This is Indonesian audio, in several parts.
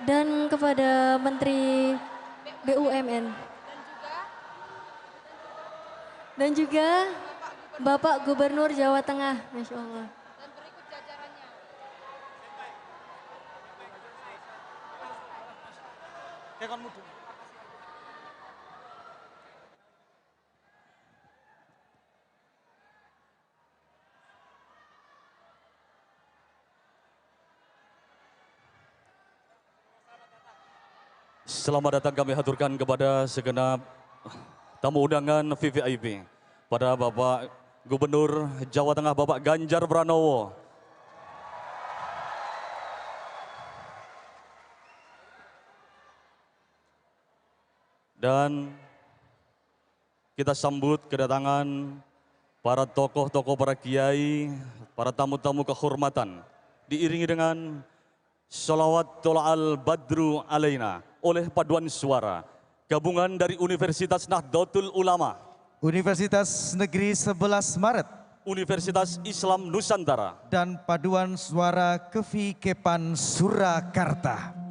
dan kepada Menteri BUMN dan juga Bapak Gubernur Jawa Tengah, Masya Allah. Dan berikut jajarannya. Selamat datang kami haturkan kepada segenap tamu undangan VVIP, pada Bapak Gubernur Jawa Tengah Bapak Ganjar Pranowo. Dan kita sambut kedatangan para tokoh-tokoh, para kiai, para tamu-tamu kehormatan, diiringi dengan sholawat tola'al badru alaina oleh paduan suara gabungan dari Universitas Nahdlatul Ulama, Universitas Negeri 11 Maret, Universitas Islam Nusantara, dan paduan suara Kevi Kepan Surakarta.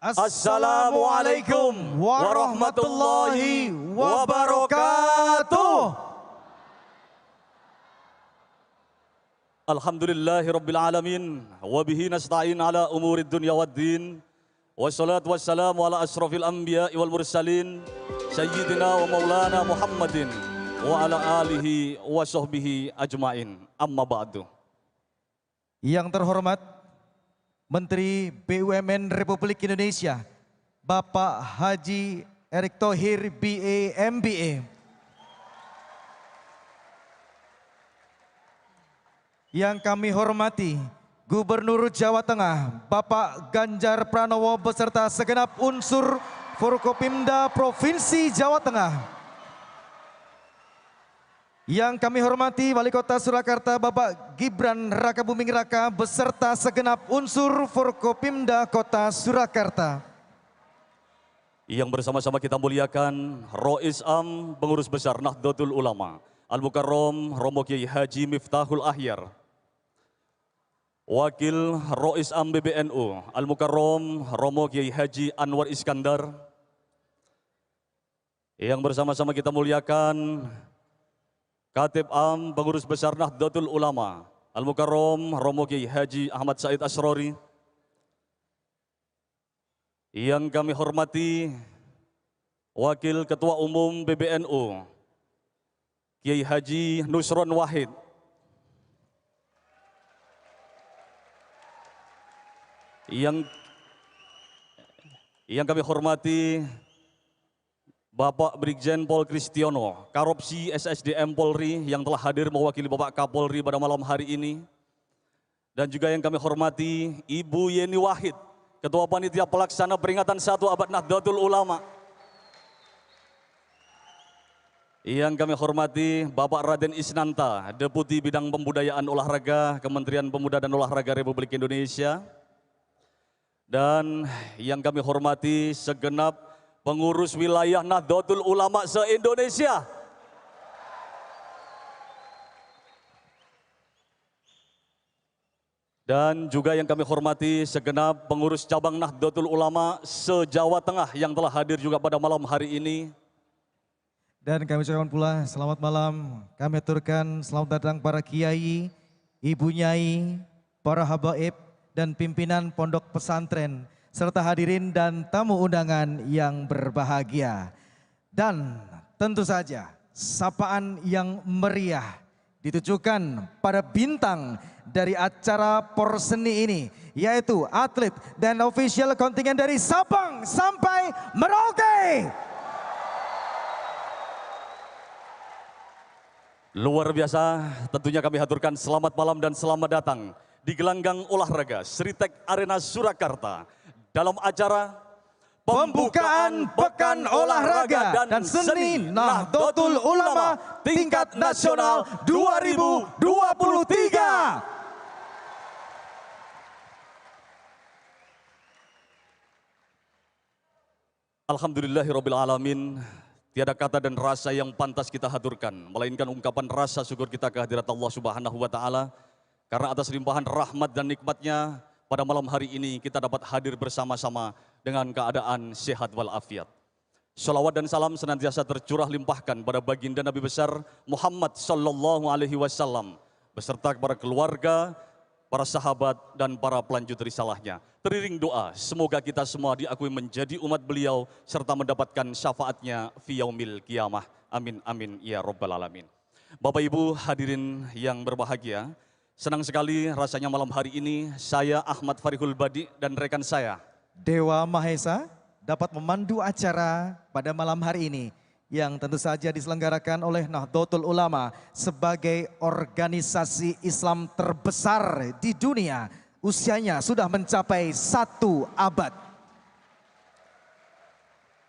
Assalamualaikum warahmatullahi wabarakatuh. Alhamdulillahirabbil alamin wa bihi nasta'in ala umurid dunya waddin. Wassalatu wassalamu ala asrofil anbiya'i wal mursalin sayyidina wa maulana Muhammadin wa ala alihi wa sahbihi ajmain. Amma ba'du. Yang terhormat Menteri BUMN Republik Indonesia, Bapak Haji Erick Thohir BA MBA. Yang kami hormati Gubernur Jawa Tengah, Bapak Ganjar Pranowo beserta segenap unsur Forkopimda Provinsi Jawa Tengah. Yang kami hormati Wali Kota Surakarta Bapak Gibran Rakabuming Raka beserta segenap unsur Forkopimda Kota Surakarta. Yang bersama-sama kita muliakan Rois Am Pengurus Besar Nahdlatul Ulama Al-Mukarram Romo Kiai Haji Miftahul Ahyar, Wakil Rois Am PBNU Al-Mukarram Romo Kiai Haji Anwar Iskandar. Yang bersama-sama kita muliakan Katib Am Pengurus Besar Nahdlatul Ulama Al-Mukarram Romo Kiai Haji Ahmad Said Asrori. Yang kami hormati Wakil Ketua Umum PBNU Kiai Haji Nusron Wahid. Yang kami hormati Bapak Brigjen Pol Kristiono, Karopsi SSDM Polri yang telah hadir mewakili Bapak Kapolri pada malam hari ini. Dan juga yang kami hormati Ibu Yeni Wahid, Ketua Panitia Pelaksana Peringatan 1 Abad Nahdlatul Ulama. Yang kami hormati Bapak Raden Isnanta, Deputi Bidang Pembudayaan Olahraga, Kementerian Pemuda dan Olahraga Republik Indonesia. Dan yang kami hormati segenap pengurus wilayah Nahdlatul Ulama se-Indonesia. Dan juga yang kami hormati segenap pengurus cabang Nahdlatul Ulama se-Jawa Tengah yang telah hadir juga pada malam hari ini. Dan kami ucapkan pula selamat malam, kami aturkan selamat datang para kiai, ibu nyai, para habaib, dan pimpinan pondok pesantren, serta hadirin dan tamu undangan yang berbahagia. Dan tentu saja sapaan yang meriah ditujukan pada bintang dari acara Porseni ini, yaitu atlet dan official kontingen dari Sabang sampai Merauke. Luar biasa, tentunya kami haturkan selamat malam dan selamat datang di gelanggang olahraga Sritek Arena Surakarta dalam acara Pembukaan Pekan Olahraga dan Seni Nahdlatul Ulama tingkat nasional 2023. Alhamdulillahirabbil alamin. Tiada kata dan rasa yang pantas kita haturkan, melainkan ungkapan rasa syukur kita kehadirat Allah Subhanahu wa Ta'ala. Karena atas limpahan rahmat dan nikmatnya, pada malam hari ini kita dapat hadir bersama-sama dengan keadaan sehat walafiat. Shalawat dan salam senantiasa tercurah limpahkan pada baginda Nabi besar Muhammad Sallallahu Alaihi Wasallam beserta kepada keluarga, para sahabat dan para pelanjut risalahnya. Teriring doa, semoga kita semua diakui menjadi umat beliau serta mendapatkan syafaatnya fi yaumil qiyamah. Amin amin ya rabbal alamin. Bapak Ibu hadirin yang berbahagia, senang sekali rasanya malam hari ini saya Ahmad Farihul Badi dan rekan saya Dewa Mahesa dapat memandu acara pada malam hari ini yang tentu saja diselenggarakan oleh Nahdlatul Ulama sebagai organisasi Islam terbesar di dunia. Usianya sudah mencapai 1 abad.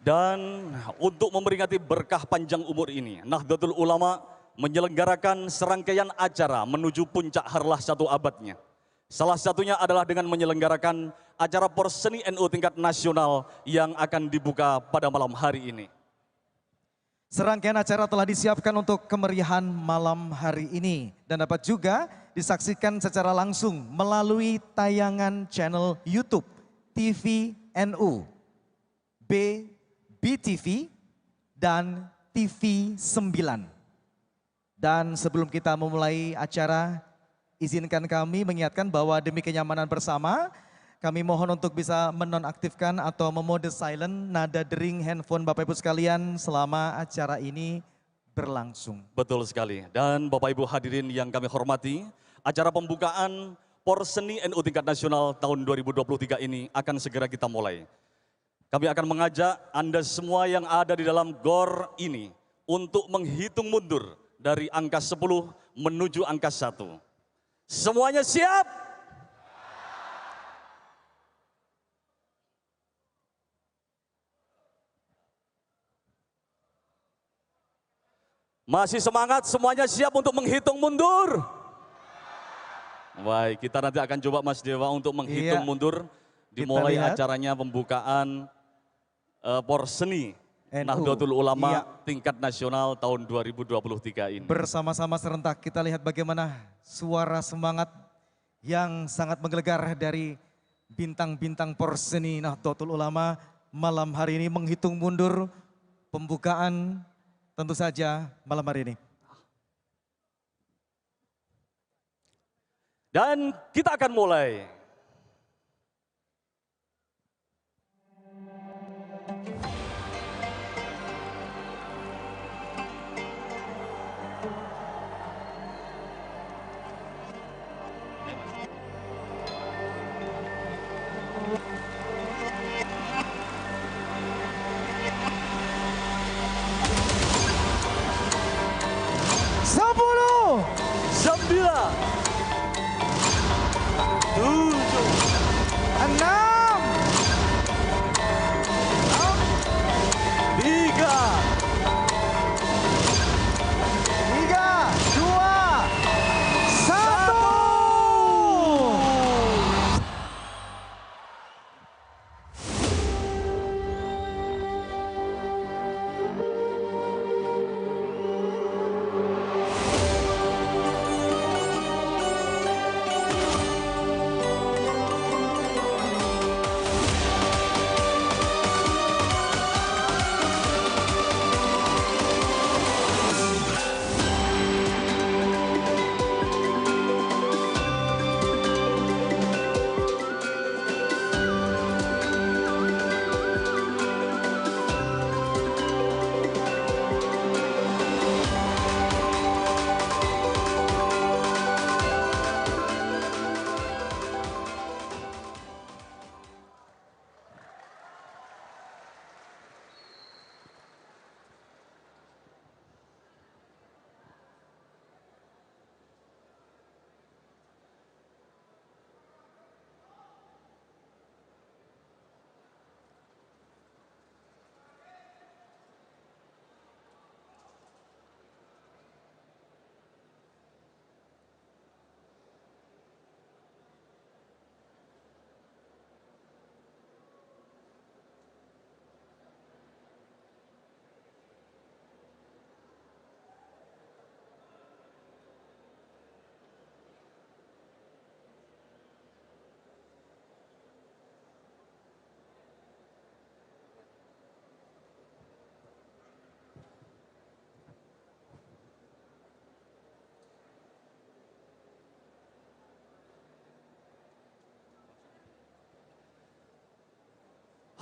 Dan untuk memperingati berkah panjang umur ini, Nahdlatul Ulama menyelenggarakan serangkaian acara menuju puncak harlah 1 abadnya. Salah satunya adalah dengan menyelenggarakan acara Porseni NU tingkat nasional yang akan dibuka pada malam hari ini. Serangkaian acara telah disiapkan untuk kemeriahan malam hari ini dan dapat juga disaksikan secara langsung melalui tayangan channel YouTube TV NU, B, BTV, dan TV 9. Dan sebelum kita memulai acara, izinkan kami mengingatkan bahwa demi kenyamanan bersama, kami mohon untuk bisa menonaktifkan atau memode silent nada dering handphone Bapak Ibu sekalian selama acara ini berlangsung. Betul sekali. Dan Bapak Ibu hadirin yang kami hormati, acara pembukaan Porseni NU tingkat nasional tahun 2023 ini akan segera kita mulai. Kami akan mengajak Anda semua yang ada di dalam GOR ini untuk menghitung mundur dari angka 10 menuju angka 1. Semuanya siap? Masih semangat? Semuanya siap untuk menghitung mundur? Baik, kita nanti akan coba Mas Dewa untuk menghitung mundur. Dimulai acaranya pembukaan Porseni Nahdlatul Ulama tingkat nasional tahun 2023 ini. Bersama-sama serentak kita lihat bagaimana suara semangat yang sangat menggelegar dari bintang-bintang Porseni Nahdlatul Ulama malam hari ini menghitung mundur pembukaan tentu saja malam hari ini. Dan kita akan mulai.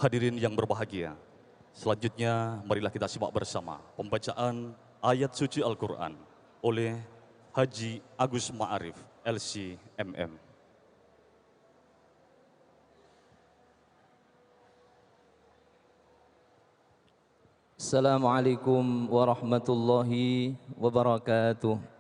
Hadirin yang berbahagia, selanjutnya marilah kita simak bersama pembacaan ayat suci Al-Quran oleh Haji Agus Ma'arif, LC/MM. Assalamualaikum warahmatullahi wabarakatuh.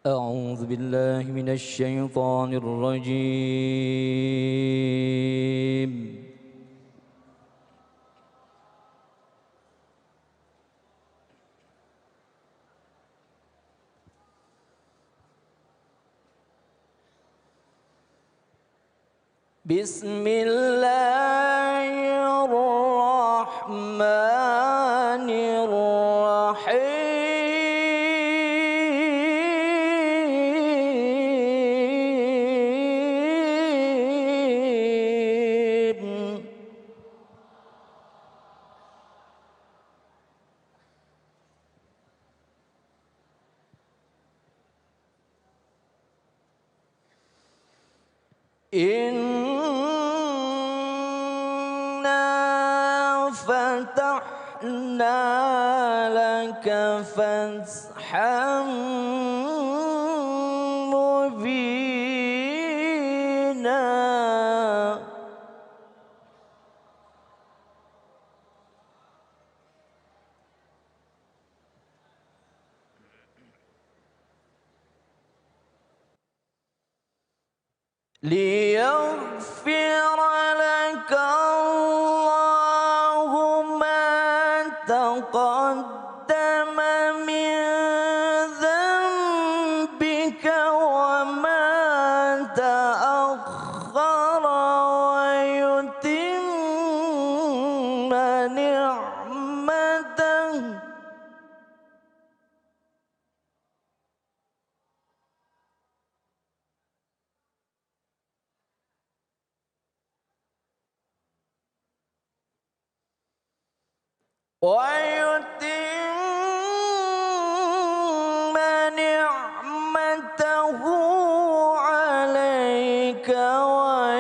أعوذ بالله من الشيطان الرجيم. بسم الله الرحمن الرحيم. إنا فتحنا لك فتحا مبينا. ليغفر لك الله ما تقدم من ذنبك وما تأخر ويتم نعمته عليك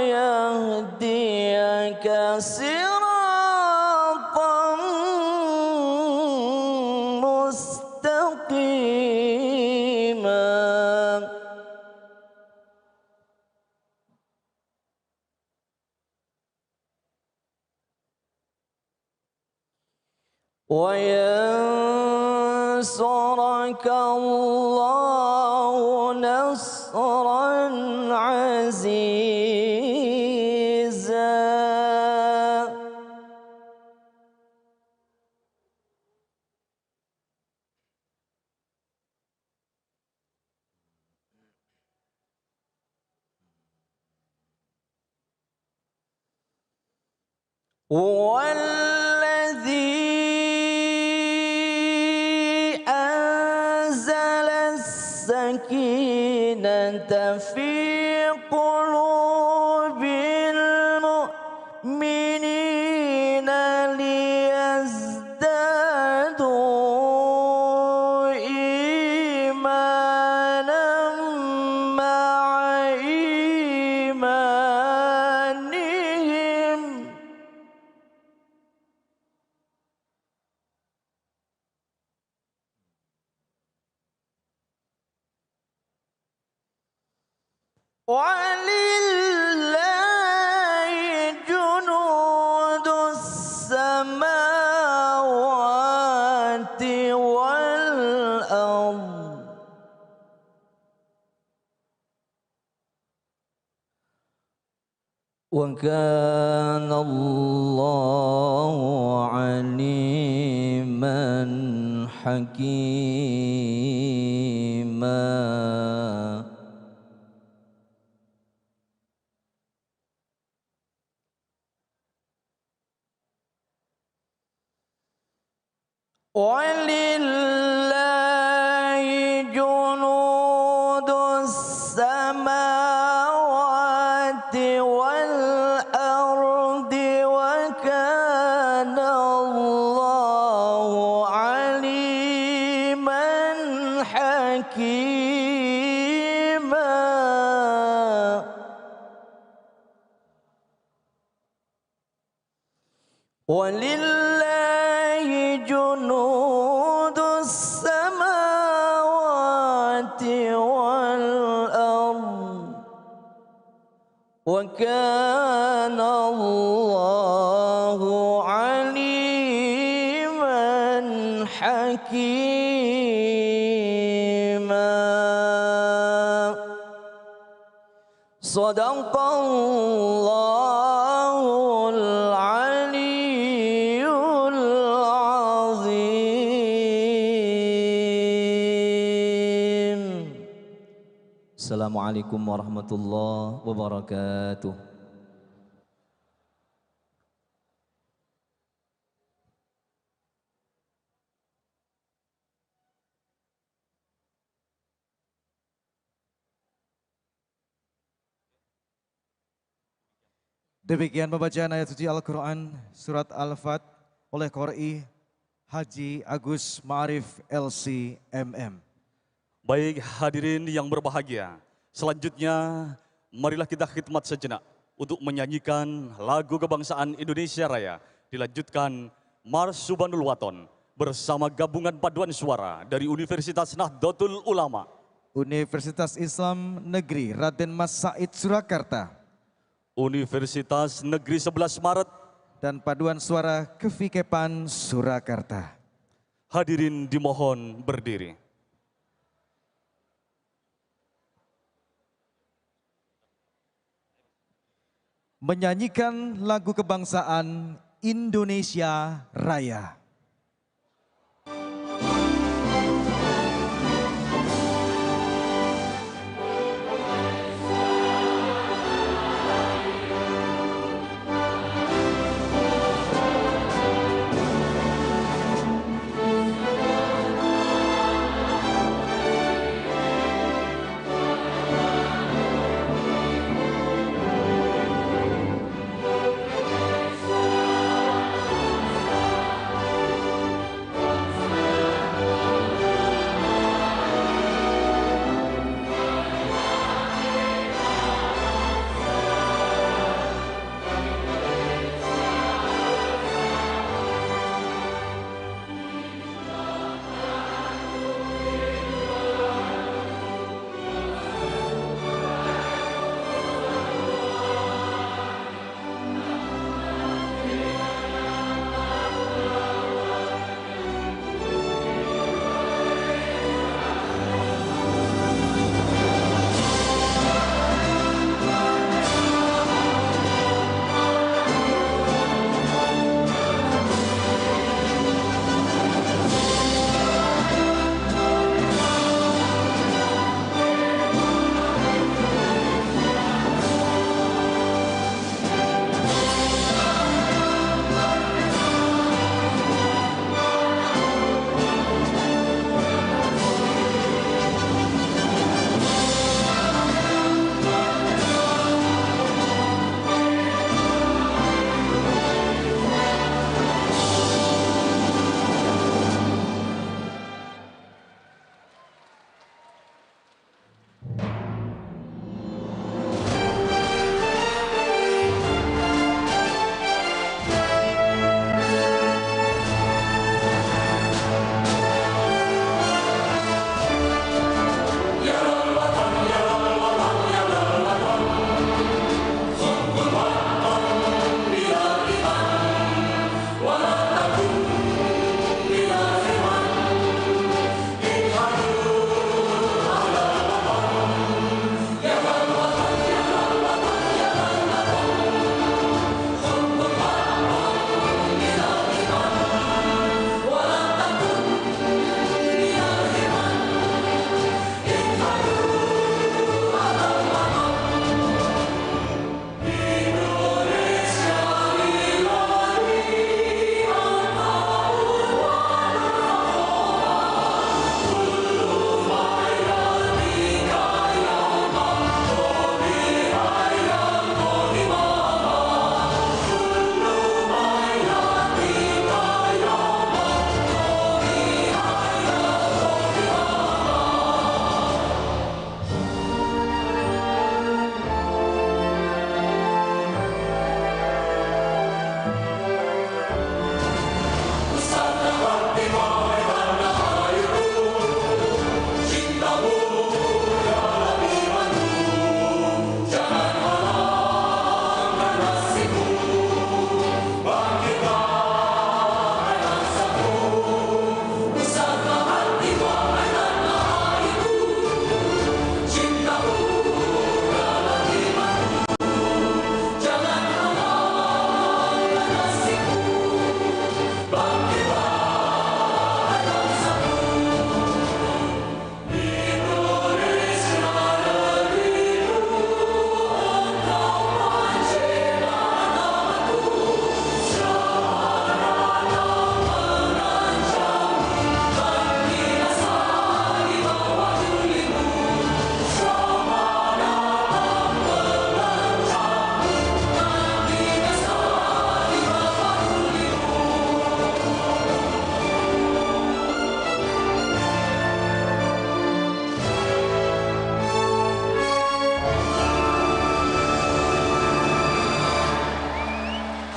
ويهديك صراطا مستقيما. وينصرك الله نصرا عزيزا. هو الذي أنزل السكينة في قلوب المؤمنين ليزدادوا إيمانا مع إيمانهم. ولله جنود السماوات والأرض وكان الله عليما حكيما. ولله جنود السماوات والأرض وكان الله عليما حكيما. ولله جنود السماوات والأرض وكان الله عليما حكيما. Sadaqallahul aliyyul azim. Assalamualaikum warahmatullahi wabarakatuh. Demikian pembacaan ayat suci Al-Quran Surat Al-Fat oleh Qori Haji Agus Ma'arif LC MM. Baik hadirin yang berbahagia, selanjutnya marilah kita khidmat sejenak untuk menyanyikan lagu kebangsaan Indonesia Raya. Dilanjutkan Mars Subhanul Waton bersama gabungan paduan suara dari Universitas Nahdlatul Ulama, Universitas Islam Negeri Raden Mas Said Surakarta, Universitas Negeri 11 Maret, dan paduan suara Kevikepan Surakarta. Hadirin dimohon berdiri. Menyanyikan lagu kebangsaan Indonesia Raya.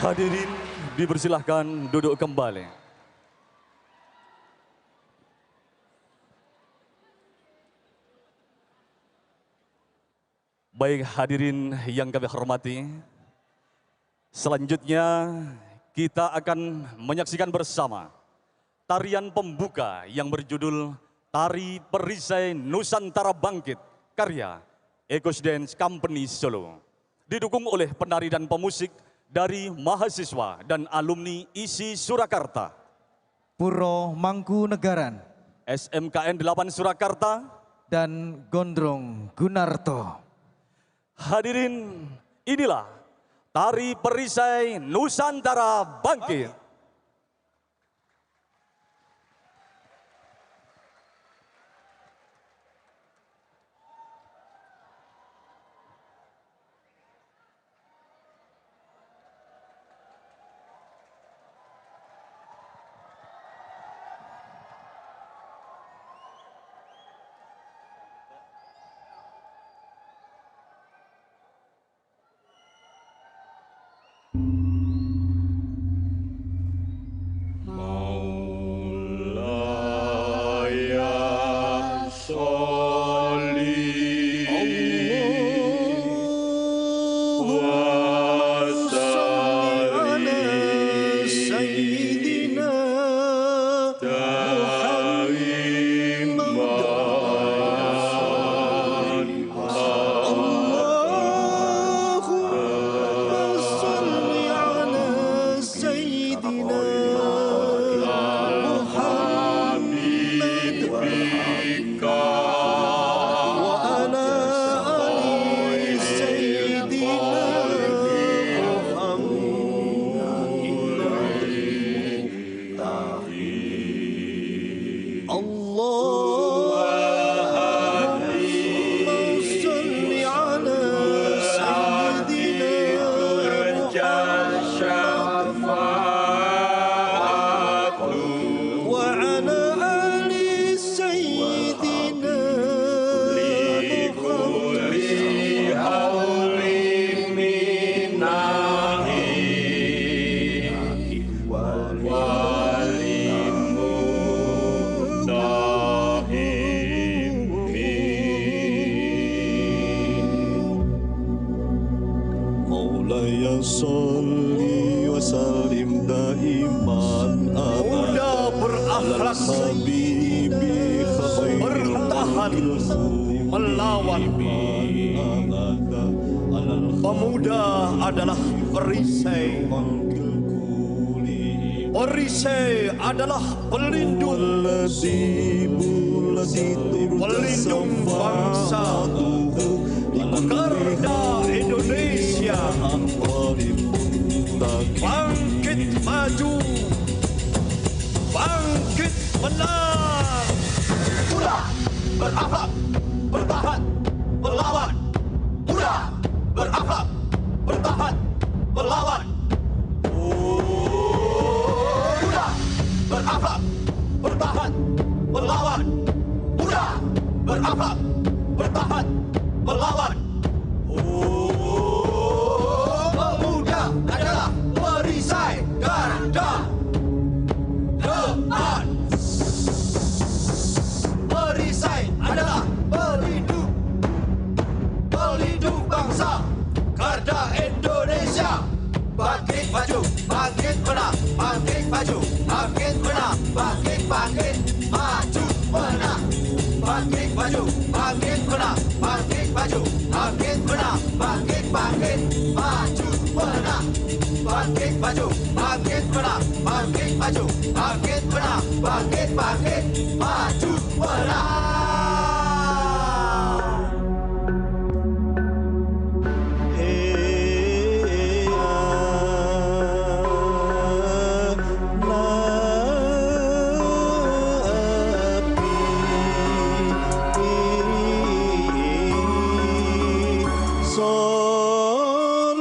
Hadirin dipersilahkan duduk kembali. Baik hadirin yang kami hormati, selanjutnya kita akan menyaksikan bersama tarian pembuka yang berjudul Tari Perisai Nusantara Bangkit, karya Ekos Dance Company Solo. Didukung oleh penari dan pemusik dari mahasiswa dan alumni ISI Surakarta, Puro Mangkunegaran, SMKN 8 Surakarta, dan Gondrong Gunarto. Hadirin, inilah Tari Perisai Nusantara Bangkit. Sholli wa sallim daiman muda berakhlak, bertahan melawan. Pemuda adalah perisai, perisai adalah pelindung, pelindung bangsa, Garda Indonesia. Bangkit maju, bangkit menang. Muda berakhlak, bertahan melawan. Muda berakhlak, bertahan melawan. Muda berakhlak, bertahan melawan. Muda berakhlak, bertahan melawan. Pemuda adalah perisai garda depan. Perisai adalah pelindung, pelindung bangsa, garda Indonesia. Bangkit maju, bangkit menang, bangkit maju, bangkit menang, bangkit bangkit maju menang. Bangkit maju, bangkit menang, bangkit maju, bangkit menang, bangkit bangkit maju menang. Bangkit maju, bangkit menang, bangkit maju, bangkit menang, bangkit bangkit maju menang. Solawat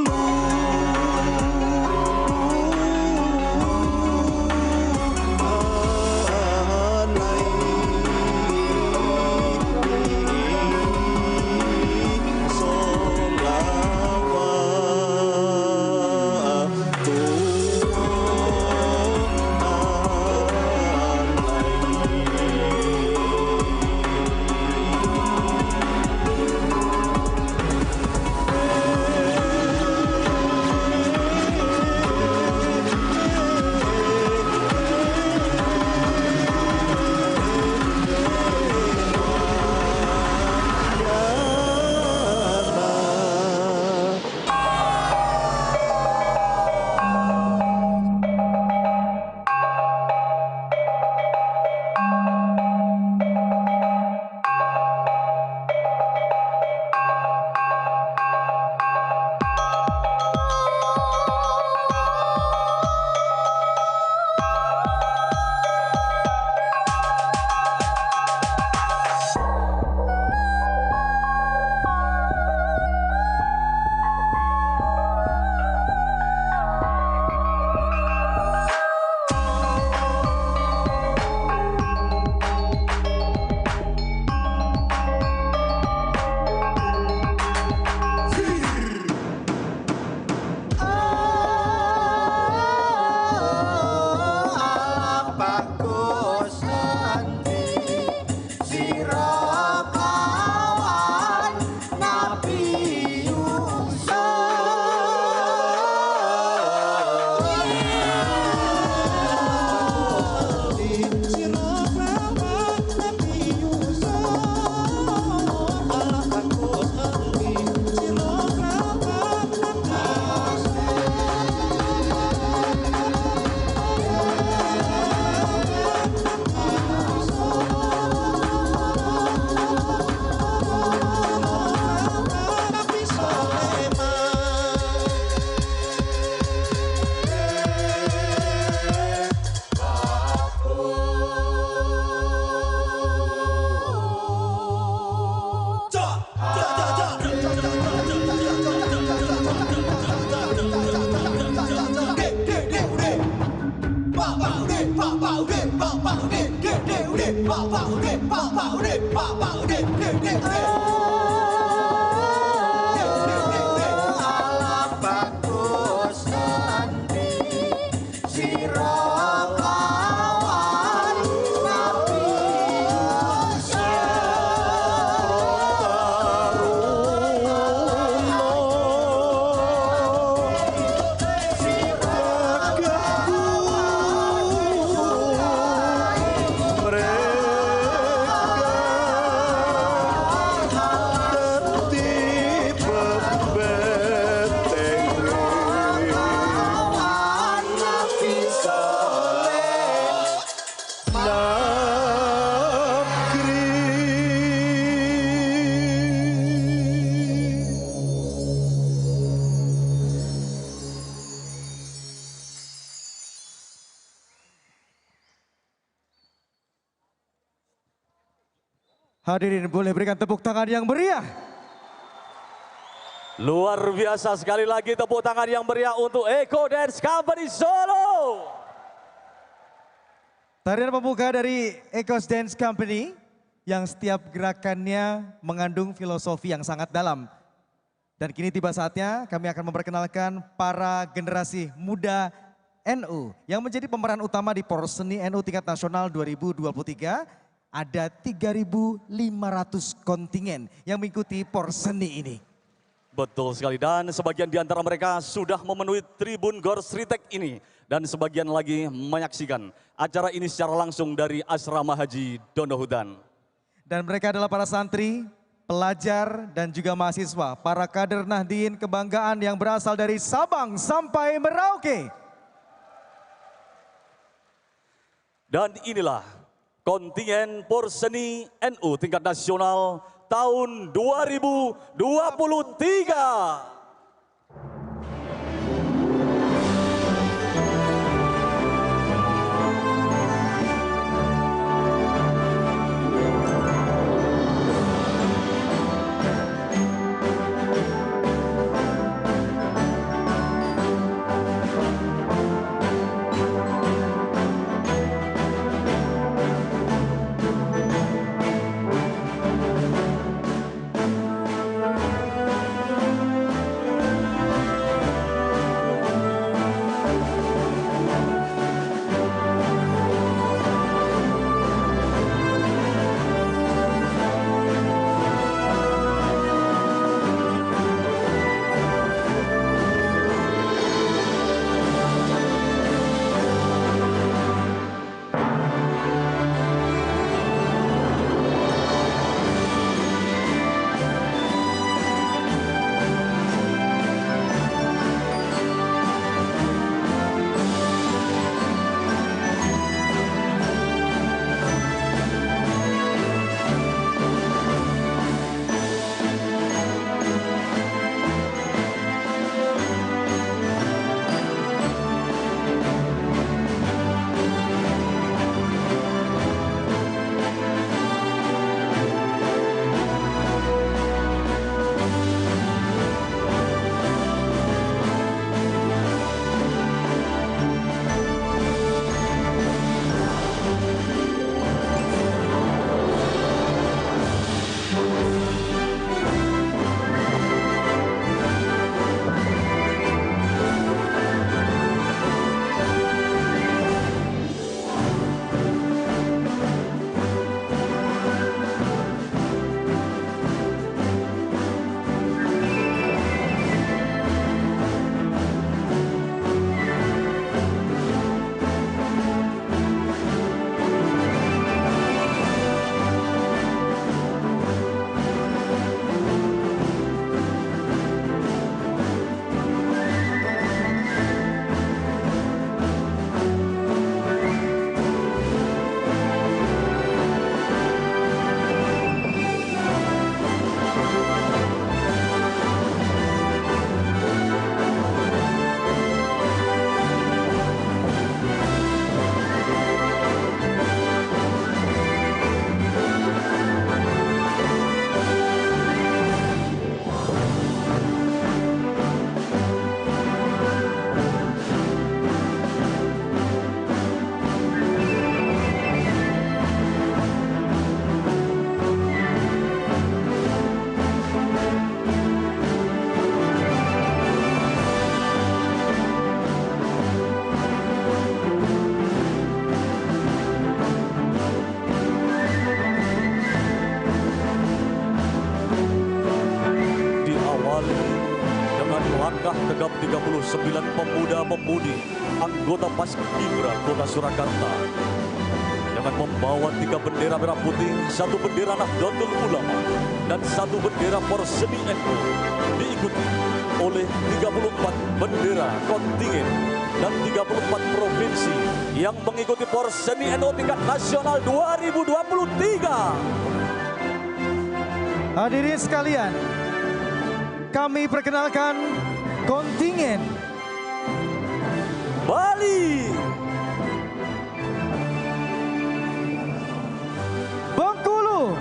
Alam bagus nanti sira lawan Nabi Hadirin boleh berikan tepuk tangan yang meriah. Luar biasa sekali lagi tepuk tangan yang meriah untuk Eko Dance Company Solo. Tarian pembuka dari Ecos Dance Company yang setiap gerakannya mengandung filosofi yang sangat dalam. Dan kini tiba saatnya kami akan memperkenalkan para generasi muda NU yang menjadi pemeran utama di Porseni NU tingkat nasional 2023. Ada 3.500 kontingen yang mengikuti Porseni ini. Betul sekali, dan sebagian di antara mereka sudah memenuhi Tribun Gor Sritek ini. Dan sebagian lagi menyaksikan acara ini secara langsung dari Asrama Haji Donohudan. Dan mereka adalah para santri, pelajar, dan juga mahasiswa. Para kader Nahdien kebanggaan yang berasal dari Sabang sampai Merauke. Dan inilah kontingen Porseni NU tingkat nasional tahun 2023. dengan langkah tegap 39 pemuda-pemudi anggota Paskibra Kota Surakarta dengan membawa 3 bendera merah putih, 1 bendera Nahdlatul Ulama dan 1 bendera Porseni NU, diikuti oleh 34 bendera kontingen dan 34 provinsi yang mengikuti Porseni NU tingkat nasional 2023. Hadirin sekalian, kami perkenalkan kontingen Bali, Bengkulu,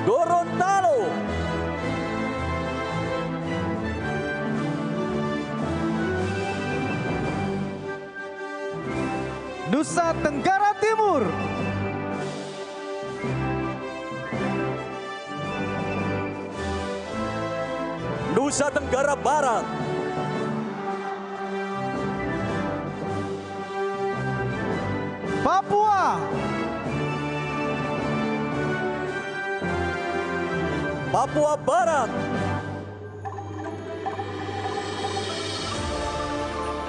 Gorontalo, Nusa Tenggara Timur, Nusa Tenggara Barat, Papua, Papua Barat,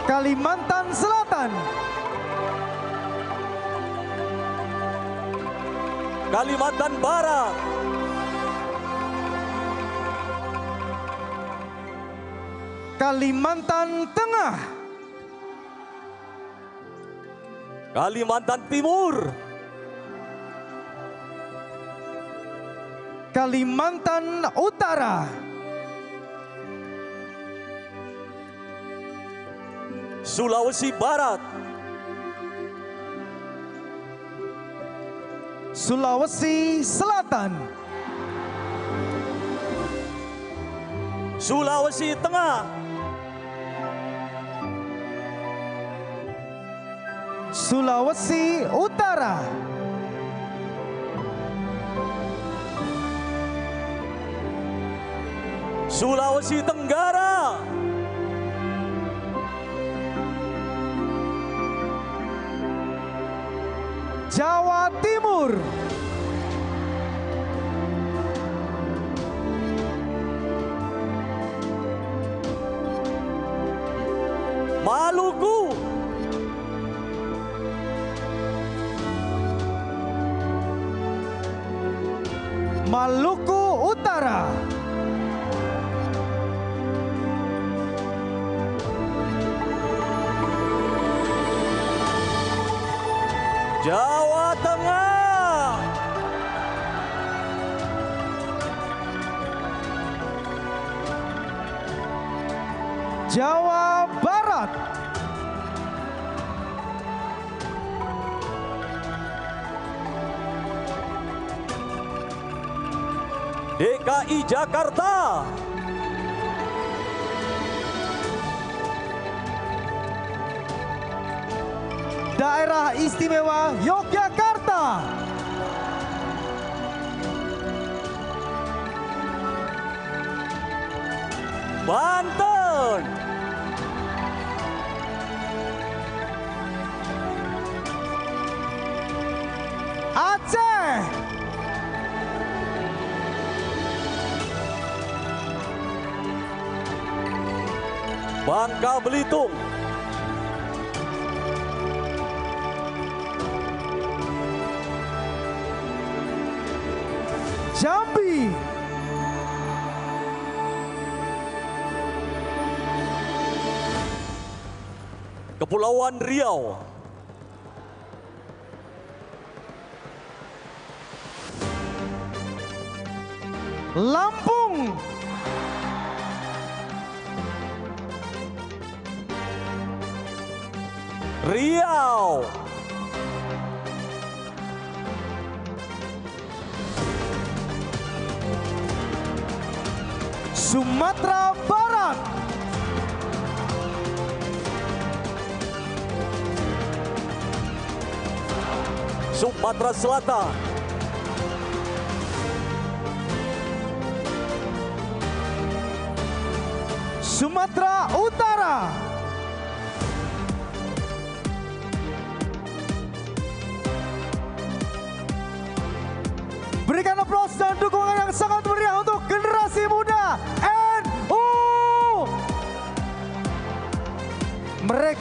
Kalimantan Selatan, Kalimantan Barat, Kalimantan Tengah, Kalimantan Timur, Kalimantan Utara, Sulawesi Barat, Sulawesi Selatan, Sulawesi Tengah, Sulawesi Utara, Sulawesi Tenggara, Jawa Timur, Maluku, Maluku Utara, Jawa Tengah, Jawa Barat, DKI Jakarta, Daerah Istimewa Yogyakarta, Banten, Aceh, Bangka Belitung, Jambi, Kepulauan Riau, Lampung, Riau, Sumatera Barat, Sumatera Selatan, Sumatera Utara,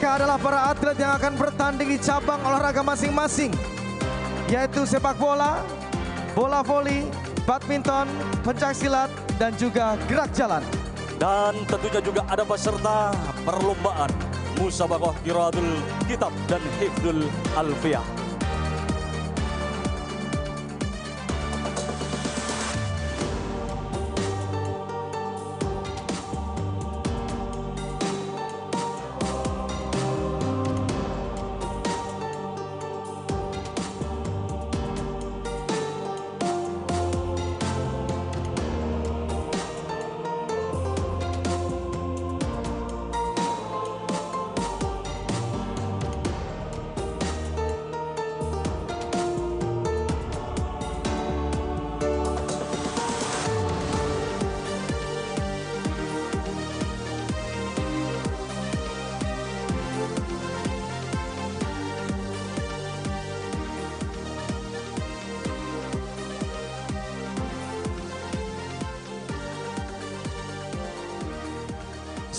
Mereka adalah para atlet yang akan bertanding di cabang olahraga masing-masing, yaitu sepak bola, bola voli, badminton, pencaksilat, dan juga gerak jalan. Dan tentunya juga ada peserta perlombaan Musabaqah Qiraatul Kitab dan Hifdzul Alfiyah.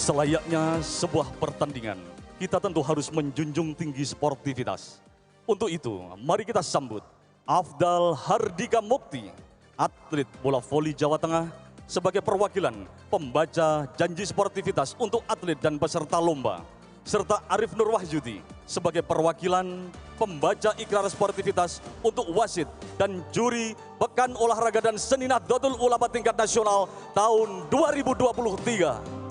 Selayaknya sebuah pertandingan, kita tentu harus menjunjung tinggi sportivitas. Untuk itu, mari kita sambut Afdal Hardika Mukti, atlet bola voli Jawa Tengah, sebagai perwakilan pembaca janji sportivitas untuk atlet dan peserta lomba, serta Arif Nur Wahyudi sebagai perwakilan pembaca ikrar sportivitas untuk wasit dan juri Pekan Olahraga dan Seni Nahdlatul Ulama tingkat nasional tahun 2023.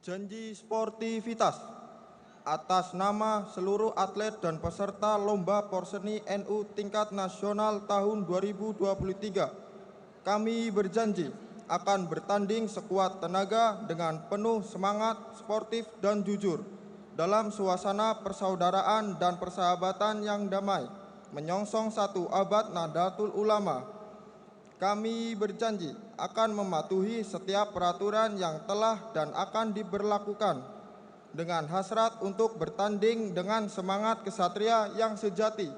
Janji sportivitas atas nama seluruh atlet dan peserta Lomba Porseni NU tingkat nasional tahun 2023. Kami berjanji akan bertanding sekuat tenaga dengan penuh semangat, sportif dan jujur dalam suasana persaudaraan dan persahabatan yang damai, menyongsong satu abad Nahdlatul Ulama. Kami berjanji akan mematuhi setiap peraturan yang telah dan akan diberlakukan dengan hasrat untuk bertanding dengan semangat kesatria yang sejati.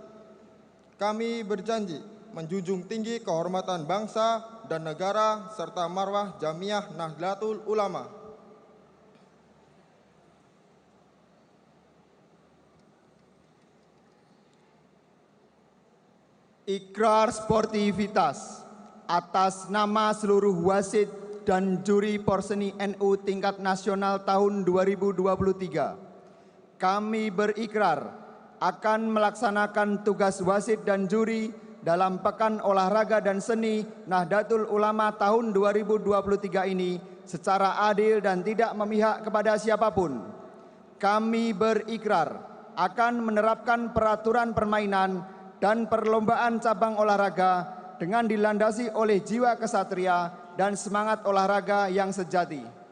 Kami berjanji menjunjung tinggi kehormatan bangsa dan negara serta marwah Jamiah Nahdlatul Ulama. Ikrar sportivitas atas nama seluruh wasit dan juri Porseni NU tingkat nasional tahun 2023. Kami berikrar akan melaksanakan tugas wasit dan juri dalam Pekan Olahraga dan Seni Nahdlatul Ulama tahun 2023 ini secara adil dan tidak memihak kepada siapapun. Kami berikrar akan menerapkan peraturan permainan dan perlombaan cabang olahraga dengan dilandasi oleh jiwa kesatria dan semangat olahraga yang sejati.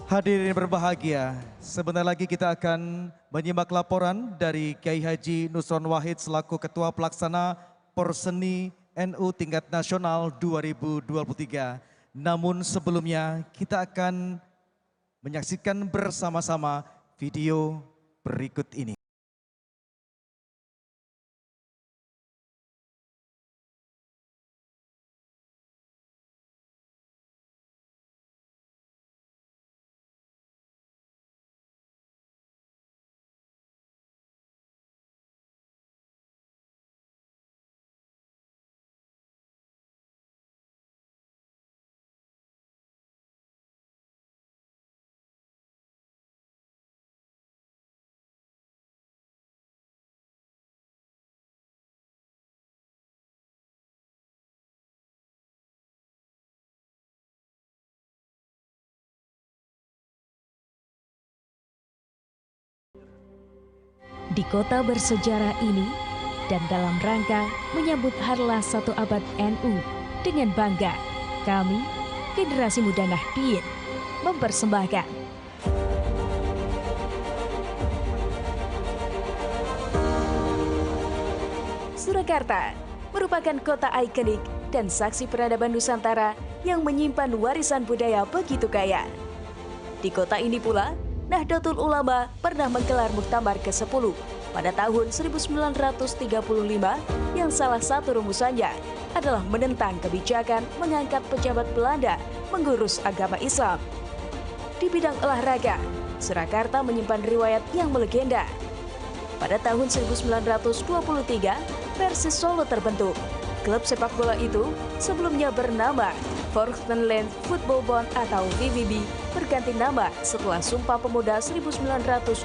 Hadirin berbahagia, sebentar lagi kita akan menyimak laporan dari Kiai Haji Nusron Wahid selaku Ketua Pelaksana Porseni NU tingkat nasional 2023. Namun sebelumnya kita akan menyaksikan bersama-sama video berikut ini. Di kota bersejarah ini, Dan dalam rangka menyambut harlah 1 abad NU dengan bangga, kami, generasi muda Nahdien, mempersembahkan Surakarta merupakan kota ikonik dan saksi peradaban Nusantara yang menyimpan warisan budaya begitu kaya. Di kota ini pula, Nahdlatul Ulama pernah menggelar Muktamar ke-10 pada tahun 1935 yang salah satu rumusannya adalah menentang kebijakan mengangkat pejabat Belanda mengurus agama Islam. Di bidang olahraga, Surakarta menyimpan riwayat yang melegenda. Pada tahun 1923, Persis Solo terbentuk. Klub sepak bola itu sebelumnya bernama Vorstenland Football Bond atau VVB berganti nama setelah Sumpah Pemuda 1928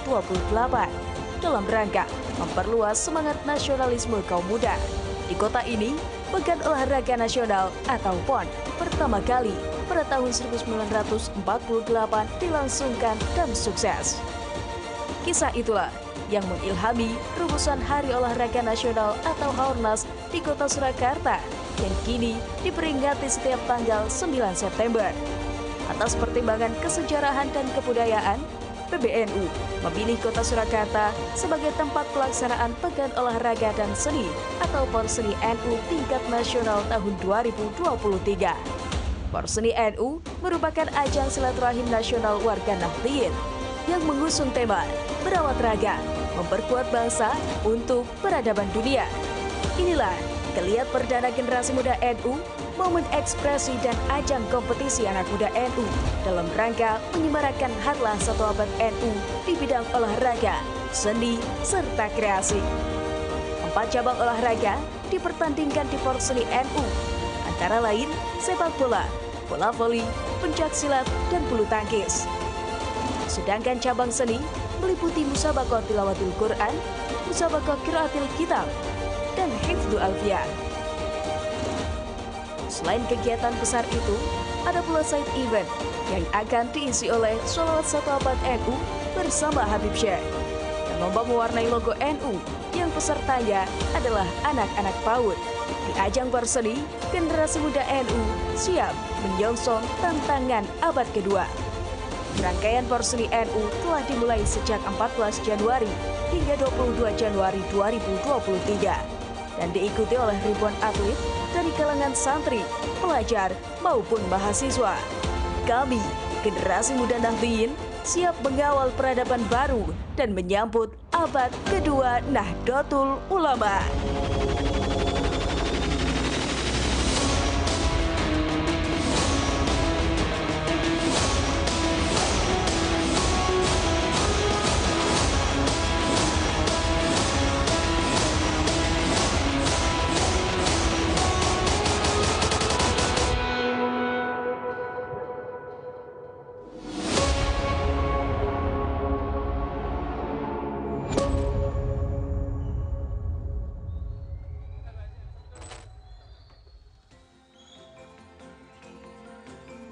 dalam rangka memperluas semangat nasionalisme kaum muda. Di kota ini, Pekan Olahraga Nasional atau PON pertama kali pada tahun 1948 dilangsungkan dan sukses. Kisah itulah yang mengilhami rumusan Hari Olahraga Nasional atau Haornas di kota Surakarta yang kini diperingati setiap tanggal 9 September. Atas pertimbangan kesejarahan dan kebudayaan, PBNU memilih kota Surakarta sebagai tempat pelaksanaan Pekan Olahraga dan Seni atau Porseni NU tingkat nasional tahun 2023. Porseni NU merupakan ajang silaturahim nasional warga Nahdien yang mengusung tema Berawat Raga, memperkuat bangsa untuk peradaban dunia. Inilah geliat perdana generasi muda NU, momen ekspresi dan ajang kompetisi anak muda NU dalam rangka menyemarakan harlah 1 abad NU di bidang olahraga, seni, serta kreasi. 4 cabang olahraga dipertandingkan di Porseni NU, antara lain sepak bola, bola voli, pencak silat, dan bulu tangkis. Sedangkan cabang seni meliputi musabaqah tilawatil Quran, musabaqah qiraatil kitab, dan hifdzu alfiyah. Selain kegiatan besar itu, ada pula side event yang akan diisi oleh Sholawat 1 Abad NU bersama Habib Syekh dan lomba mewarnai logo NU yang pesertanya adalah anak-anak PAUD. Di ajang Porseni, generasi muda NU siap menyongsong tantangan abad kedua. Rangkaian Porseni NU telah dimulai sejak 14 Januari hingga 22 Januari 2023 dan diikuti oleh ribuan atlet dari kalangan santri, pelajar, maupun mahasiswa. Kami, generasi muda Nahdien, siap mengawal peradaban baru dan menyambut abad kedua Nahdlatul Ulama.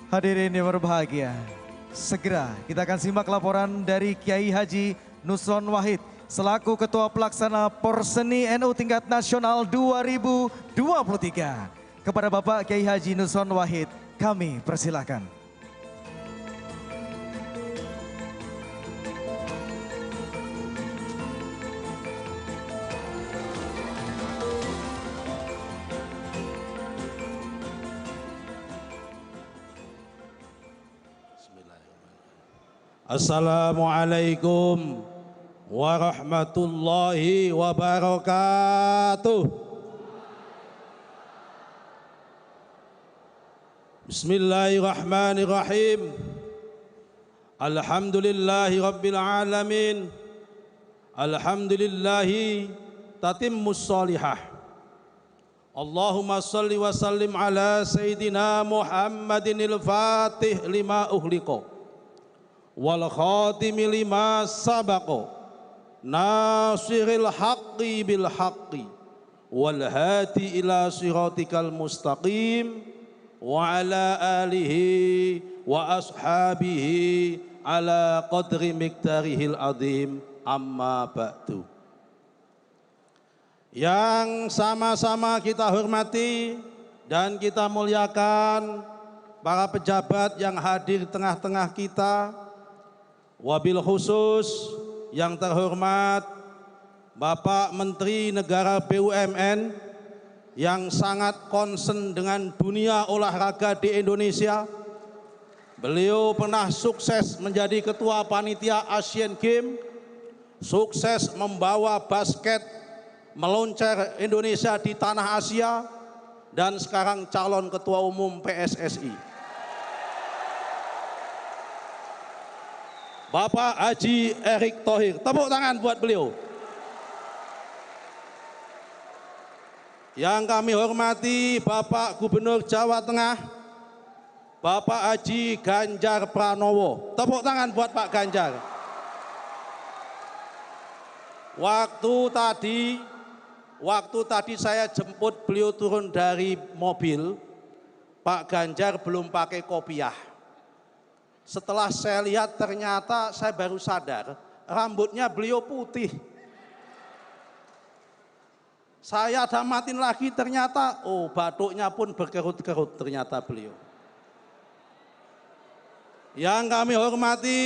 Hadirin yang berbahagia, segera kita akan simak laporan dari Kiai Haji Nusron Wahid selaku Ketua Pelaksana Porseni NU tingkat nasional 2023. Kepada Bapak Kiai Haji Nusron Wahid, kami persilakan. Assalamualaikum warahmatullahi wabarakatuh. Bismillahirrahmanirrahim. Alhamdulillahi rabbil alamin. Alhamdulillahi tatimmus salihah. Allahumma salli wa sallim ala Sayyidina Muhammadinil Fatih lima ughliqa wal khatimi lima sabaqa nasiril haqqi bil haqqi wal hadi ila siratikal mustaqim wa ala alihi wa ashabihi ala qadri miqdarihil azim amma ba'du. Yang sama-sama kita hormati dan kita muliakan para pejabat yang hadir tengah-tengah kita, wabil khusus yang terhormat Bapak Menteri Negara BUMN yang sangat concern dengan dunia olahraga di Indonesia. Beliau pernah sukses menjadi ketua panitia Asian Games, sukses membawa basket meloncer Indonesia di tanah Asia, dan sekarang calon ketua umum PSSI. Bapak Haji Erick Thohir, tepuk tangan buat beliau. Yang kami hormati Bapak Gubernur Jawa Tengah, Bapak Haji Ganjar Pranowo, tepuk tangan buat Pak Ganjar. Waktu tadi saya jemput beliau turun dari mobil, Pak Ganjar belum pakai kopiah. Setelah saya lihat ternyata saya baru sadar, rambutnya beliau putih. Saya damatin lagi ternyata, oh batuknya pun berkerut-kerut ternyata beliau. Yang kami hormati,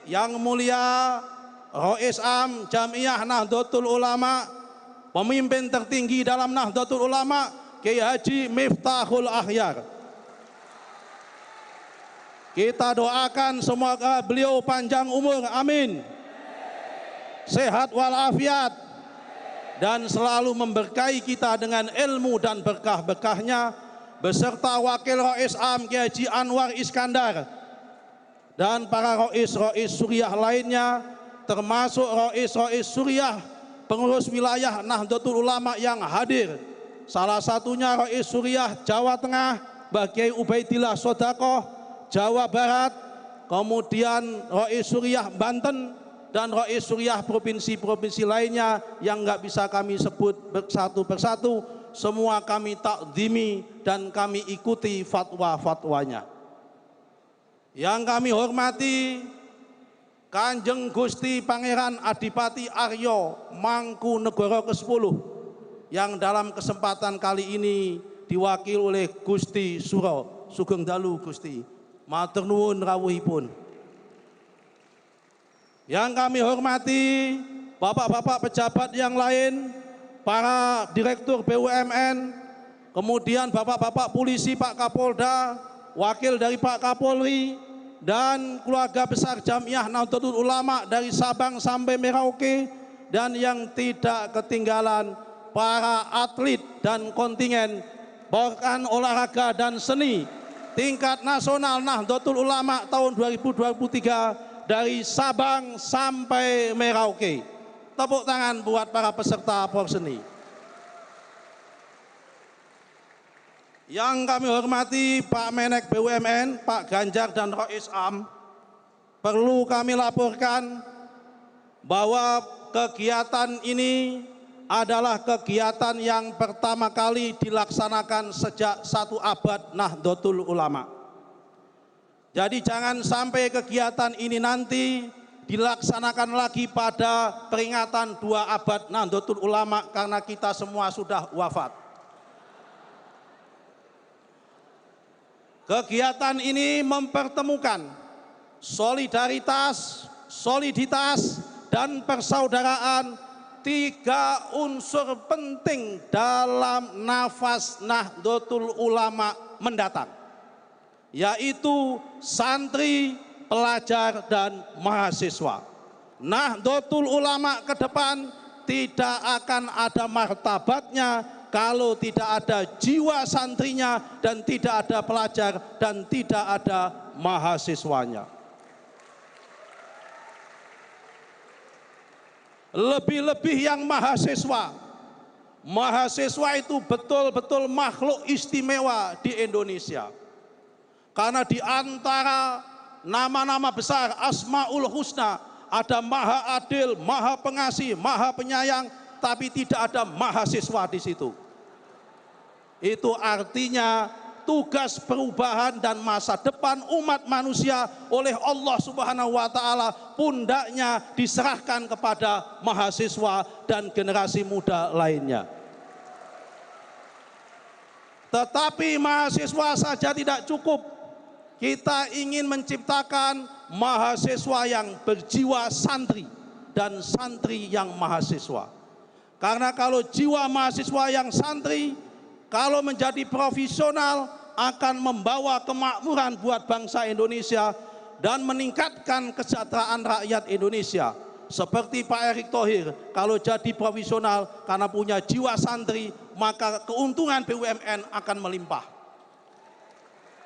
yang mulia Rois Am Jamiah Nahdlatul Ulama, pemimpin tertinggi dalam Nahdlatul Ulama, Kiai Haji Miftahul Akhyar. Kita doakan semoga beliau panjang umur, amin. Sehat walafiat, dan selalu memberkahi kita dengan ilmu dan berkah-berkahnya, beserta Wakil Rois Am Kiai Haji Anwar Iskandar, dan para Rois Suriah lainnya, termasuk Rois Suriah pengurus wilayah Nahdlatul Ulama yang hadir. Salah satunya Rois Suriah Jawa Tengah, Kiai Ubaidillah Sodakoh, Jawa Barat, kemudian Rois Suriah Banten, dan Rois Suriah provinsi-provinsi lainnya yang nggak bisa kami sebut satu persatu. Semua kami takdimi dan kami ikuti fatwa-fatwanya. Yang kami hormati Kanjeng Gusti Pangeran Adipati Aryo Mangkunegoro ke-10 yang dalam kesempatan kali ini diwakili oleh Gusti Suro Sugeng Dalu Gusti. Matur nuwun rawuhipun. Yang kami hormati bapak-bapak pejabat yang lain, para direktur BUMN, kemudian bapak-bapak polisi, Pak Kapolda, wakil dari Pak Kapolri, dan keluarga besar Jamiah Nahdlatul Ulama dari Sabang sampai Merauke, dan yang tidak ketinggalan para atlet dan kontingen bahkan olahraga dan seni tingkat nasional Nahdlatul Ulama tahun 2023 dari Sabang sampai Merauke. Tepuk tangan buat para peserta porseni. Yang kami hormati Pak Menek BUMN, Pak Ganjar dan Rois Am, perlu kami laporkan bahwa kegiatan ini adalah kegiatan yang pertama kali dilaksanakan sejak 1 abad Nahdlatul Ulama. Jadi jangan sampai kegiatan ini nanti dilaksanakan lagi pada peringatan 2 abad Nahdlatul Ulama karena kita semua sudah wafat. Kegiatan ini mempertemukan solidaritas, soliditas, dan persaudaraan, 3 unsur penting dalam nafas Nahdlatul Ulama mendatang, yaitu santri, pelajar, dan mahasiswa. Nahdlatul Ulama ke depan tidak akan ada martabatnya kalau tidak ada jiwa santrinya, dan tidak ada pelajar, dan tidak ada mahasiswanya. Lebih-lebih yang mahasiswa. Mahasiswa itu betul-betul makhluk istimewa di Indonesia. Karena di antara nama-nama besar Asmaul Husna ada Maha Adil, Maha Pengasih, Maha Penyayang, tapi tidak ada mahasiswa di situ. Itu artinya tugas perubahan dan masa depan umat manusia oleh Allah Subhanahu wa taala pundaknya diserahkan kepada mahasiswa dan generasi muda lainnya. Tetapi mahasiswa saja tidak cukup. Kita ingin menciptakan mahasiswa yang berjiwa santri dan santri yang mahasiswa. Karena kalau jiwa mahasiswa yang santri, kalau menjadi profesional akan membawa kemakmuran buat bangsa Indonesia dan meningkatkan kesejahteraan rakyat Indonesia. Seperti Pak Erick Thohir, kalau jadi profesional karena punya jiwa santri, maka keuntungan BUMN akan melimpah.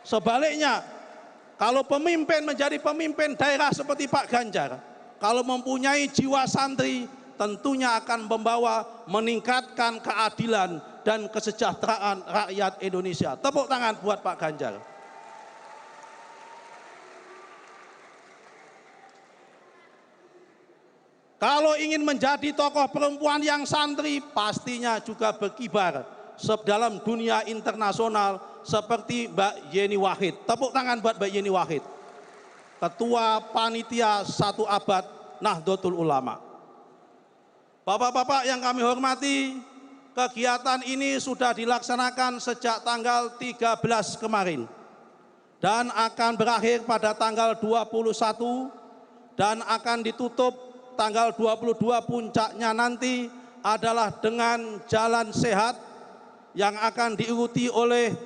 Sebaliknya, kalau pemimpin menjadi pemimpin daerah seperti Pak Ganjar, kalau mempunyai jiwa santri, tentunya akan membawa meningkatkan keadilan dan kesejahteraan rakyat Indonesia. Tepuk tangan buat Pak Ganjar. Kalau ingin menjadi tokoh perempuan yang santri, pastinya juga berkibar dalam dunia internasional seperti Mbak Yeni Wahid. Tepuk tangan buat Mbak Yeni Wahid, Ketua Panitia 1 Abad Nahdlatul Ulama. Bapak-bapak yang kami hormati, kegiatan ini sudah dilaksanakan sejak tanggal 13 kemarin dan akan berakhir pada tanggal 21 dan akan ditutup tanggal 22. Puncaknya nanti adalah dengan jalan sehat yang akan diikuti oleh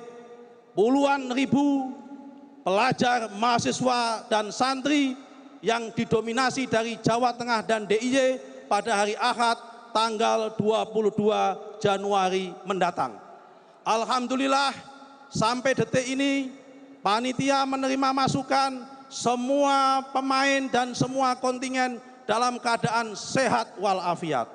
puluhan ribu pelajar, mahasiswa dan santri yang didominasi dari Jawa Tengah dan DIY pada hari Ahad tanggal 22 Januari mendatang. Alhamdulillah sampai detik ini panitia menerima masukan semua pemain dan semua kontingen dalam keadaan sehat walafiat.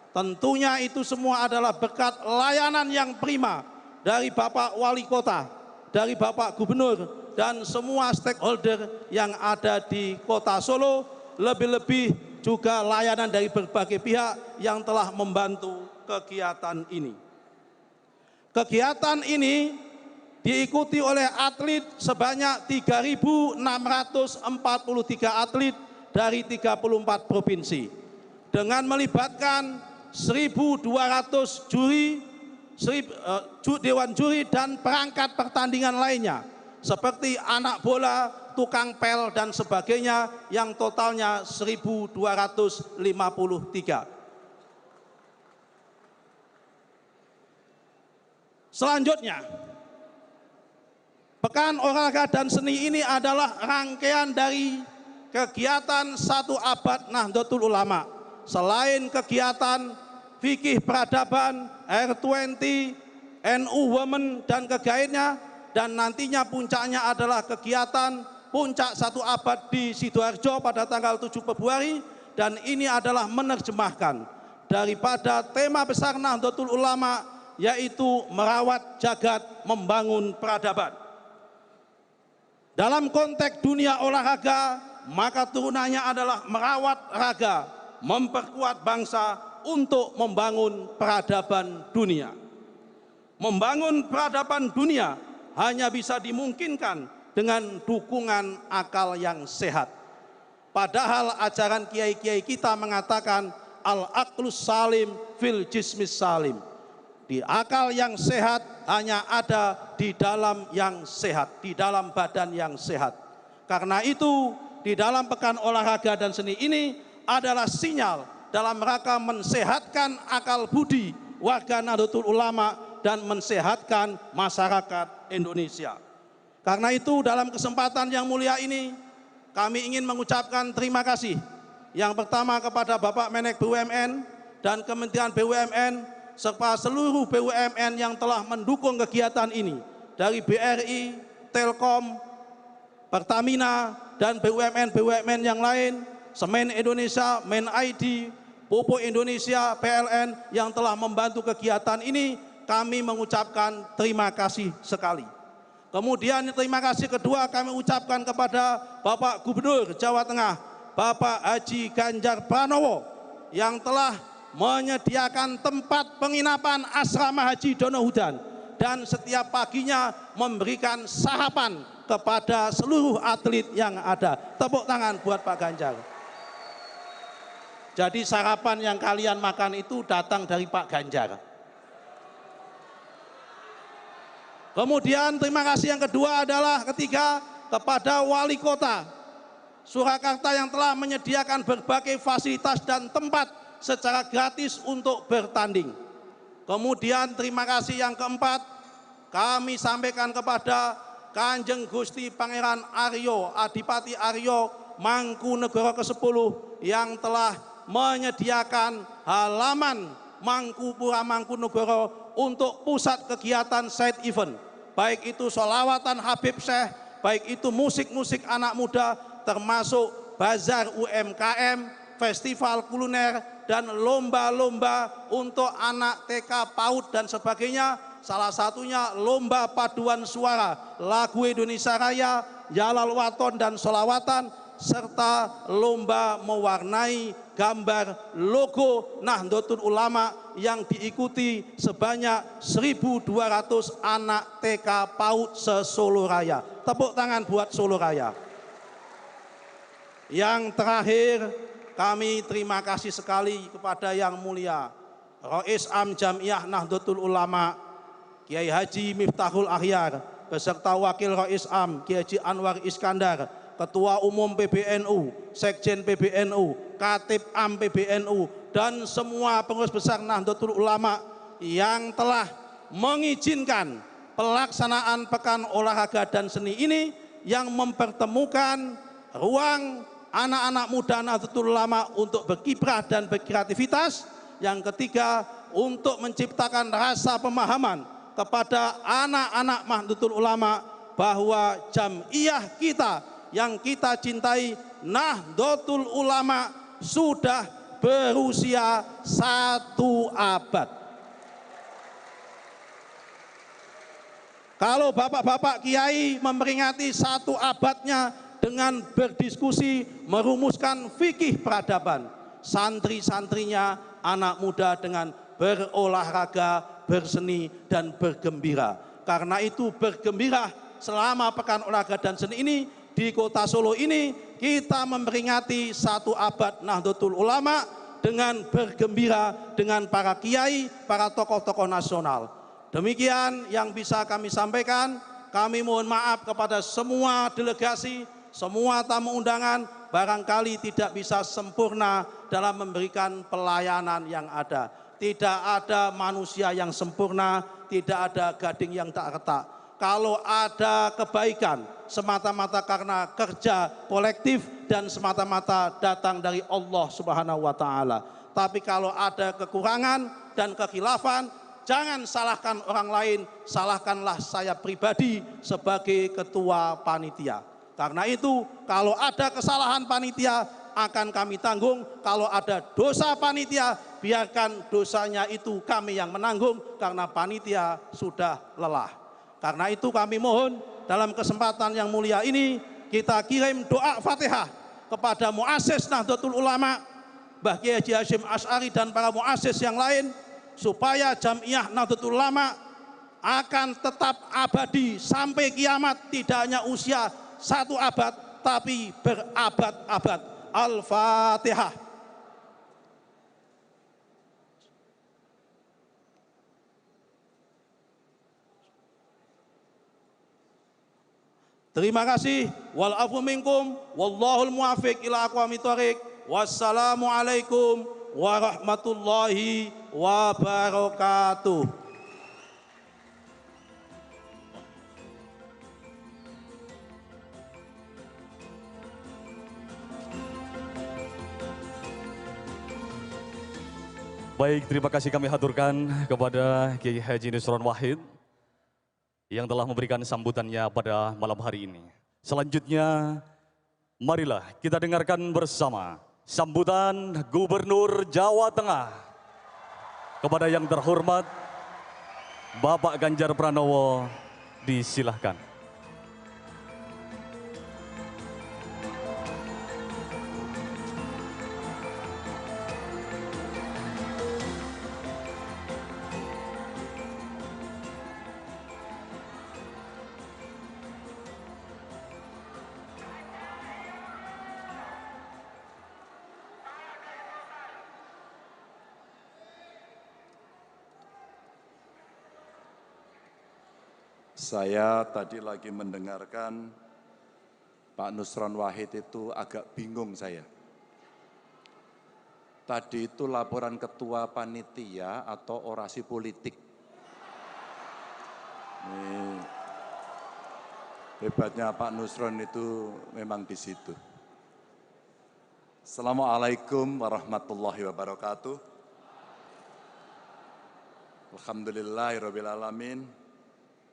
Tentunya itu semua adalah berkat layanan yang prima dari Bapak Wali Kota, dari Bapak Gubernur dan semua stakeholder yang ada di Kota Solo, lebih-lebih juga layanan dari berbagai pihak yang telah membantu kegiatan ini. Kegiatan ini diikuti oleh atlet sebanyak 3.643 atlet dari 34 provinsi dengan melibatkan 1.200 juri, dewan juri dan perangkat pertandingan lainnya seperti anak bola, tukang pel dan sebagainya yang totalnya 1.253. Selanjutnya, Pekan Olahraga dan Seni ini adalah rangkaian dari kegiatan 1 Abad Nahdlatul Ulama. Selain kegiatan fikih peradaban, R20, NU Women dan kegiatannya, dan nantinya puncaknya adalah kegiatan puncak 1 Abad di Sidoarjo pada tanggal 7 Februari, dan ini adalah menerjemahkan daripada tema besar Nahdlatul Ulama, yaitu merawat jagat membangun peradaban. Dalam konteks dunia olahraga, maka turunannya adalah merawat raga, memperkuat bangsa untuk membangun peradaban dunia. Membangun peradaban dunia hanya bisa dimungkinkan dengan dukungan akal yang sehat. Padahal ajaran kiai-kiai kita mengatakan al-aqlus salim fil jismis salim. Di akal yang sehat hanya ada di dalam yang sehat, di dalam badan yang sehat. Karena itu di dalam Pekan Olahraga dan Seni ini adalah sinyal dalam rangka mensehatkan akal budi warga Nahdlatul Ulama dan mensehatkan masyarakat Indonesia. Karena itu dalam kesempatan yang mulia ini kami ingin mengucapkan terima kasih. Yang pertama kepada Bapak Menek BUMN dan Kementerian BUMN serta seluruh BUMN yang telah mendukung kegiatan ini, dari BRI, Telkom, Pertamina, dan BUMN-BUMN yang lain, Semen Indonesia, Men ID, Pupuk Indonesia, PLN yang telah membantu kegiatan ini, kami mengucapkan terima kasih sekali. Kemudian terima kasih kedua kami ucapkan kepada Bapak Gubernur Jawa Tengah, Bapak Haji Ganjar Pranowo, yang telah menyediakan tempat penginapan asrama Haji Donohudan dan setiap paginya memberikan sarapan kepada seluruh atlet yang ada. Tepuk tangan buat Pak Ganjar. Jadi sarapan yang kalian makan itu datang dari Pak Ganjar. Kemudian terima kasih yang kedua adalah ketiga kepada Wali Kota Surakarta yang telah menyediakan berbagai fasilitas dan tempat secara gratis untuk bertanding. Kemudian terima kasih yang keempat kami sampaikan kepada Kanjeng Gusti Pangeran Aryo Adipati Aryo Mangkunegoro ke-10 yang telah menyediakan halaman Mangkupura Mangkunegoro untuk pusat kegiatan side event, baik itu sholawatan Habib Syekh, baik itu musik-musik anak muda, termasuk bazar UMKM, festival kuliner, dan lomba-lomba untuk anak TK, PAUD, dan sebagainya. Salah satunya lomba paduan suara, lagu Indonesia Raya, Yalal Waton, dan sholawatan, serta lomba mewarnai gambar logo Nahdlatul Ulama yang diikuti sebanyak 1.200 anak TK PAUD se-Solo Raya. Tepuk tangan buat Solo Raya. Yang terakhir, kami terima kasih sekali kepada Yang Mulia Rais Am Jamiyah Nahdlatul Ulama Kiai Haji Miftahul Akhyar beserta Wakil Rais Am Kiai Haji Anwar Iskandar, Ketua Umum PBNU, Sekjen PBNU, Katib Am PBNU, dan semua pengurus besar Nahdlatul Ulama yang telah mengizinkan pelaksanaan Pekan Olahraga dan Seni ini yang mempertemukan ruang anak-anak muda Nahdlatul Ulama untuk berkiprah dan berkreativitas. Yang ketiga, untuk menciptakan rasa pemahaman kepada anak-anak Nahdlatul Ulama bahwa jam'iyah kita yang kita cintai, Nahdlatul Ulama, sudah berusia 1 abad. Kalau bapak-bapak kiai memperingati 1 abadnya dengan berdiskusi merumuskan fikih peradaban, santri-santrinya anak muda dengan berolahraga, berseni, dan bergembira. Karena itu bergembira selama Pekan Olahraga dan Seni ini di Kota Solo ini kita memperingati 1 abad Nahdlatul Ulama dengan bergembira dengan para kiai, para tokoh-tokoh nasional. Demikian yang bisa kami sampaikan. Kami mohon maaf kepada semua delegasi, semua tamu undangan, barangkali tidak bisa sempurna dalam memberikan pelayanan yang ada. Tidak ada manusia yang sempurna, tidak ada gading yang tak retak. Kalau ada kebaikan semata-mata karena kerja kolektif dan semata-mata datang dari Allah Subhanahu wa taala. Tapi kalau ada kekurangan dan kekhilafan, jangan salahkan orang lain, salahkanlah saya pribadi sebagai ketua panitia. Karena itu kalau ada kesalahan panitia akan kami tanggung, kalau ada dosa panitia biarkan dosanya itu kami yang menanggung karena panitia sudah lelah. Karena itu kami mohon dalam kesempatan yang mulia ini kita kirim doa Fatihah kepada muassis Nahdlatul Ulama, Mbah Kiai Haji Hasyim Asy'ari dan para muassis yang lain, supaya Jam'iyah Nahdlatul Ulama akan tetap abadi sampai kiamat, tidak hanya usia 1 abad tapi berabad-abad. Al-Fatihah. Terima kasih. Wal afu minkum wallahul muwaffiq ila aqwamit thoriq. Wassalamualaikum warahmatullahi wabarakatuh. Baik, terima kasih kami haturkan kepada Kiai Haji Nusron Wahid yang telah memberikan sambutannya pada malam hari ini. Selanjutnya, marilah kita dengarkan bersama sambutan Gubernur Jawa Tengah kepada yang terhormat Bapak Ganjar Pranowo. Disilahkan. Saya tadi lagi mendengarkan Pak Nusron Wahid itu agak bingung saya. Tadi itu laporan ketua panitia atau orasi politik. Ini hebatnya Pak Nusron itu memang di situ. Assalamualaikum warahmatullahi wabarakatuh. Alhamdulillahirrabbilalamin.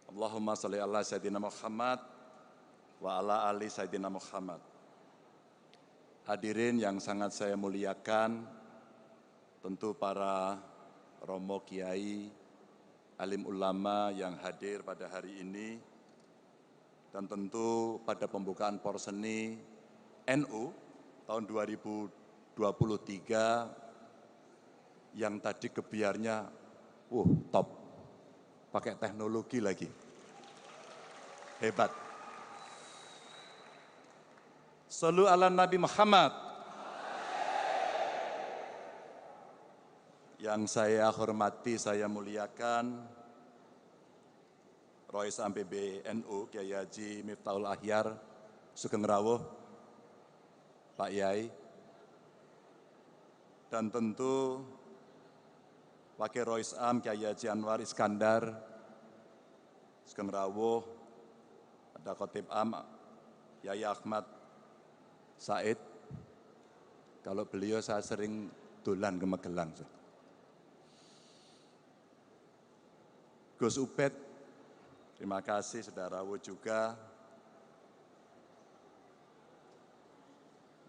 Allahumma sholli ala sayyidina Muhammad wa ala ali sayyidina Muhammad. Hadirin yang sangat saya muliakan, tentu para romo kiai, alim ulama yang hadir pada hari ini, dan tentu pada pembukaan Porseni NU tahun 2023 yang tadi gebiarnya, top, pakai teknologi lagi, hebat. Shallu ala Nabi Muhammad. Yang saya hormati, saya muliakan, Rois PBNU, Kiai Haji Miftahul Ahyar, Sugeng Rawuh, Pak Yai, dan tentu Wakil Rois Am, Kiai Haji Anwar Iskandar, Sugeng Rawuh, ada Khotib Am, Yai Ahmad Said. Kalau beliau saya sering dolan ke Magelang. Gus Ubed, terima kasih, Saudara Rawuh juga.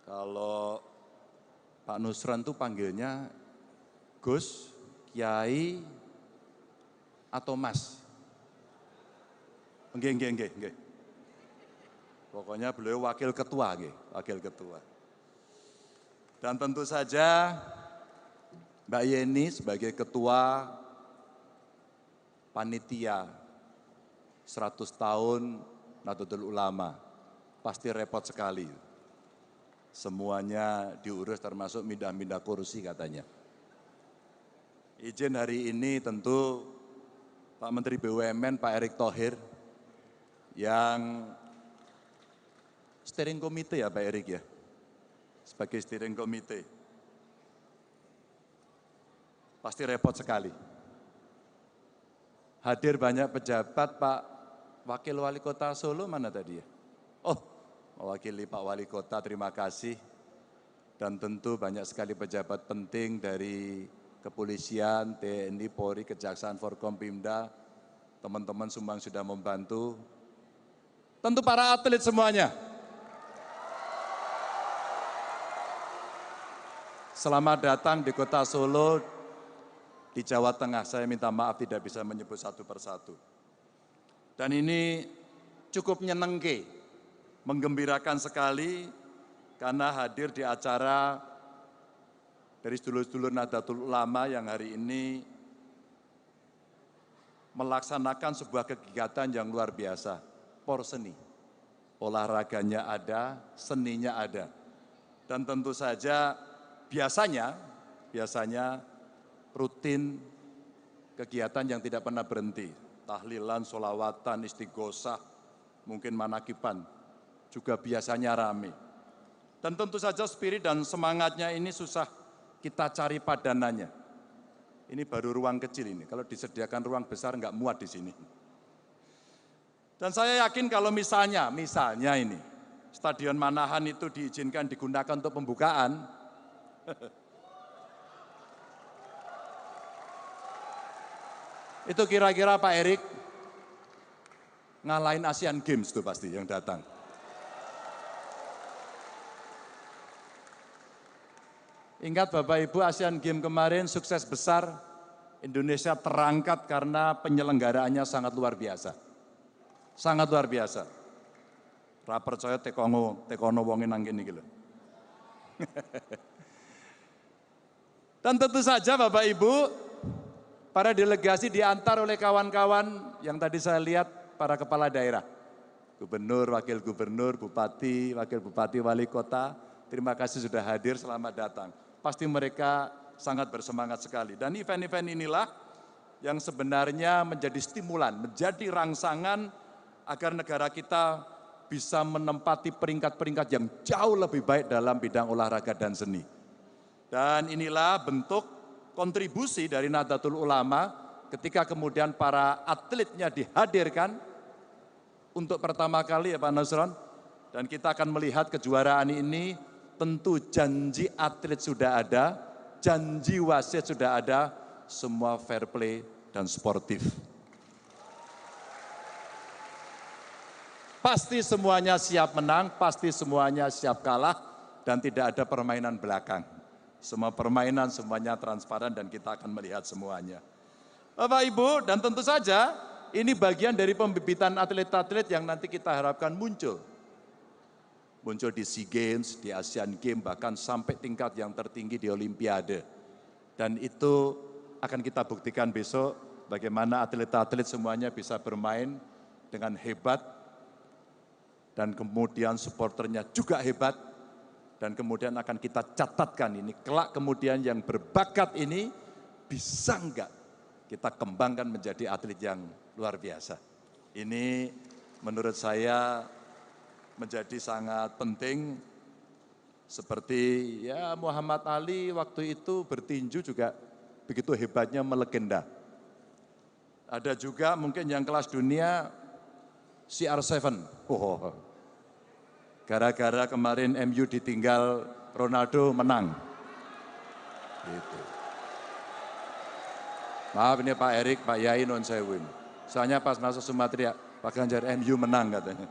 Kalau Pak Nusron tuh panggilnya Gus, Kiai, atau Mas. Nggih. Pokoknya beliau wakil ketua, wakil ketua. Dan tentu saja Mbak Yeni sebagai ketua panitia 100 tahun Nahdlatul Ulama, pasti repot sekali. Semuanya diurus termasuk mindah-mindah kursi katanya. Izin hari ini tentu Pak Menteri BUMN Pak Erick Thohir yang steering committee ya Pak Erick ya, sebagai steering committee. Pasti repot sekali. Hadir banyak pejabat, Pak Wakil Wali Kota Solo mana tadi ya? Oh, mewakili Pak Wali Kota, terima kasih. Dan tentu banyak sekali pejabat penting dari Kepolisian, TNI, Polri, Kejaksaan, Forkompimda, teman-teman semua yang sudah membantu. Tentu para atlet semuanya. Selamat datang di Kota Solo, di Jawa Tengah. Saya minta maaf tidak bisa menyebut satu persatu. Dan ini cukup nyenengke, menggembirakan sekali karena hadir di acara dari sedulur-sedulur Nahdlatul Ulama yang hari ini melaksanakan sebuah kegiatan yang luar biasa, Porseni. Olahraganya ada, seninya ada. Dan tentu saja biasanya rutin kegiatan yang tidak pernah berhenti. Tahlilan, sholawatan, istighosah, mungkin manakiban, juga biasanya rame. Dan tentu saja spirit dan semangatnya ini susah kita cari padanannya. Ini baru ruang kecil ini, kalau disediakan ruang besar nggak muat di sini. Dan saya yakin kalau misalnya ini, Stadion Manahan itu diizinkan digunakan untuk pembukaan, itu kira-kira Pak Erick ngalahin Asian Games itu pasti yang datang. Ingat Bapak Ibu, Asian Games kemarin sukses besar, Indonesia terangkat karena penyelenggaraannya sangat luar biasa. Sangat luar biasa. Ra percaya tekono wonge nang kene iki lho. Dan tentu saja Bapak Ibu, para delegasi diantar oleh kawan-kawan yang tadi saya lihat, para kepala daerah. Gubernur, wakil gubernur, bupati, wakil bupati, wali kota, terima kasih sudah hadir, selamat datang. Pasti mereka sangat bersemangat sekali. Dan event-event inilah yang sebenarnya menjadi stimulan, menjadi rangsangan agar negara kita bisa menempati peringkat-peringkat yang jauh lebih baik dalam bidang olahraga dan seni. Dan inilah bentuk kontribusi dari Nahdlatul Ulama ketika kemudian para atletnya dihadirkan untuk pertama kali ya Pak Nusron. Dan kita akan melihat kejuaraan ini tentu janji atlet sudah ada, janji wasit sudah ada, semua fair play dan sportif. Pasti semuanya siap menang, pasti semuanya siap kalah, dan tidak ada permainan belakang. Semua permainan semuanya transparan dan kita akan melihat semuanya. Bapak Ibu, dan tentu saja ini bagian dari pembibitan atlet-atlet yang nanti kita harapkan muncul. Muncul di SEA Games, di Asian Games, bahkan sampai tingkat yang tertinggi di Olimpiade. Dan itu akan kita buktikan besok bagaimana atlet-atlet semuanya bisa bermain dengan hebat, dan kemudian supporternya juga hebat, dan kemudian akan kita catatkan ini, kelak kemudian yang berbakat ini bisa enggak kita kembangkan menjadi atlet yang luar biasa. Ini menurut saya menjadi sangat penting, seperti ya Muhammad Ali waktu itu bertinju juga begitu hebatnya melegenda. Ada juga mungkin yang kelas dunia CR7. Gara-gara kemarin MU ditinggal Ronaldo menang. Gitu. Maaf ini Pak Erik, Pak Yai non sewin. Soalnya pas masuk Sumatera, Pak Ganjar MU menang katanya.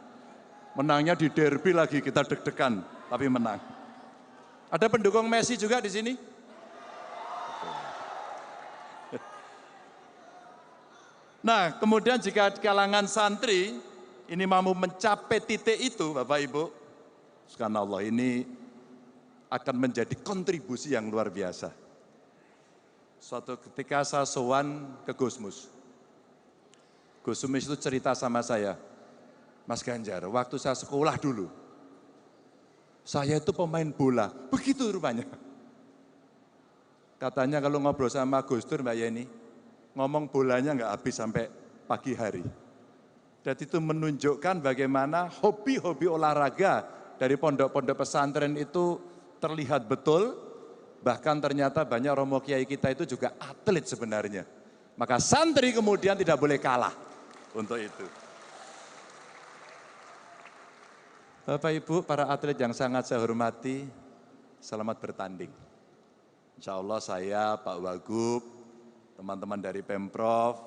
Menangnya di derby lagi, kita deg-degan, tapi menang. Ada pendukung Messi juga di sini? Nah, kemudian jika di kalangan santri ini mampu mencapai titik itu, Bapak Ibu, subhanallah, ini akan menjadi kontribusi yang luar biasa. Suatu ketika saya sowan ke Gusmus. Gusmus itu cerita sama saya, Mas Ganjar, waktu saya sekolah dulu, saya itu pemain bola, begitu rupanya. Katanya kalau ngobrol sama Gus Dur, Mbak Yeni, ngomong bolanya nggak habis sampai pagi hari. Dan itu menunjukkan bagaimana hobi-hobi olahraga dari pondok-pondok pesantren itu terlihat betul, bahkan ternyata banyak romo kiai kita itu juga atlet sebenarnya. Maka santri kemudian tidak boleh kalah untuk itu. Bapak Ibu, para atlet yang sangat saya hormati, selamat bertanding. Insya Allah saya, Pak Wagub, teman-teman dari Pemprov,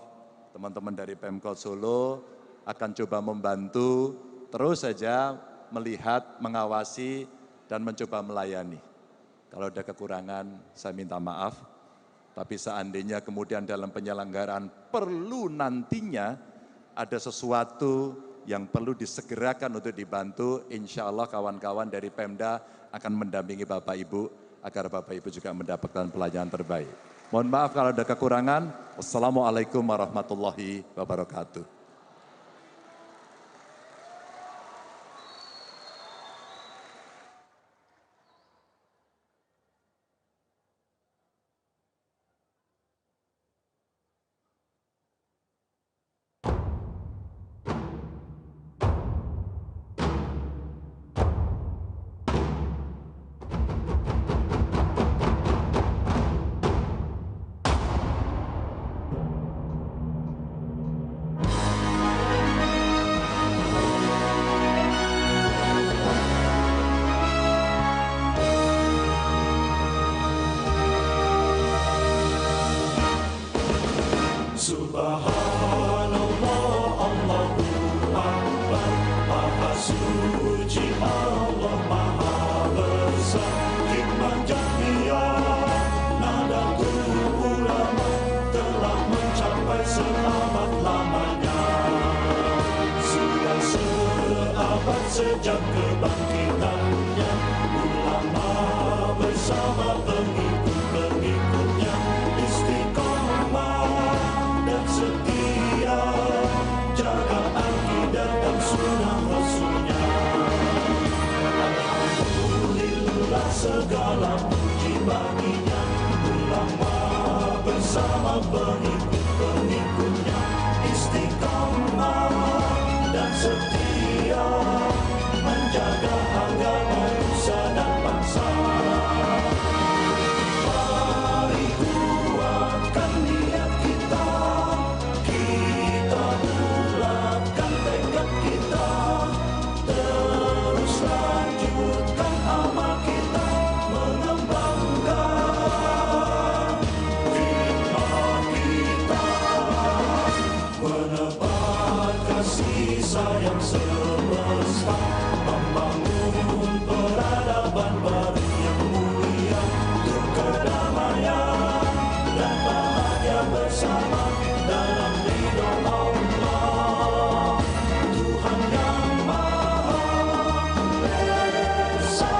teman-teman dari Pemkot Solo akan coba membantu, terus saja melihat, mengawasi, dan mencoba melayani. Kalau ada kekurangan, saya minta maaf. Tapi seandainya kemudian dalam penyelenggaraan perlu nantinya ada sesuatu yang perlu disegerakan untuk dibantu, insya Allah kawan-kawan dari Pemda akan mendampingi Bapak Ibu, agar Bapak Ibu juga mendapatkan pelayanan terbaik. Mohon maaf kalau ada kekurangan. Wassalamualaikum warahmatullahi wabarakatuh. Sejak kebangkitannya, ulama bersama pengikut-pengikutnya istiqomah dan setia, jaga akidah dan sunnah Rasulnya. Alhamdulillah segala puji baginya, ulama bersama pengikut pengikutnya istiqomah dan setia menjaga agama nusa dan bangsa. Mari kuatkan niat kita, kita bulatkan tekad kita, terus lanjutkan amal kita, mengembangkan hikmat kita, menebar kasih sayang semesta, membangun peradaban baru yang mulia untuk kedamaian dan bahagia bersama dalam ridho Allah Tuhan yang Maha Esa.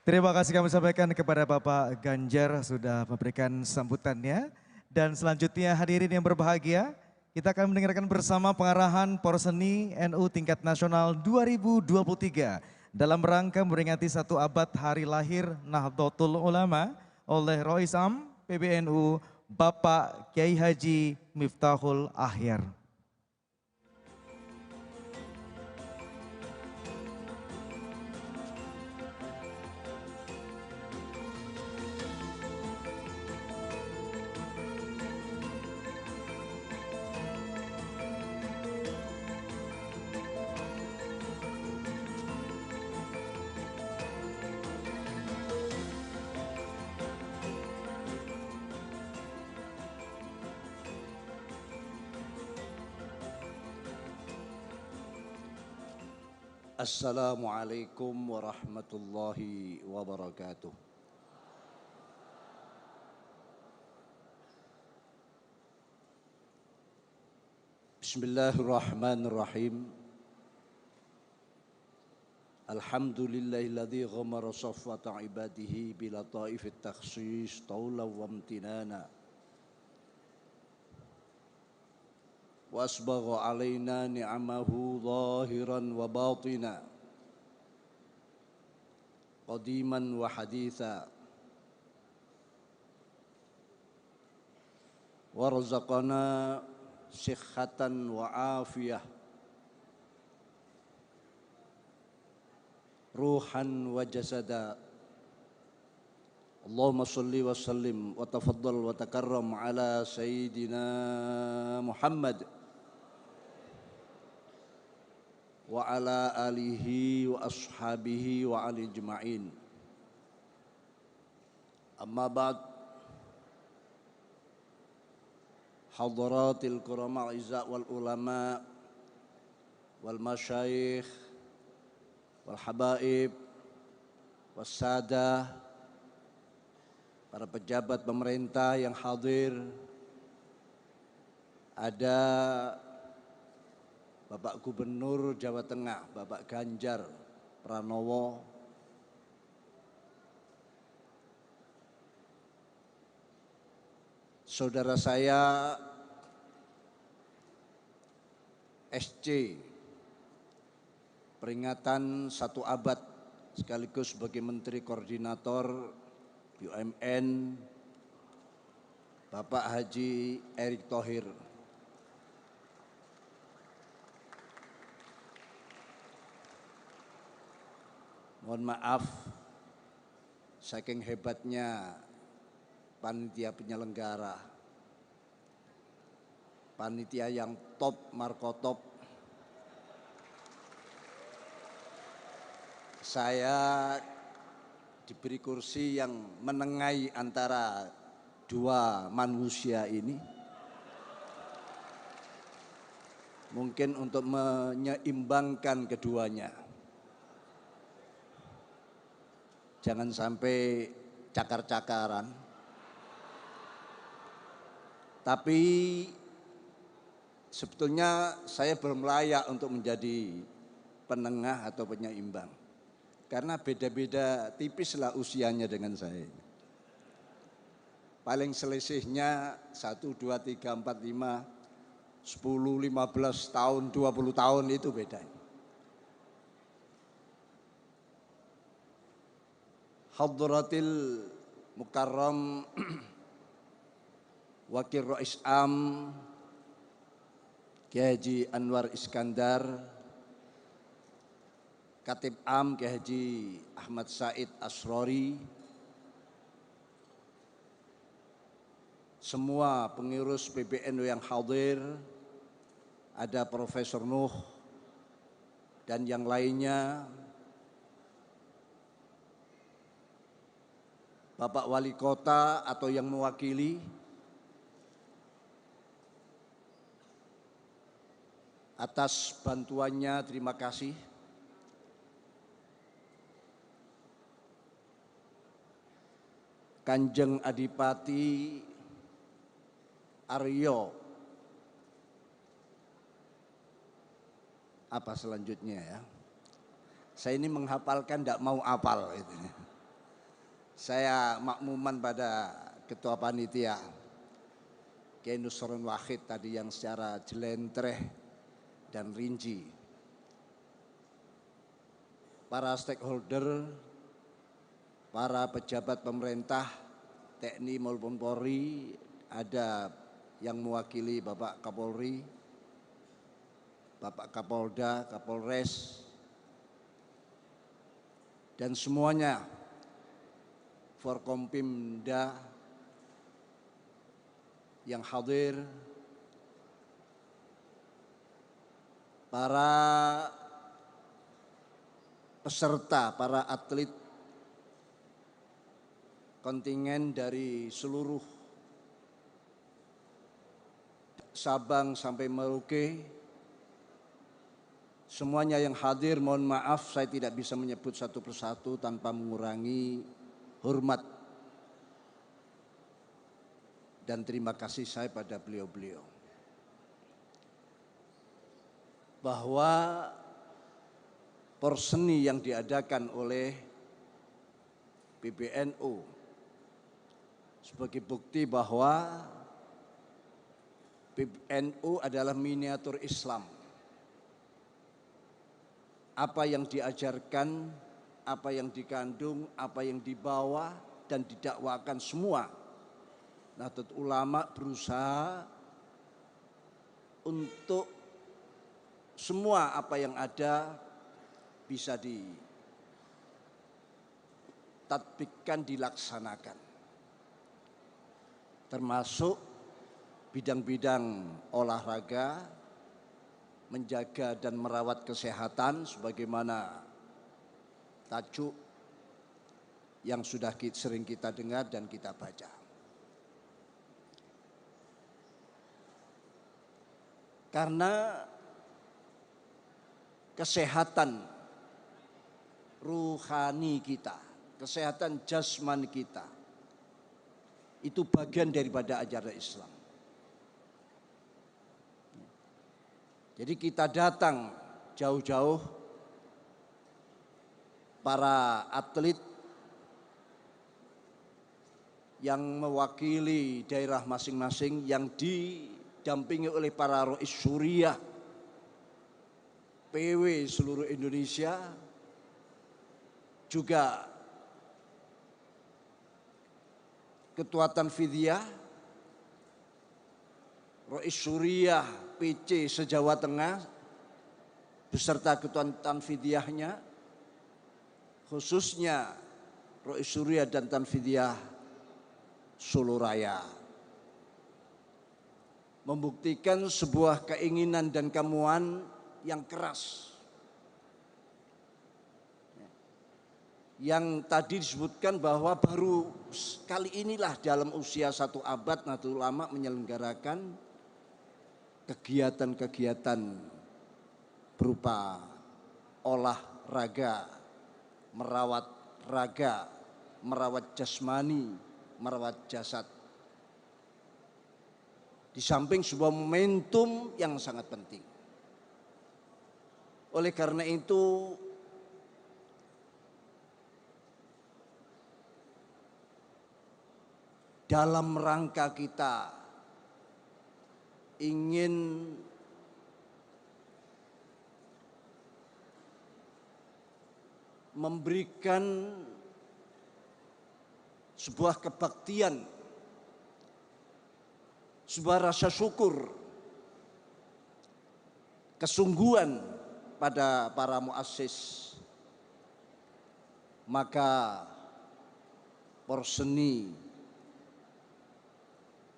Terima kasih kami sampaikan kepada Bapak Ganjar sudah memberikan sambutannya. Dan selanjutnya hadirin yang berbahagia, kita akan mendengarkan bersama pengarahan Porseni NU tingkat nasional 2023 dalam rangka memperingati 1 abad hari lahir Nahdlatul Ulama oleh Rois Am PBNU Bapak Kiai Haji Miftahul Ahyar. Assalamualaikum warahmatullahi wabarakatuh. Bismillahirrahmanirrahim. Alhamdulillahilladzi ghamara safwata ibadihi bila taifit takhsis tawla wa amtinana. وأسبغ علينا نعمه ظاهرا وباطنا قديما وحديثا ورزقنا صحة وعافية روحا وجسدا اللهم صل وسلم وتفضل وتكرم على سيدنا محمد وعلى آله وأصحابه وعلى أجمعين. أما بعد حضرات الكرماء الأعزاء والعلماء والمشايخ والحبائب والسادة, para pejabat pemerintah yang hadir, ada Bapak Gubernur Jawa Tengah, Bapak Ganjar Pranowo, saudara saya SC, peringatan 1 abad sekaligus sebagai Menteri Koordinator BUMN, Bapak Haji Erick Thohir. Mohon maaf, saking hebatnya panitia penyelenggara, panitia yang top markotop, saya diberi kursi yang menengahi antara 2 manusia ini, mungkin untuk menyeimbangkan keduanya. Jangan sampai cakar-cakaran. Tapi sebetulnya saya belum layak untuk menjadi penengah atau penyeimbang. Karena beda-beda tipislah usianya dengan saya. Paling selisihnya 1, 2, 3, 4, 5 10, 15 tahun, 20 tahun itu beda. Hadratil Mukarram Wakil Rais Am Kiai Haji Anwar Iskandar, Katib Am Kiai Haji Ahmad Said Asrori, semua pengurus PBNU yang hadir, ada Profesor Nuh dan yang lainnya, Bapak Wali Kota atau yang mewakili, atas bantuannya terima kasih. Kanjeng Adipati Aryo, apa selanjutnya ya? Saya ini menghafalkan, tidak mau hafal. Saya makmuman pada Ketua Panitia Kiai Nusron Wahid tadi yang secara jelentreh dan rinci. Para stakeholder, para pejabat pemerintah, TNI maupun Polri, ada yang mewakili Bapak Kapolri, Bapak Kapolda, Kapolres, dan semuanya, Forkompimda yang hadir, para peserta, para atlet kontingen dari seluruh Sabang sampai Merauke, semuanya yang hadir, mohon maaf saya tidak bisa menyebut satu persatu tanpa mengurangi hormat dan terima kasih saya pada beliau-beliau. Bahwa porseni yang diadakan oleh PBNU sebagai bukti bahwa PBNU adalah miniatur Islam. Apa yang diajarkan, apa yang dikandung, apa yang dibawa dan didakwakan semua, Nahdlatul Ulama berusaha untuk semua apa yang ada bisa ditatbikkan, dilaksanakan. Termasuk bidang-bidang olahraga, menjaga dan merawat kesehatan sebagaimana tajuk yang sudah sering kita dengar dan kita baca. Karena kesehatan ruhani kita, kesehatan jasmani kita, itu bagian daripada ajaran Islam. Jadi kita datang jauh-jauh, para atlet yang mewakili daerah masing-masing yang didampingi oleh para rois syuriah, PW seluruh Indonesia, juga Ketua Tanfidiyah, rois syuriah PC se-Jawa Tengah beserta Ketua Tanfidiyahnya, khususnya rois syuriah dan Tanfidiyah Solo Raya, membuktikan sebuah keinginan dan kemauan yang keras. Yang tadi disebutkan bahwa baru kali inilah dalam usia 1 abad Nahdlatul Ulama menyelenggarakan kegiatan-kegiatan berupa olahraga, merawat raga, merawat jasmani, merawat jasad. Di samping sebuah momentum yang sangat penting. Oleh karena itu, dalam rangka kita ingin memberikan sebuah kebaktian, sebuah rasa syukur, kesungguhan pada para muassis, maka porseni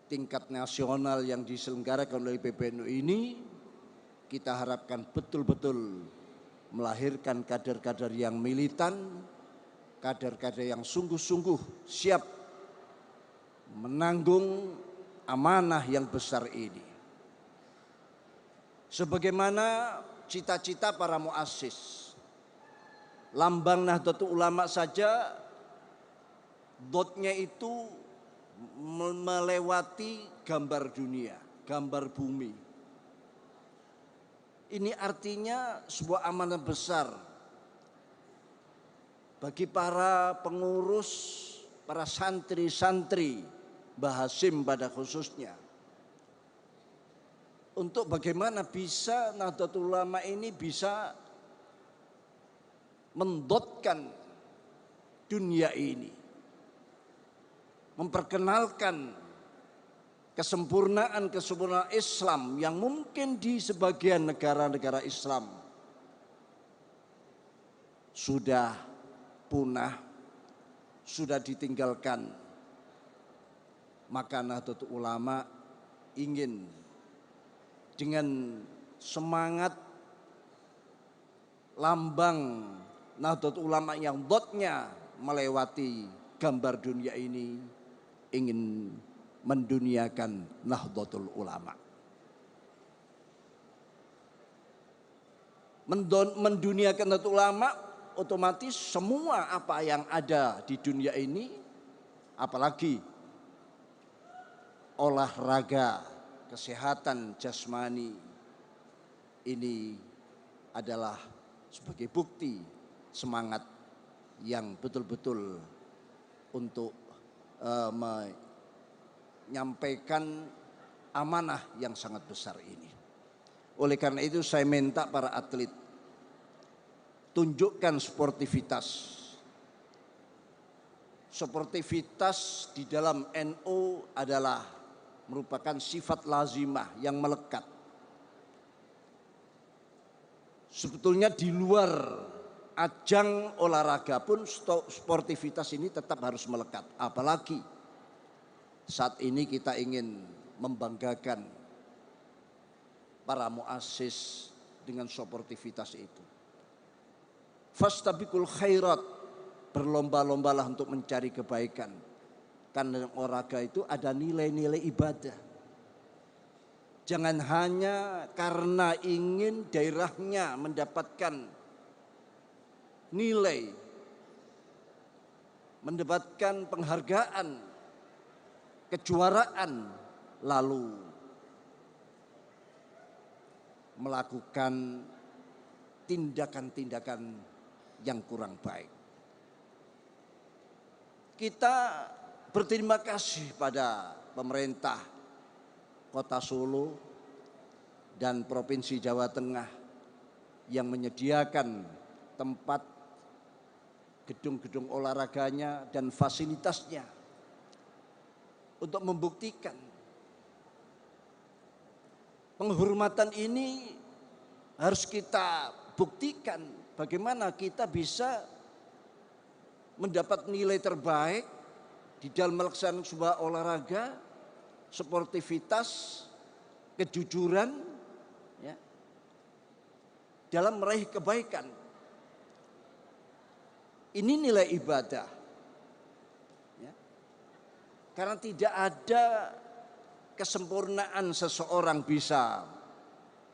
tingkat nasional yang diselenggarakan oleh PBNU ini kita harapkan betul-betul melahirkan kader-kader yang militan, kader-kader yang sungguh-sungguh siap menanggung amanah yang besar ini. Sebagaimana cita-cita para muassis, lambang Nahdlatul Ulama saja dotnya itu melewati gambar dunia, gambar bumi. Ini artinya sebuah amanah besar bagi para pengurus, para santri-santri Mbah Hasyim pada khususnya, untuk bagaimana bisa Nahdlatul Ulama ini bisa mendotkan dunia ini, memperkenalkan kesempurnaan Islam yang mungkin di sebagian negara-negara Islam sudah punah, sudah ditinggalkan. Maka Nahdlatul Ulama ingin dengan semangat lambang Nahdlatul Ulama yang dotnya melewati gambar dunia ini, ingin menduniakan Nahdlatul Ulama. Menduniakan Nahdlatul Ulama otomatis semua apa yang ada di dunia ini, apalagi olahraga, kesehatan jasmani, ini adalah sebagai bukti semangat yang betul-betul untuk menyampaikan amanah yang sangat besar ini. Oleh karena itu saya minta para atlet tunjukkan sportivitas. Sportivitas di dalam NU adalah merupakan sifat lazimah yang melekat. Sebetulnya di luar ajang olahraga pun sportivitas ini tetap harus melekat. Apalagi saat ini kita ingin membanggakan para muassis dengan sportivitas itu. Fastabiqul khairat, berlomba-lombalah untuk mencari kebaikan. Karena olahraga itu ada nilai-nilai ibadah. Jangan hanya karena ingin daerahnya mendapatkan nilai, mendapatkan penghargaan, kejuaraan, lalu melakukan tindakan-tindakan yang kurang baik. Kita berterima kasih pada pemerintah Kota Solo dan Provinsi Jawa Tengah yang menyediakan tempat gedung-gedung olahraganya dan fasilitasnya untuk membuktikan penghormatan ini harus kita buktikan bagaimana kita bisa mendapat nilai terbaik di dalam melaksanakan sebuah olahraga, sportivitas, kejujuran, ya, dalam meraih kebaikan. Ini nilai ibadah. Ya. Karena tidak ada kesempurnaan seseorang bisa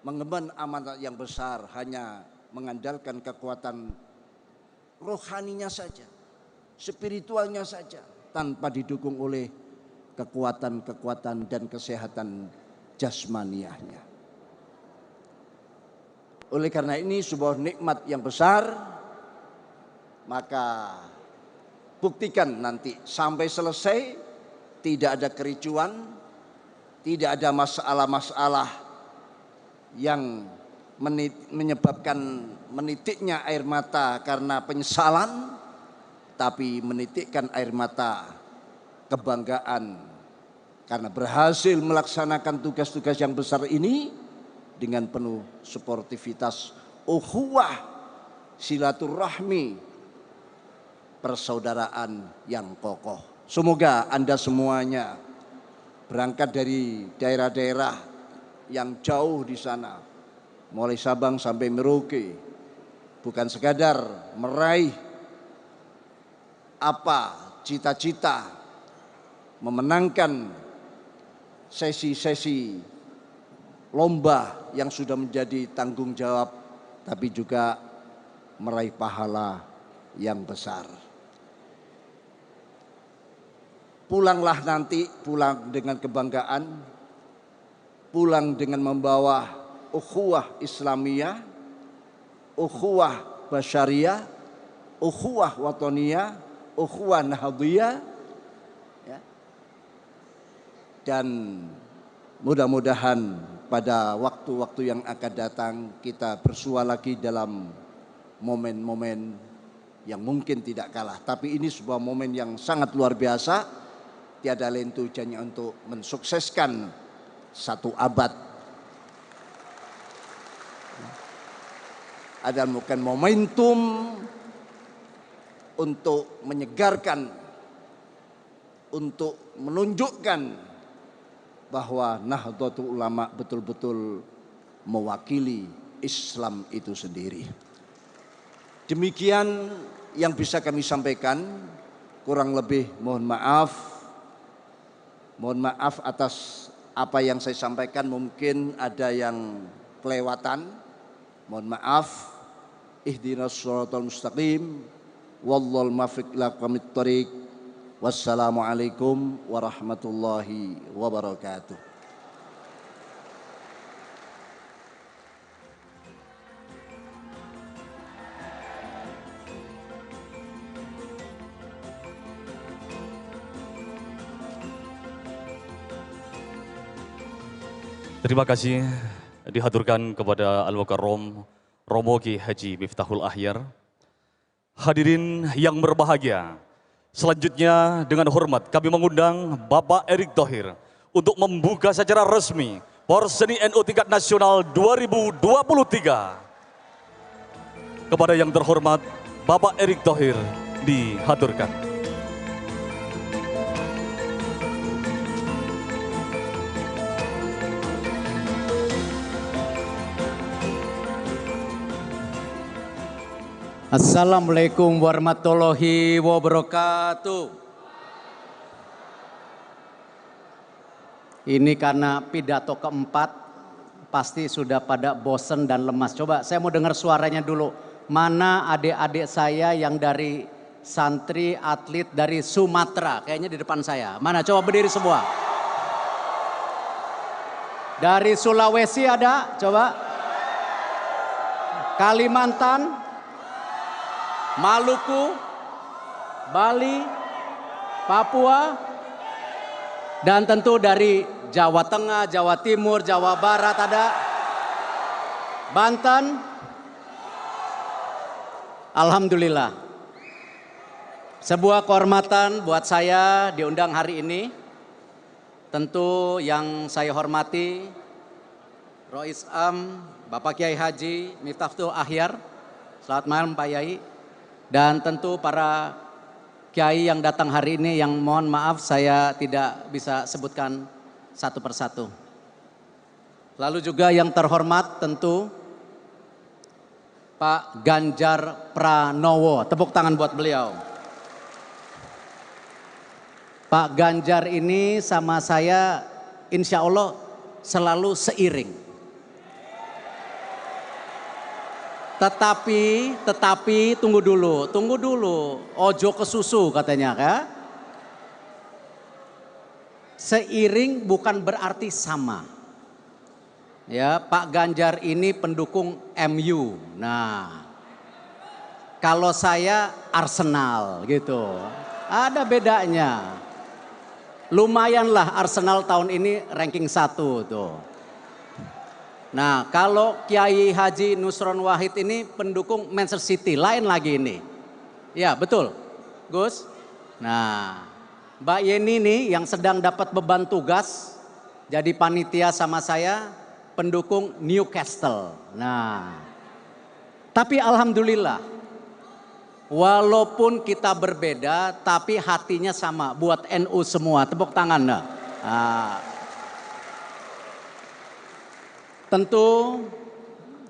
mengemban amanat yang besar hanya mengandalkan kekuatan rohaninya saja, spiritualnya saja, tanpa didukung oleh kekuatan-kekuatan dan kesehatan jasmaniahnya. Oleh karena ini sebuah nikmat yang besar, maka buktikan nanti sampai selesai tidak ada kericuan, tidak ada masalah-masalah yang menyebabkan menitiknya air mata karena penyesalan, tapi menitikkan air mata kebanggaan karena berhasil melaksanakan tugas-tugas yang besar ini dengan penuh sportivitas, ukhuwah, silaturahmi, persaudaraan yang kokoh. Semoga Anda semuanya berangkat dari daerah-daerah yang jauh di sana, mulai Sabang sampai Merauke, bukan sekadar meraih cita-cita memenangkan sesi-sesi lomba yang sudah menjadi tanggung jawab, tapi juga meraih pahala yang besar. Pulanglah nanti, pulang dengan kebanggaan, pulang dengan membawa ukhuwah Islamiyah, ukhuwah basyariyah, ukhuwah watoniyah, ukhuwah nahdiyah, ya. Dan mudah-mudahan pada waktu-waktu yang akan datang kita bersua lagi dalam momen-momen yang mungkin tidak kalah. Tapi ini sebuah momen yang sangat luar biasa. Tiada lain tujuannya untuk mensukseskan satu abad. Ada bukan momentum untuk menyegarkan, untuk menunjukkan bahwa Nahdlatul Ulama betul-betul mewakili Islam itu sendiri. Demikian yang bisa kami sampaikan, kurang lebih mohon maaf. Mohon maaf atas apa yang saya sampaikan, mungkin ada yang kelewatan. Mohon maaf. Ihdinas shiratal mustaqim. Wallahul muwaffiq ila aqwamit thoriq. Wassalamualaikum warahmatullahi wabarakatuh. Terima kasih dihaturkan kepada Al-Mukarram Romo Ki Haji Miftahul Ahyar. Hadirin yang berbahagia, selanjutnya dengan hormat kami mengundang Bapak Erick Thohir untuk membuka secara resmi Porseni NU tingkat nasional 2023. Kepada yang terhormat Bapak Erick Thohir dihaturkan. Assalamualaikum warahmatullahi wabarakatuh. Ini karena pidato keempat, pasti sudah pada bosen dan lemas. Coba saya mau dengar suaranya dulu. Mana adik-adik saya yang dari santri atlet dari Sumatera? Kayaknya di depan saya. Mana? Coba berdiri semua. Dari Sulawesi ada? Coba. Kalimantan, Maluku, Bali, Papua, dan tentu dari Jawa Tengah, Jawa Timur, Jawa Barat ada, Banten. Alhamdulillah. Sebuah kehormatan buat saya diundang hari ini. Tentu yang saya hormati Rois Am, Bapak Kiai Haji Miftahul Ahyar. Selamat malam Pak Yai. Dan tentu para kiai yang datang hari ini yang mohon maaf saya tidak bisa sebutkan satu persatu. Lalu juga yang terhormat tentu Pak Ganjar Pranowo. Tepuk tangan buat beliau. Pak Ganjar ini sama saya insya Allah selalu seiring. Tetapi tunggu dulu, ojo ke susu katanya kan. Seiring bukan berarti sama. Ya, Pak Ganjar ini pendukung MU. Nah, kalau saya Arsenal gitu. Ada bedanya. lumayanlah Arsenal tahun ini ranking 1 tuh. Nah, kalau Kiai Haji Nusron Wahid ini pendukung Manchester City, lain lagi ini. Ya, betul, Gus. Nah, Mbak Yeni nih yang sedang dapat beban tugas jadi panitia sama saya, pendukung Newcastle. Nah, tapi alhamdulillah, walaupun kita berbeda, tapi hatinya sama buat NU semua. Tepuk tangan. Nah. Tentu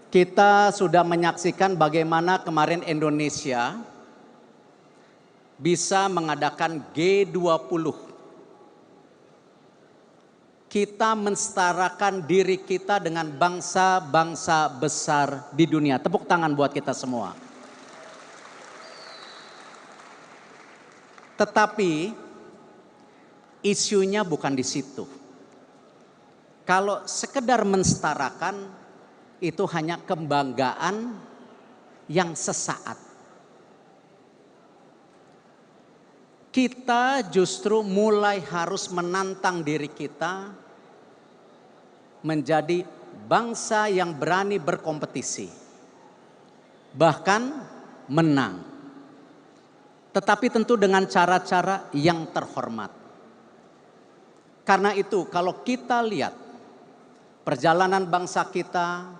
kita sudah menyaksikan bagaimana kemarin Indonesia bisa mengadakan G20. Kita mensetarakan diri kita dengan bangsa-bangsa besar di dunia. Tepuk tangan buat kita semua. Tetapi isunya bukan di situ. Kalau sekedar mensetarakan itu hanya kebanggaan yang sesaat. Kita justru mulai harus menantang diri kita menjadi bangsa yang berani berkompetisi. Bahkan menang. Tetapi tentu dengan cara-cara yang terhormat. Karena itu kalau kita lihat perjalanan bangsa kita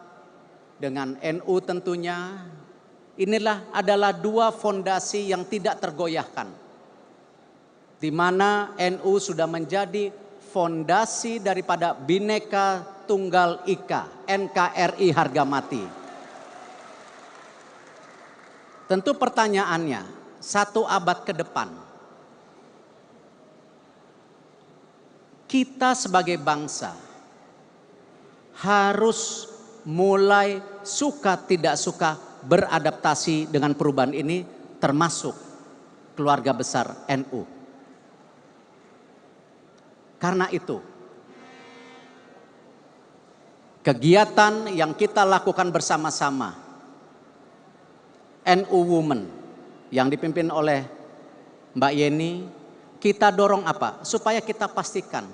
dengan NU tentunya, inilah adalah dua fondasi yang tidak tergoyahkan. Di mana NU sudah menjadi fondasi daripada Bhinneka Tunggal Ika, NKRI harga mati. Tentu pertanyaannya, 1 abad ke depan, kita sebagai bangsa harus mulai suka tidak suka beradaptasi dengan perubahan ini, termasuk keluarga besar NU. Karena itu, kegiatan yang kita lakukan bersama-sama, NU Women yang dipimpin oleh Mbak Yeni, kita dorong apa? Supaya kita pastikan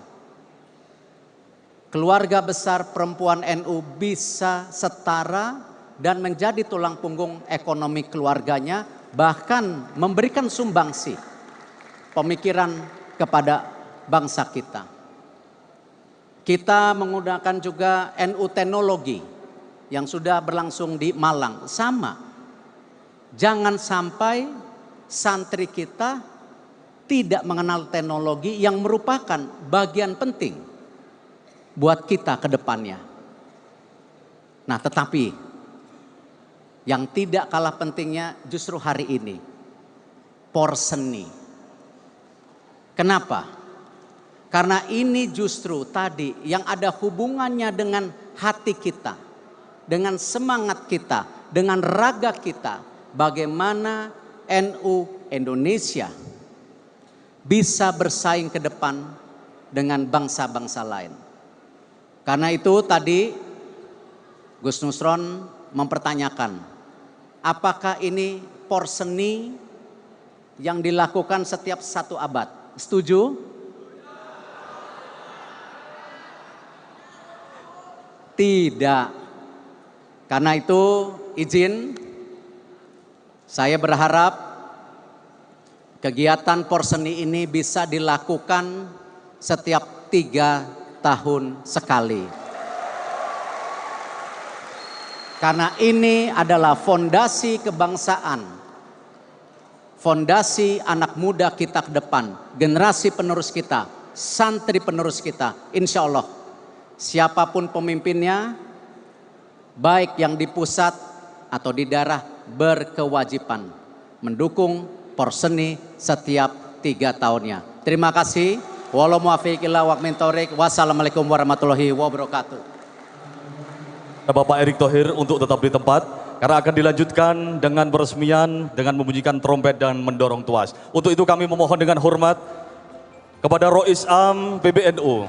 keluarga besar perempuan NU bisa setara dan menjadi tulang punggung ekonomi keluarganya, bahkan memberikan sumbangsi pemikiran kepada bangsa kita. Kita menggunakan juga NU Teknologi yang sudah berlangsung di Malang. Sama, jangan sampai santri kita tidak mengenal teknologi yang merupakan bagian penting buat kita ke depannya. Nah, tetapi yang tidak kalah pentingnya justru hari ini, porseni. Kenapa? Karena ini justru tadi yang ada hubungannya dengan hati kita, dengan semangat kita, dengan raga kita. Bagaimana NU Indonesia bisa bersaing ke depan dengan bangsa-bangsa lain. Karena itu tadi Gus Nusron mempertanyakan, apakah ini porseni yang dilakukan setiap 1 abad? Setuju? Tidak. Karena itu izin saya berharap kegiatan porseni ini bisa dilakukan setiap 3 tahun sekali. Karena ini adalah fondasi kebangsaan, fondasi anak muda kita ke depan, generasi penerus kita, santri penerus kita. Insya Allah siapapun pemimpinnya, baik yang di pusat atau di daerah, berkewajiban mendukung porseni setiap 3 tahunnya. Terima kasih. Wassalamualaikum warahmatullahi wabarakatuh. Bapak Erick Thohir untuk tetap di tempat karena akan dilanjutkan dengan peresmian dengan membunyikan trompet dan mendorong tuas. Untuk itu kami memohon dengan hormat kepada Rois Am PBNU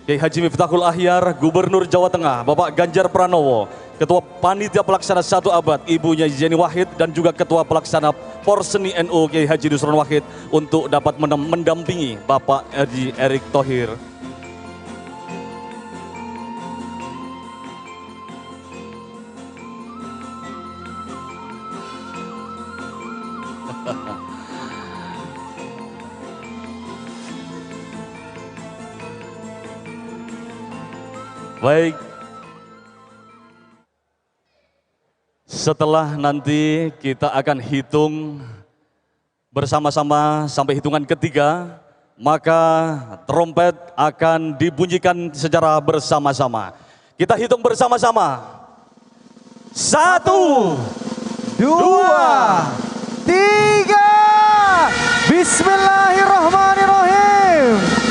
Kiai Haji Miftahul Ahyar, Gubernur Jawa Tengah, Bapak Ganjar Pranowo, Ketua Panitia Pelaksana 1 Abad Ibunya Yeni Wahid dan juga Ketua Pelaksana Porseni NU Kiai Haji Nusron Wahid untuk dapat mendampingi Bapak Haji Erick Thohir. Baik, setelah nanti kita akan hitung bersama-sama sampai hitungan ketiga, maka trompet akan dibunyikan secara bersama-sama. Kita hitung bersama-sama. 1, 2, 3. Bismillahirrahmanirrahim.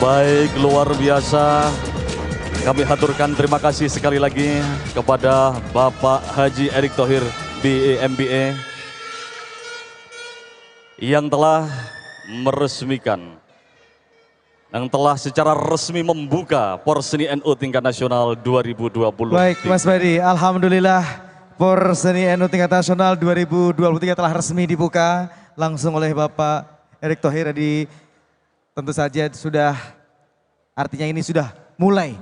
Baik, luar biasa. Kami haturkan terima kasih sekali lagi kepada Bapak Haji Erick Thohir BEMBE yang telah meresmikan, yang telah secara resmi membuka Porseni NU tingkat nasional 2020. Baik Mas Badi, alhamdulillah Porseni NU tingkat nasional 2023 telah resmi dibuka langsung oleh Bapak Erick Thohir. Tentu saja sudah, artinya ini sudah mulai.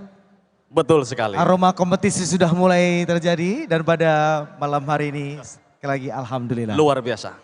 Betul sekali. Aroma kompetisi sudah mulai terjadi dan pada malam hari ini sekali lagi alhamdulillah. Luar biasa.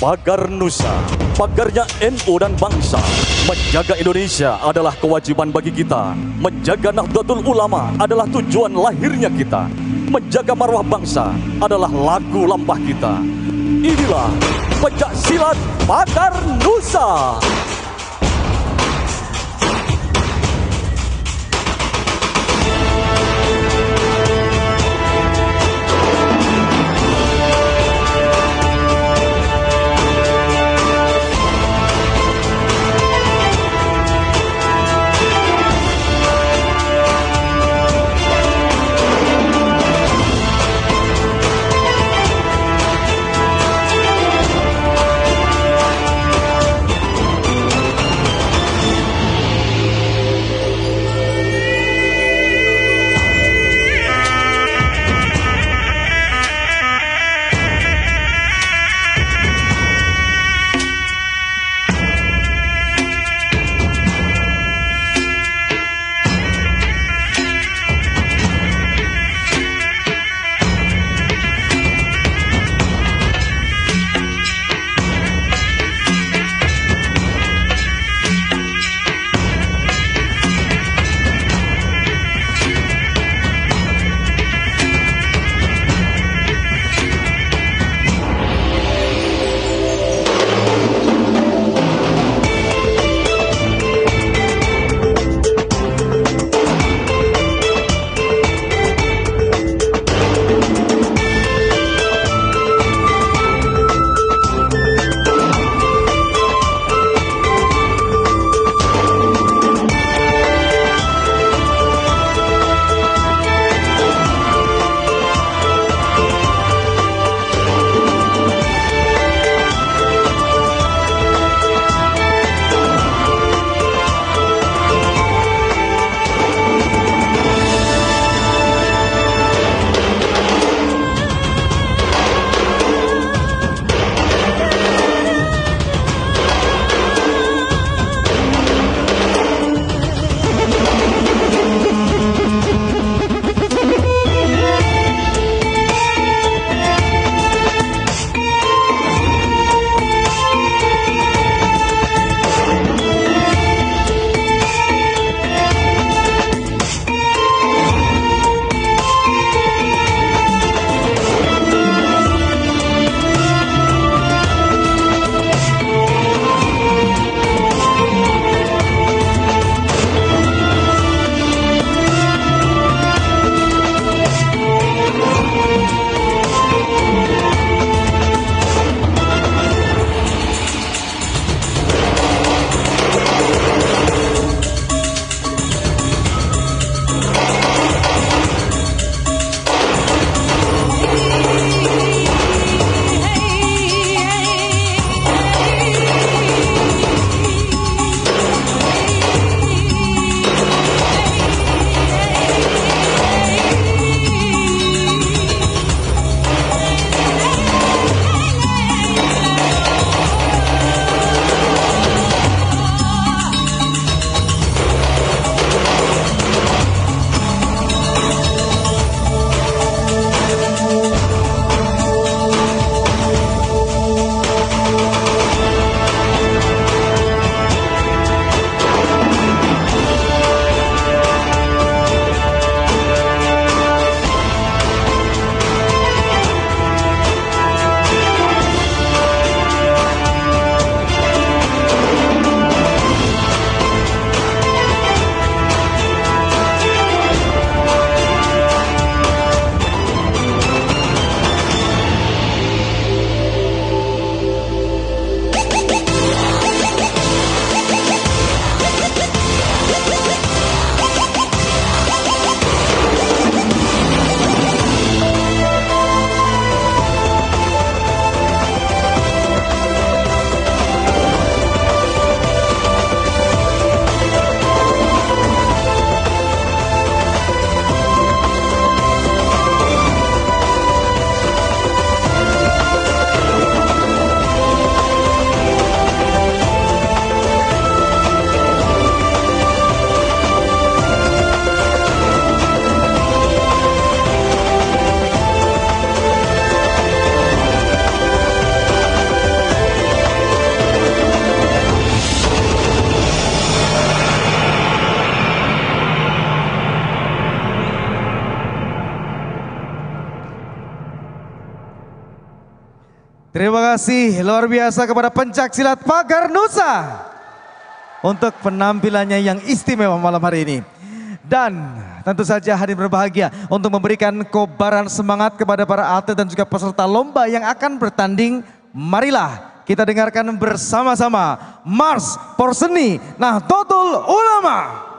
Pagar Nusa, pagarnya NU dan bangsa. Menjaga Indonesia adalah kewajiban bagi kita. Menjaga Nahdlatul Ulama adalah tujuan lahirnya kita. Menjaga marwah bangsa adalah lagu lampah kita. Inilah pencak silat Pagar Nusa. Terima kasih luar biasa kepada pencak silat Pagar Nusa untuk penampilannya yang istimewa malam hari ini. Dan tentu saja hadirin berbahagia untuk memberikan kobaran semangat kepada para atlet dan juga peserta lomba yang akan bertanding. Marilah kita dengarkan bersama-sama Mars Porseni Nahdlatul Ulama.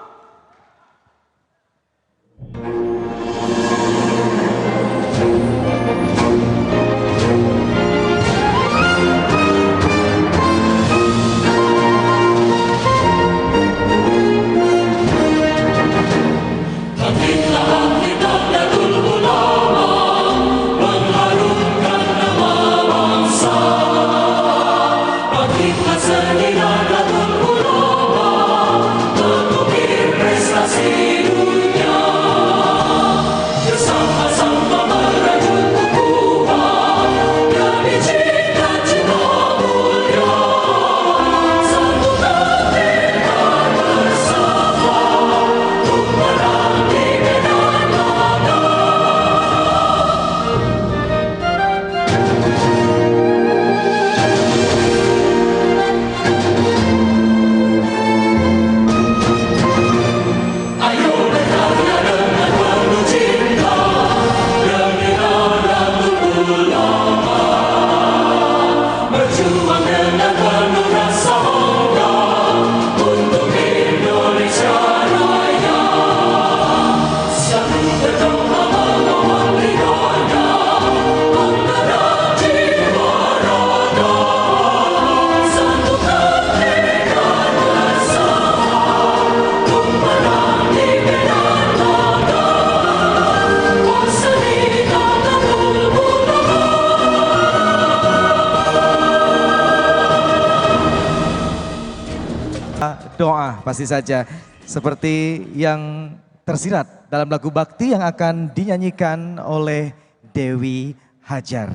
Doa pasti saja seperti yang tersirat dalam lagu bakti yang akan dinyanyikan oleh Dewi Hajar.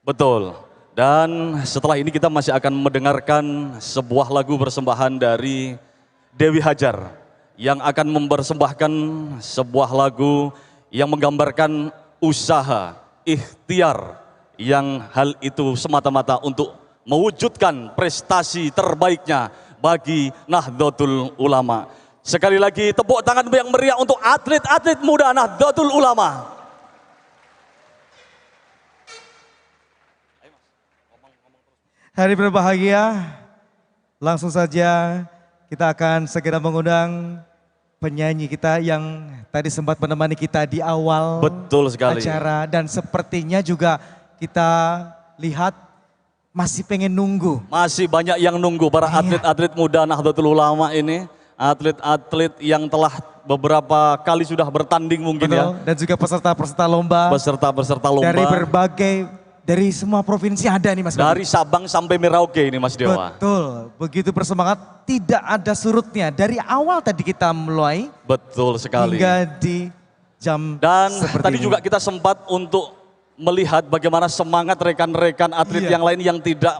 Betul. Dan setelah ini kita masih akan mendengarkan sebuah lagu persembahan dari Dewi Hajar yang akan mempersembahkan sebuah lagu yang menggambarkan usaha, ikhtiar yang hal itu semata-mata untuk mewujudkan prestasi terbaiknya bagi Nahdlatul Ulama. Sekali lagi tepuk tangan yang meriah untuk atlet-atlet muda Nahdlatul Ulama. Hari berbahagia, langsung saja kita akan segera mengundang penyanyi kita yang tadi sempat menemani kita di awal Betul sekali. acara. Dan sepertinya juga kita lihat masih pengen nunggu. Masih banyak yang nunggu para atlet-atlet muda Nahdlatul Ulama ini. Atlet-atlet yang telah beberapa kali sudah bertanding mungkin. Betul. Ya. Dan juga peserta-peserta lomba. Peserta-peserta lomba. Dari berbagai, dari semua provinsi ada nih Mas. Dari Sabang sampai Merauke ini Mas Dewa. Betul, begitu bersemangat, tidak ada surutnya. Dari awal tadi kita mulai. Betul sekali. Hingga di jam Dan seperti tadi ini. juga kita sempat untuk melihat bagaimana semangat rekan-rekan atlet yang lain yang tidak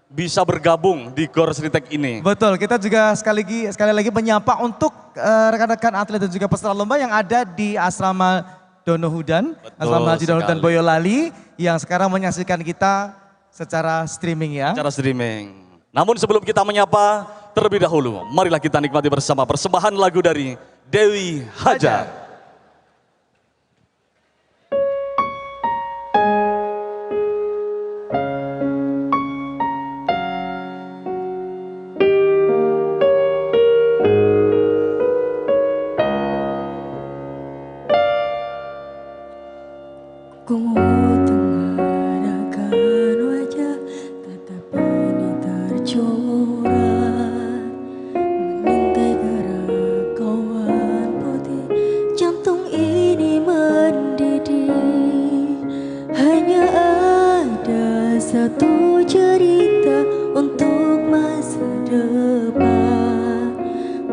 bisa bergabung di Gor Sritek ini. Betul, kita juga sekali lagi menyapa untuk rekan-rekan atlet dan juga peserta lomba yang ada di Asrama Donohudan, Asrama Haji Donohudan Boyolali, yang sekarang menyaksikan kita secara streaming ya. Secara streaming. Namun sebelum kita menyapa, terlebih dahulu marilah kita nikmati bersama persembahan lagu dari Dewi Hajar. Ku tengadahkan wajah, tetapi ini tercorak mengintai gerak kawan putih. Jantung ini mendidih, hanya ada satu cerita untuk masa depan,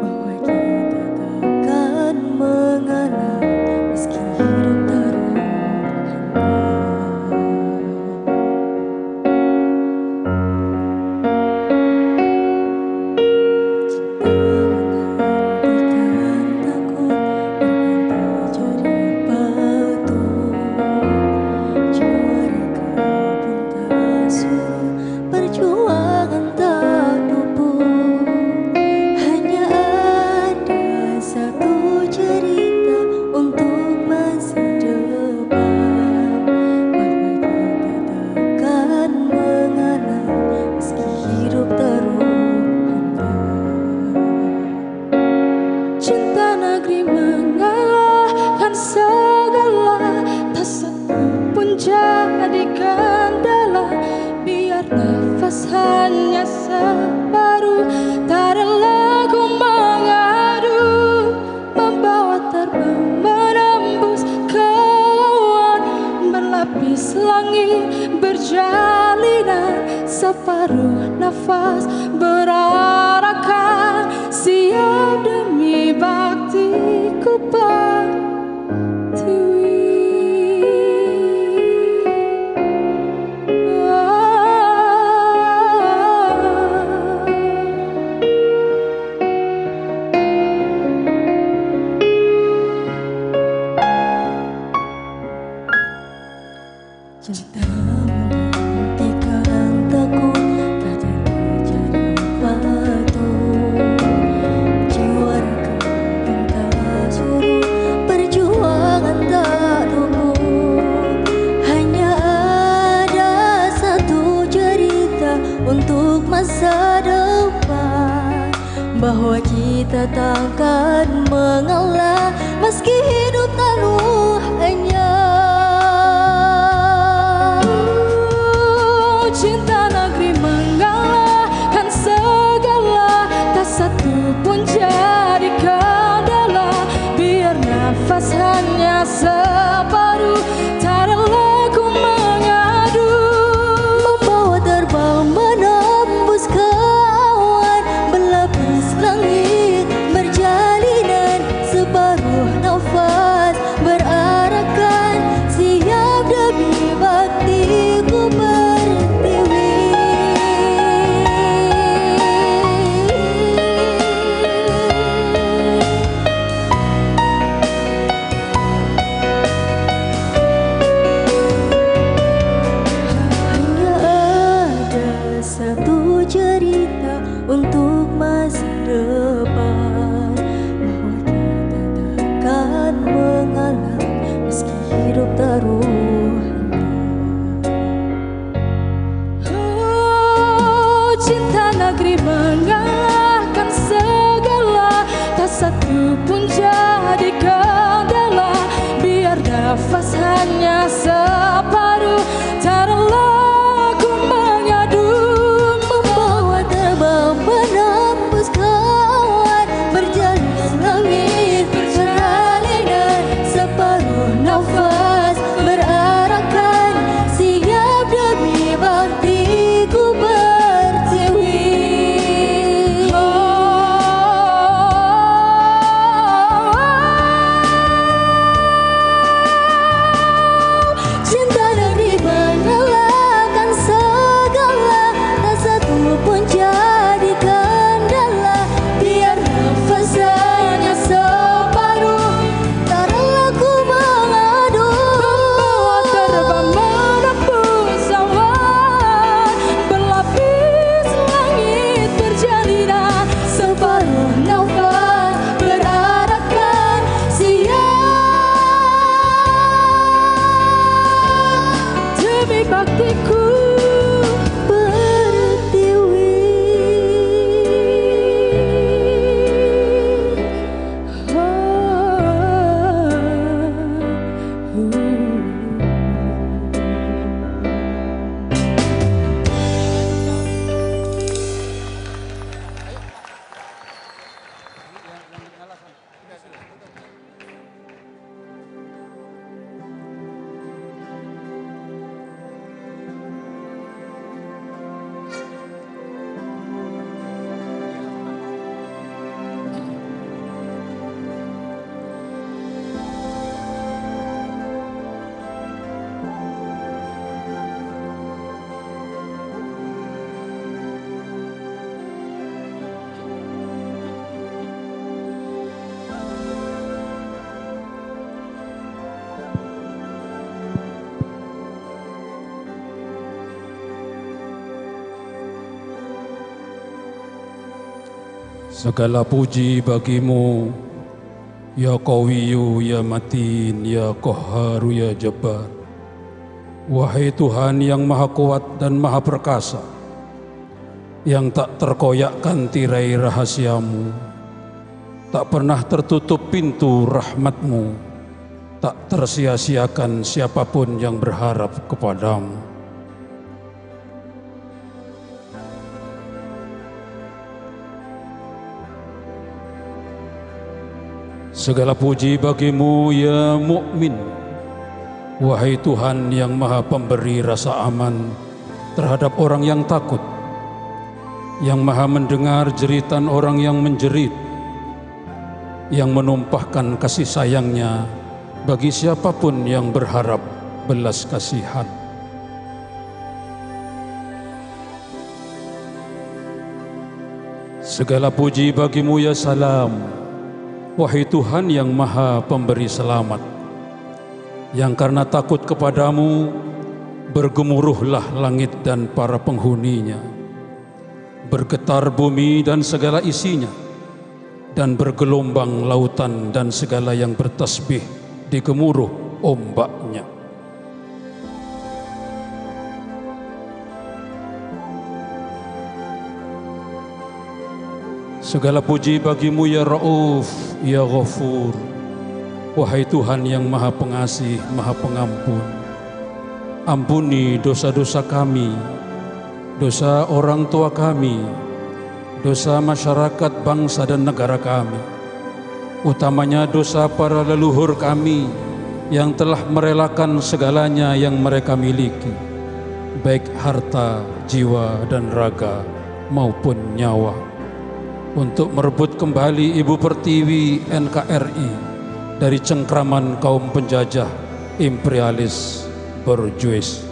bahwa kita takkan mengalah meski hidup terus. Juara nafas hanya separuh, tak rela ku mengadu, membawa terbang menembus kewan, berlapis langit berjalinan, separuh nafas berarakan, siap demi baktiku pertiwi. Masa depan, bahwa kita takkan mengalah meski hidup taruhannya. Cinta negeri mengalahkan segala, tak satu pun jadi kendala, biar nafas hanya separuh, tak rela ku mengadu, membawa terbang menembus kawan, berlapis langit berjalinan, separuh nafas berarakan, siap demi baktiku pertiwi. Hanya ada satu cerita untuk masa depan, bahwa kita takkan mengalah meski hidup taruhannya. Oh, cinta negeri mengalahkan segala, tak satu pun jadi kendala, biar nafas hanya separuh, tak rela ku mengadu, membawa terbang menembus kawan, berjalan langit berjalinan, separuh nafas berarakan, siap demi baktiku pertiwi. Cinta negeri mengalahkan segala, tak satu pun jadi kendala, biar nafas hanya separuh, tak rela ku mengadu, membawa terbang menembus awan, berlapis langit berjalinan, separuh nafas berarakan, siap demi baktiku pertiwi. Segala puji bagimu, ya Qawiyu, ya Matin, ya Qahharu, ya Jabbar. Wahai Tuhan yang maha kuat dan maha perkasa, yang tak terkoyakkan tirai rahasiamu, tak pernah tertutup pintu rahmatmu, tak tersia-siakan siapapun yang berharap kepadamu. Segala puji bagimu ya mukmin, wahai Tuhan yang maha pemberi rasa aman terhadap orang yang takut, yang maha mendengar jeritan orang yang menjerit, yang menumpahkan kasih sayangnya bagi siapapun yang berharap belas kasihan. Segala puji bagimu ya salam, wahai Tuhan yang maha pemberi selamat, yang karena takut kepadamu bergemuruhlah langit dan para penghuninya, bergetar bumi dan segala isinya, dan bergelombang lautan dan segala yang bertasbih di gemuruh ombaknya. Segala puji bagimu ya Rauf, ya Ghafur, wahai Tuhan yang maha pengasih, maha pengampun. Ampuni dosa-dosa kami, dosa orang tua kami, dosa masyarakat bangsa dan negara kami, utamanya dosa para leluhur kami yang telah merelakan segalanya yang mereka miliki, baik harta, jiwa dan raga maupun nyawa, untuk merebut kembali Ibu Pertiwi NKRI dari cengkraman kaum penjajah imperialis borjuis.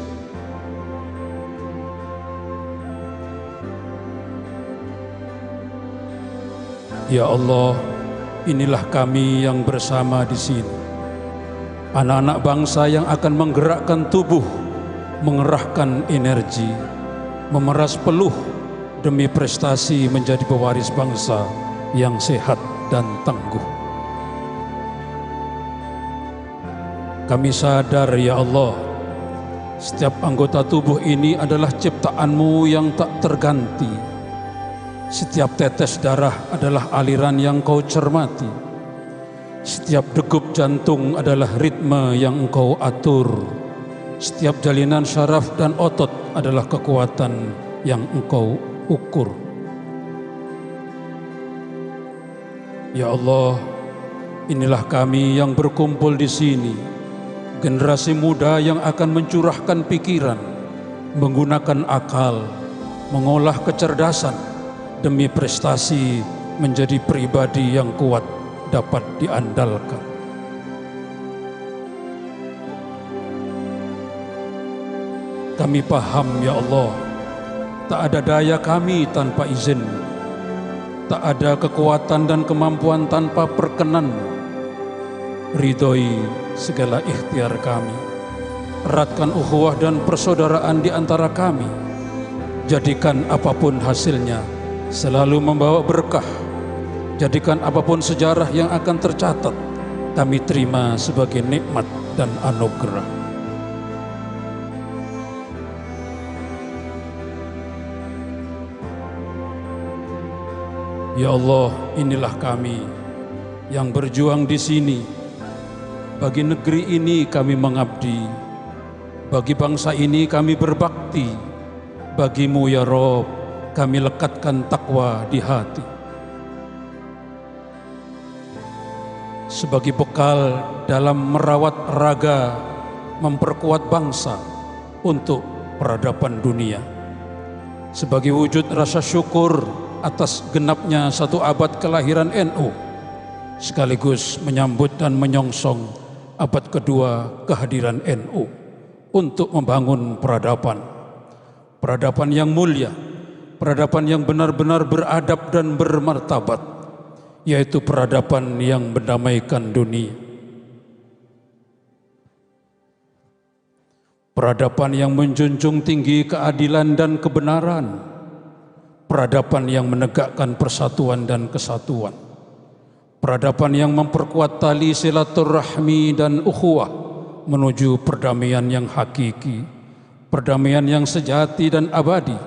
Ya Allah, inilah kami yang bersama di sini, anak-anak bangsa yang akan menggerakkan tubuh, mengerahkan energi, memeras peluh demi prestasi menjadi pewaris bangsa yang sehat dan tangguh. Kami sadar ya Allah, setiap anggota tubuh ini adalah ciptaan-Mu yang tak terganti. Setiap tetes darah adalah aliran yang Kau cermati. Setiap degup jantung adalah ritme yang Engkau atur. Setiap jalinan syaraf dan otot adalah kekuatan yang Engkau ukur. Ya Allah, inilah kami yang berkumpul di sini, generasi muda yang akan mencurahkan pikiran, menggunakan akal, mengolah kecerdasan demi prestasi menjadi pribadi yang kuat dapat diandalkan. Kami paham ya Allah, tak ada daya kami tanpa izin, tak ada kekuatan dan kemampuan tanpa perkenan. Ridhoi segala ikhtiar kami, eratkan ukhuwah dan persaudaraan di antara kami, jadikan apapun hasilnya selalu membawa berkah, jadikan apapun sejarah yang akan tercatat kami terima sebagai nikmat dan anugerah. Ya Allah, inilah kami yang berjuang di sini. Bagi negeri ini kami mengabdi, bagi bangsa ini kami berbakti. Bagimu ya Rob, kami lekatkan takwa di hati. Sebagai bekal dalam merawat raga, memperkuat bangsa untuk peradaban dunia. Sebagai wujud rasa syukur atas genapnya 1 abad kelahiran NU, sekaligus menyambut dan menyongsong abad kedua kehadiran NU untuk membangun peradaban. Peradaban yang mulia, peradaban yang benar-benar beradab dan bermartabat, yaitu peradaban yang mendamaikan dunia. Peradaban yang menjunjung tinggi keadilan dan kebenaran. Peradaban yang menegakkan persatuan dan kesatuan. Peradaban yang memperkuat tali silaturahmi dan ukhuwah menuju perdamaian yang hakiki, perdamaian yang sejati dan abadi,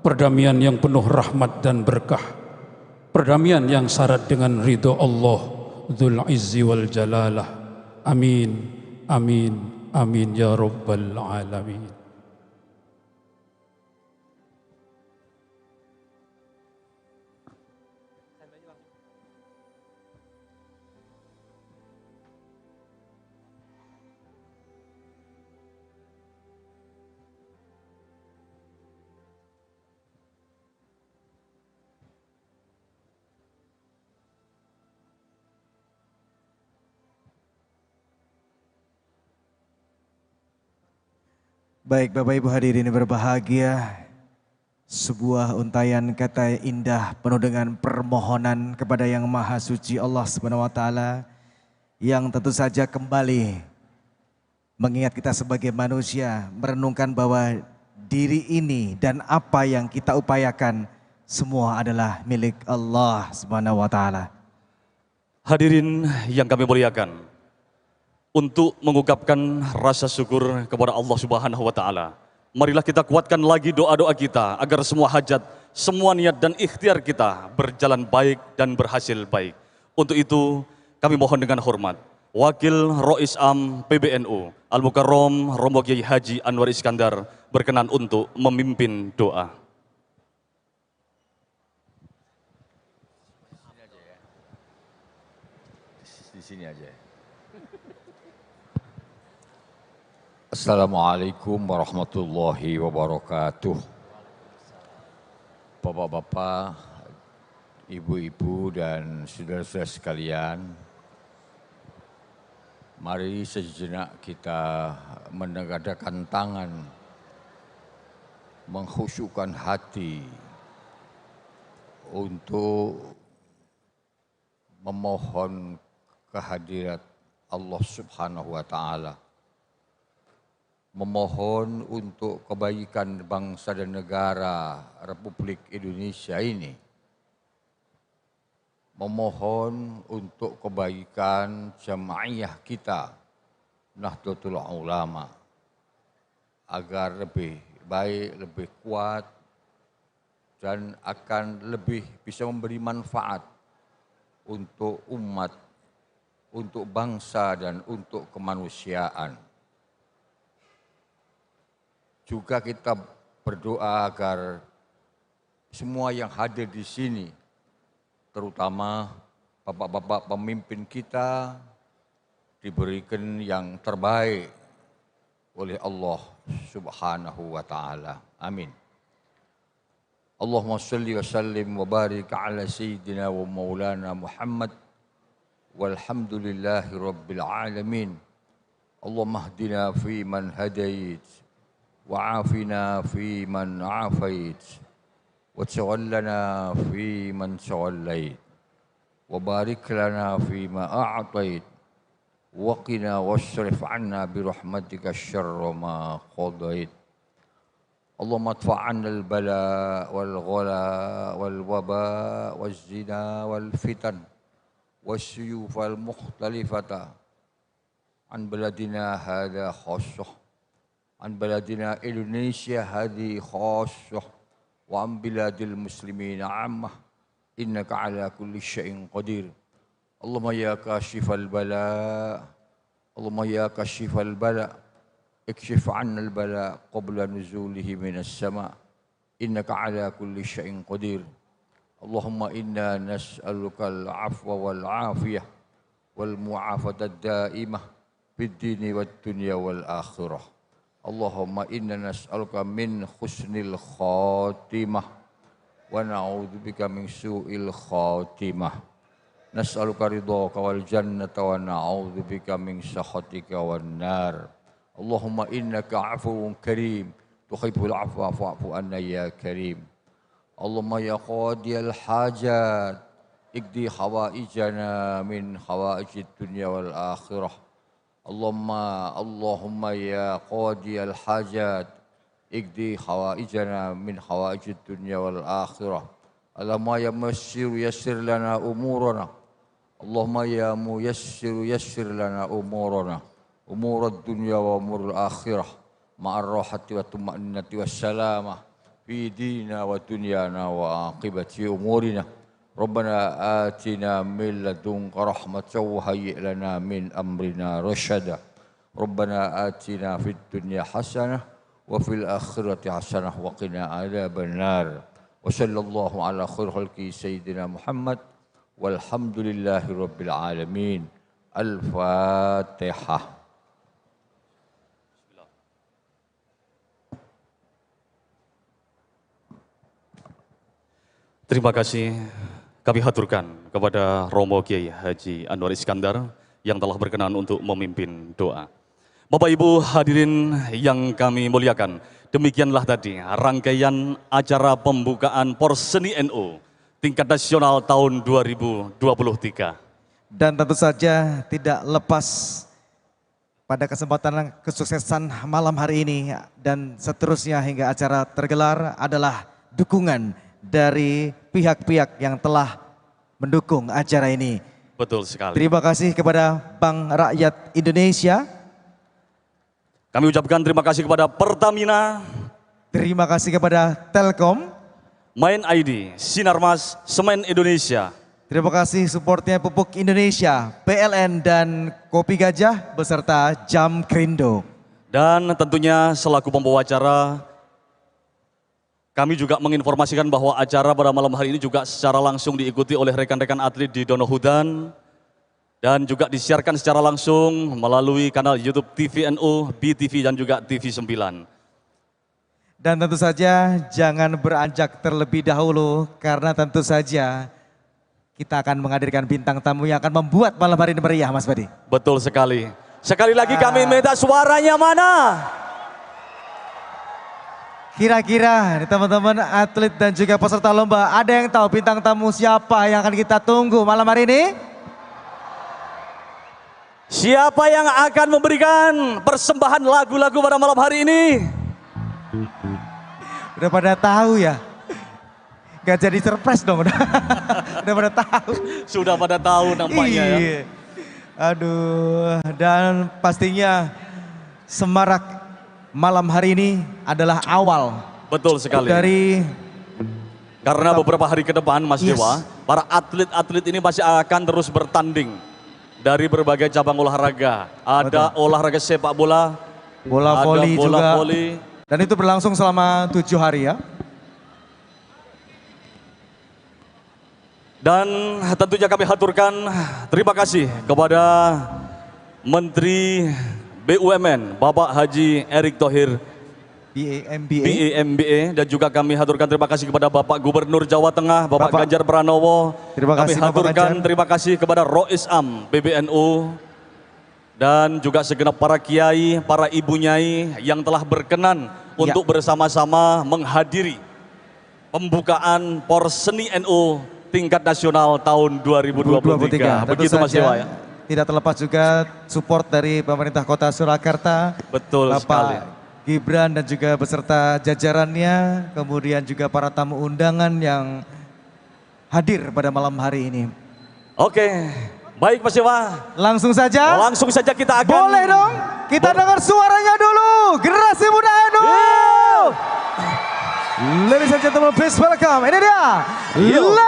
perdamaian yang penuh rahmat dan berkah, perdamaian yang syarat dengan ridho Allah Dzul Izzi wal Jalalah. Amin, amin, amin ya Rabbal Alamin. Baik Bapak Ibu hadirin berbahagia, sebuah untayan kata indah penuh dengan permohonan kepada Yang Maha Suci Allah Subhanahu wa taala yang tentu saja kembali mengingat kita sebagai manusia merenungkan bahwa diri ini dan apa yang kita upayakan semua adalah milik Allah Subhanahu wa taala. Hadirin yang kami muliakan, untuk mengungkapkan rasa syukur kepada Allah Subhanahu wa taala, marilah kita kuatkan lagi doa-doa kita agar semua hajat, semua niat dan ikhtiar kita berjalan baik dan berhasil baik. Untuk itu kami mohon dengan hormat Wakil Rois Am PBNU Al-Mukarram Romo Kiai Haji Anwar Iskandar berkenan untuk memimpin doa. Di sini aja. Assalamualaikum warahmatullahi wabarakatuh. Bapak-bapak, ibu-ibu dan saudara-saudara sekalian, mari sejenak kita menegakkan tangan, mengkhusyukkan hati untuk memohon kehadirat Allah Subhanahu wa taala. Memohon untuk kebaikan bangsa dan negara Republik Indonesia ini. Memohon untuk kebaikan jamaiyah kita, Nahdlatul Ulama, agar lebih baik, lebih kuat, dan akan lebih bisa memberi manfaat untuk umat, untuk bangsa, dan untuk kemanusiaan. Juga kita berdoa agar semua yang hadir di sini, terutama bapak-bapak pemimpin kita, diberikan yang terbaik oleh Allah Subhanahu wa taala. Amin. Allahumma shalli wa sallim wa barik ala sayyidina wa maulana Muhammad walhamdulillahi rabbil alamin. Allahumma hdina fi man hadait وعافنا في من عافيت وتولنا في من توليت وبارك لنا فيما أعطيت وقنا واصرف عنا برحمتك الشر ما قضيت اللهم ادفع عنا البلاء والغلاء والوباء والزنا والفتن والسيوف المختلفة عن بلدنا هذا خاصة عن بلدنا إندونيسيا هذه خاصة وعن بلاد المسلمين عامة إنك على كل شيء قدير اللهم يا كاشف البلاء اللهم يا كاشف البلاء اكشف عنا البلاء قبل نزوله من السماء إنك على كل شيء قدير اللهم إنا نسألك العفو والعافية والمعافاة الدائمة في الدين والدنيا والآخرة اللهم إنا نسألك من حسن الخاتمة ونعوذ بك من سوء الخاتمة نسألك رضاك والجنة ونعوذ بك من سخطك والنار اللهم إنك عفو كريم تحب العفو فاعف عنا يا كريم اللهم يا قاضي الحاجات اقضي حوائجنا من حوائج الدنيا والآخرة اللهم يا قاضي الحاجات اقضي حوائجنا من حوائج الدنيا والآخرة اللهم يا ميسر يسر لنا أمورنا اللهم يا ميسر يسر لنا أمورنا أمور الدنيا وأمور الآخرة مع الراحة والطمأنينة والسلامة في ديننا ودنيانا وعاقبة أمورنا ربنا آتنا من لدنك رحمة وهيئ لنا من أمرنا رشدا ربنا آتنا في الدنيا حسنة وفي الآخرة حسنة وقنا عذاب النار وصلى الله على خير خلقه سيدنا محمد والحمد لله رب العالمين الفاتحة. Terima kasih kami haturkan kepada Romo Kiai Haji Anwar Iskandar yang telah berkenan untuk memimpin doa. Bapak Ibu hadirin yang kami muliakan, demikianlah tadi rangkaian acara pembukaan Porseni NU tingkat nasional tahun 2023. Dan tentu saja tidak lepas pada kesempatan kesuksesan malam hari ini dan seterusnya hingga acara tergelar adalah dukungan dari pihak-pihak yang telah mendukung acara ini. Betul sekali. Terima kasih kepada Bank Rakyat Indonesia. Kami ucapkan terima kasih kepada Pertamina. Terima kasih kepada Telkom. Main ID, Sinarmas, Semen Indonesia. Terima kasih supportnya Pupuk Indonesia, PLN dan Kopi Gajah beserta Jam Krindo. Dan tentunya selaku pembawa acara, kami juga menginformasikan bahwa acara pada malam hari ini juga secara langsung diikuti oleh rekan-rekan atlet di Donohudan dan juga disiarkan secara langsung melalui kanal YouTube TVNU, BTV dan juga TV9. Dan tentu saja jangan beranjak terlebih dahulu karena tentu saja kita akan menghadirkan bintang tamu yang akan membuat malam hari ini meriah, Mas Badi. Betul sekali. Sekali lagi kami minta suaranya mana? Kira-kira teman-teman atlet dan juga peserta lomba, ada yang tahu bintang tamu siapa yang akan kita tunggu malam hari ini? Siapa yang akan memberikan persembahan lagu-lagu pada malam hari ini? Udah pada tahu ya? Gak jadi surprise dong, udah pada tahu. Sudah pada tahu nampaknya ya. Aduh, dan pastinya semarak malam hari ini adalah awal. Betul sekali. Karena beberapa hari ke depan Mas Dewa, para atlet-atlet ini masih akan terus bertanding dari berbagai cabang olahraga. Ada olahraga sepak bola, bola voli juga. Dan itu berlangsung selama 7 hari ya. Dan tentunya kami haturkan terima kasih kepada Menteri BUMN Bapak Haji Erick Thohir BAMBA, dan juga kami haturkan terima kasih kepada Bapak Gubernur Jawa Tengah Bapak Ganjar Pranowo. Kami haturkan terima kasih kepada Rois Am PBNU dan juga segenap para kiai, para ibu nyai yang telah berkenan untuk bersama-sama menghadiri pembukaan Porseni NU tingkat nasional tahun 2023. Begitu Mas Dewa ya. Tidak terlepas juga support dari pemerintah Kota Surakarta. Betul Bapak sekali. Gibran dan juga beserta jajarannya, kemudian juga para tamu undangan yang hadir pada malam hari ini. Oke, baik Mas Dewa. Langsung saja. Langsung saja kita akan. Boleh dong, kita dengar suaranya dulu. Generasi Muda NU. Ladies and gentlemen, please welcome. Ini dia, Leto.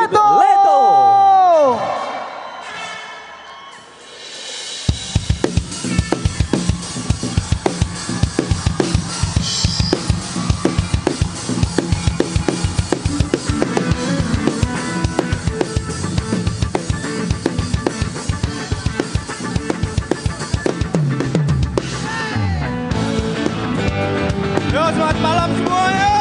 Yo, selamat malam semuanya.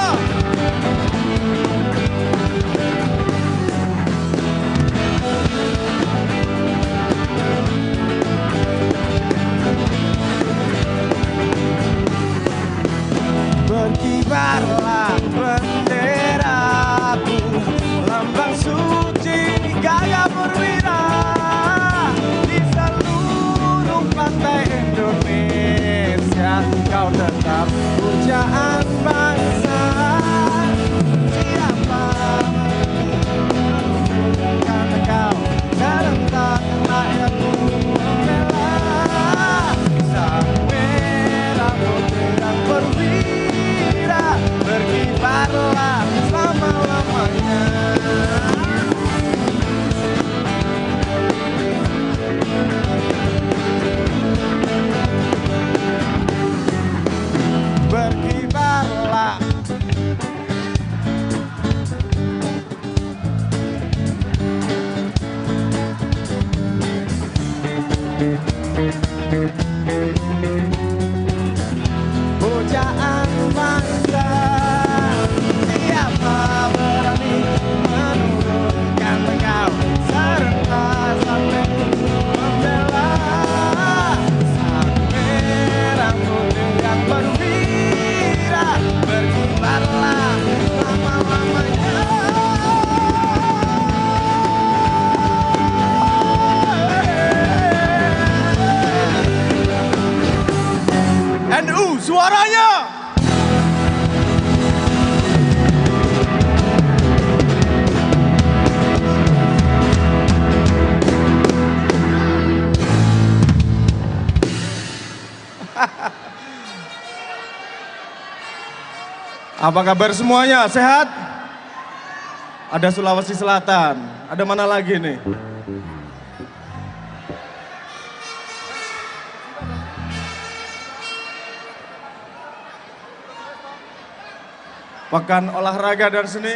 Apa kabar semuanya? Sehat? Ada Sulawesi Selatan. Ada mana lagi nih? Pekan olahraga dan seni.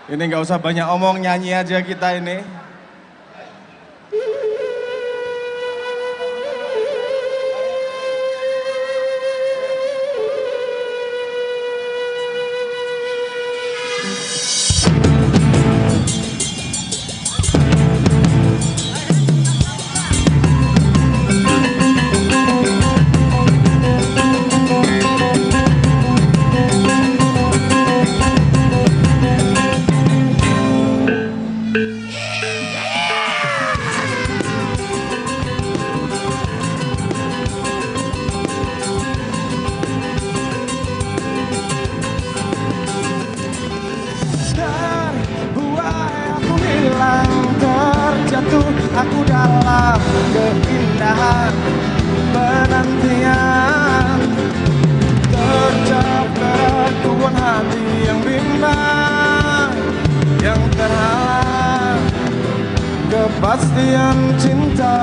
Ini nggak usah banyak omong, nyanyi aja kita ini. Aku dalam keindahan penantian, tercapai keraguan hati yang bimbang, yang terhalang kepastian cinta.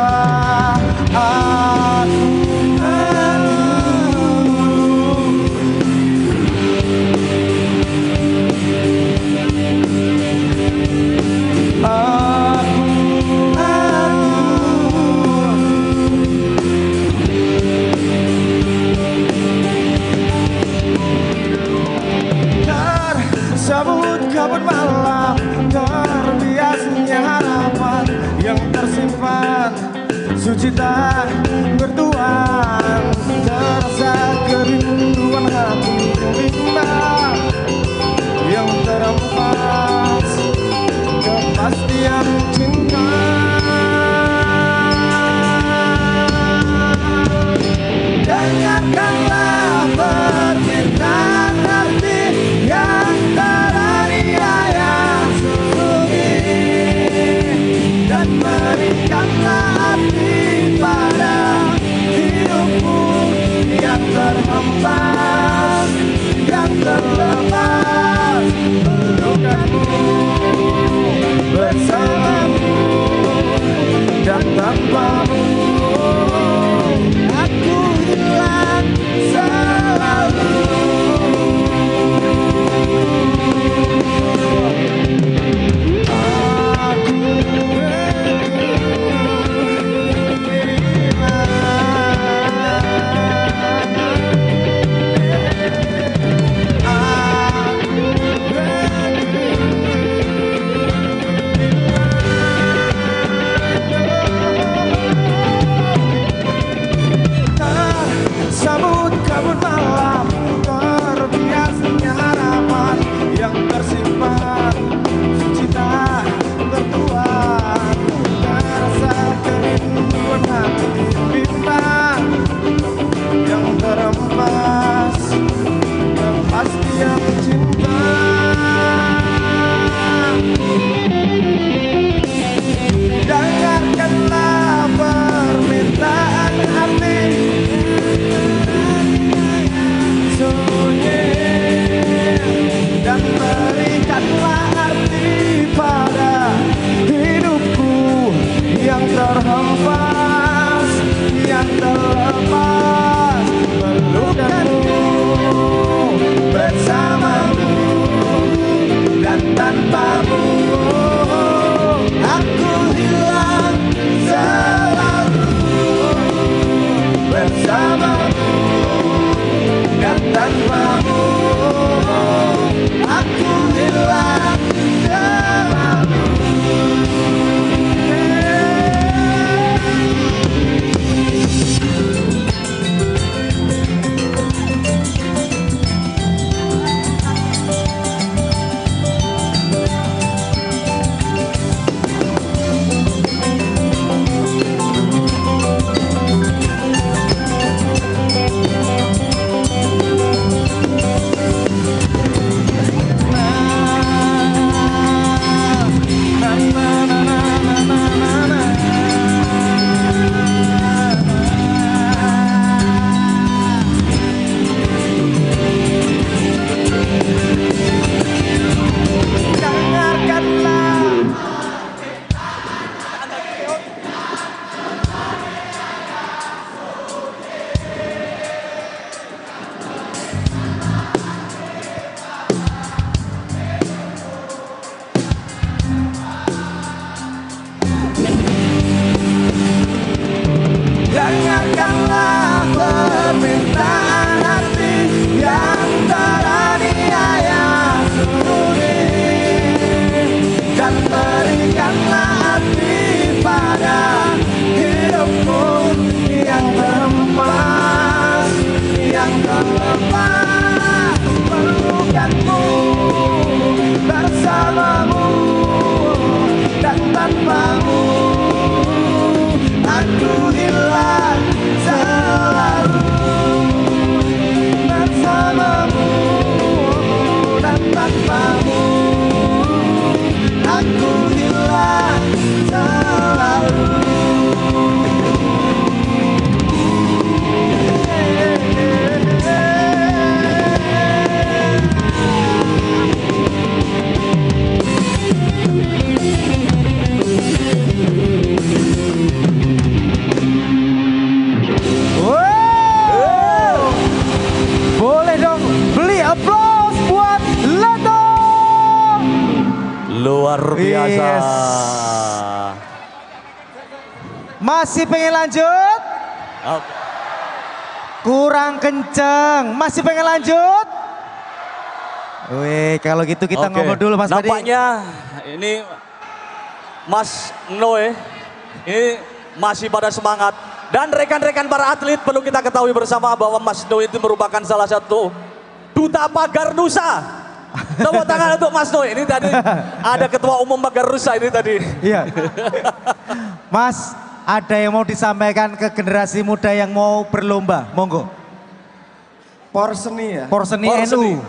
Sabut kabut malam, terbiasnya harapan yang tersimpan, suci tak bertuan, terasa kerinduan hati yang bimbang, yang terempas kepastian cinta. Dengarkanlah permintaan hati yang teraniaya sunyi, dan berikanlah hati pada tanpamu aku hilang selalu bersamamu dan tanpamu aku hilang selalu. Boleh dong beli aplaus buat Leto. Luar biasa. Yes. Masih pengen lanjut? Kurang kenceng. Masih pengen lanjut? Wih, kalau gitu kita ngobrol dulu Mas Badi. Nampaknya ini Mas Noe ini masih pada semangat. Dan rekan-rekan para atlet perlu kita ketahui bersama bahwa Mas Noe itu merupakan salah satu duta pagar Nusa. Tepuk tangan untuk Mas Noe. Ini tadi ada ketua umum pagar Nusa ini tadi. Iya. Mas, ada yang mau disampaikan ke generasi muda yang mau berlomba? Monggo. Porseni ya. Porseni NU.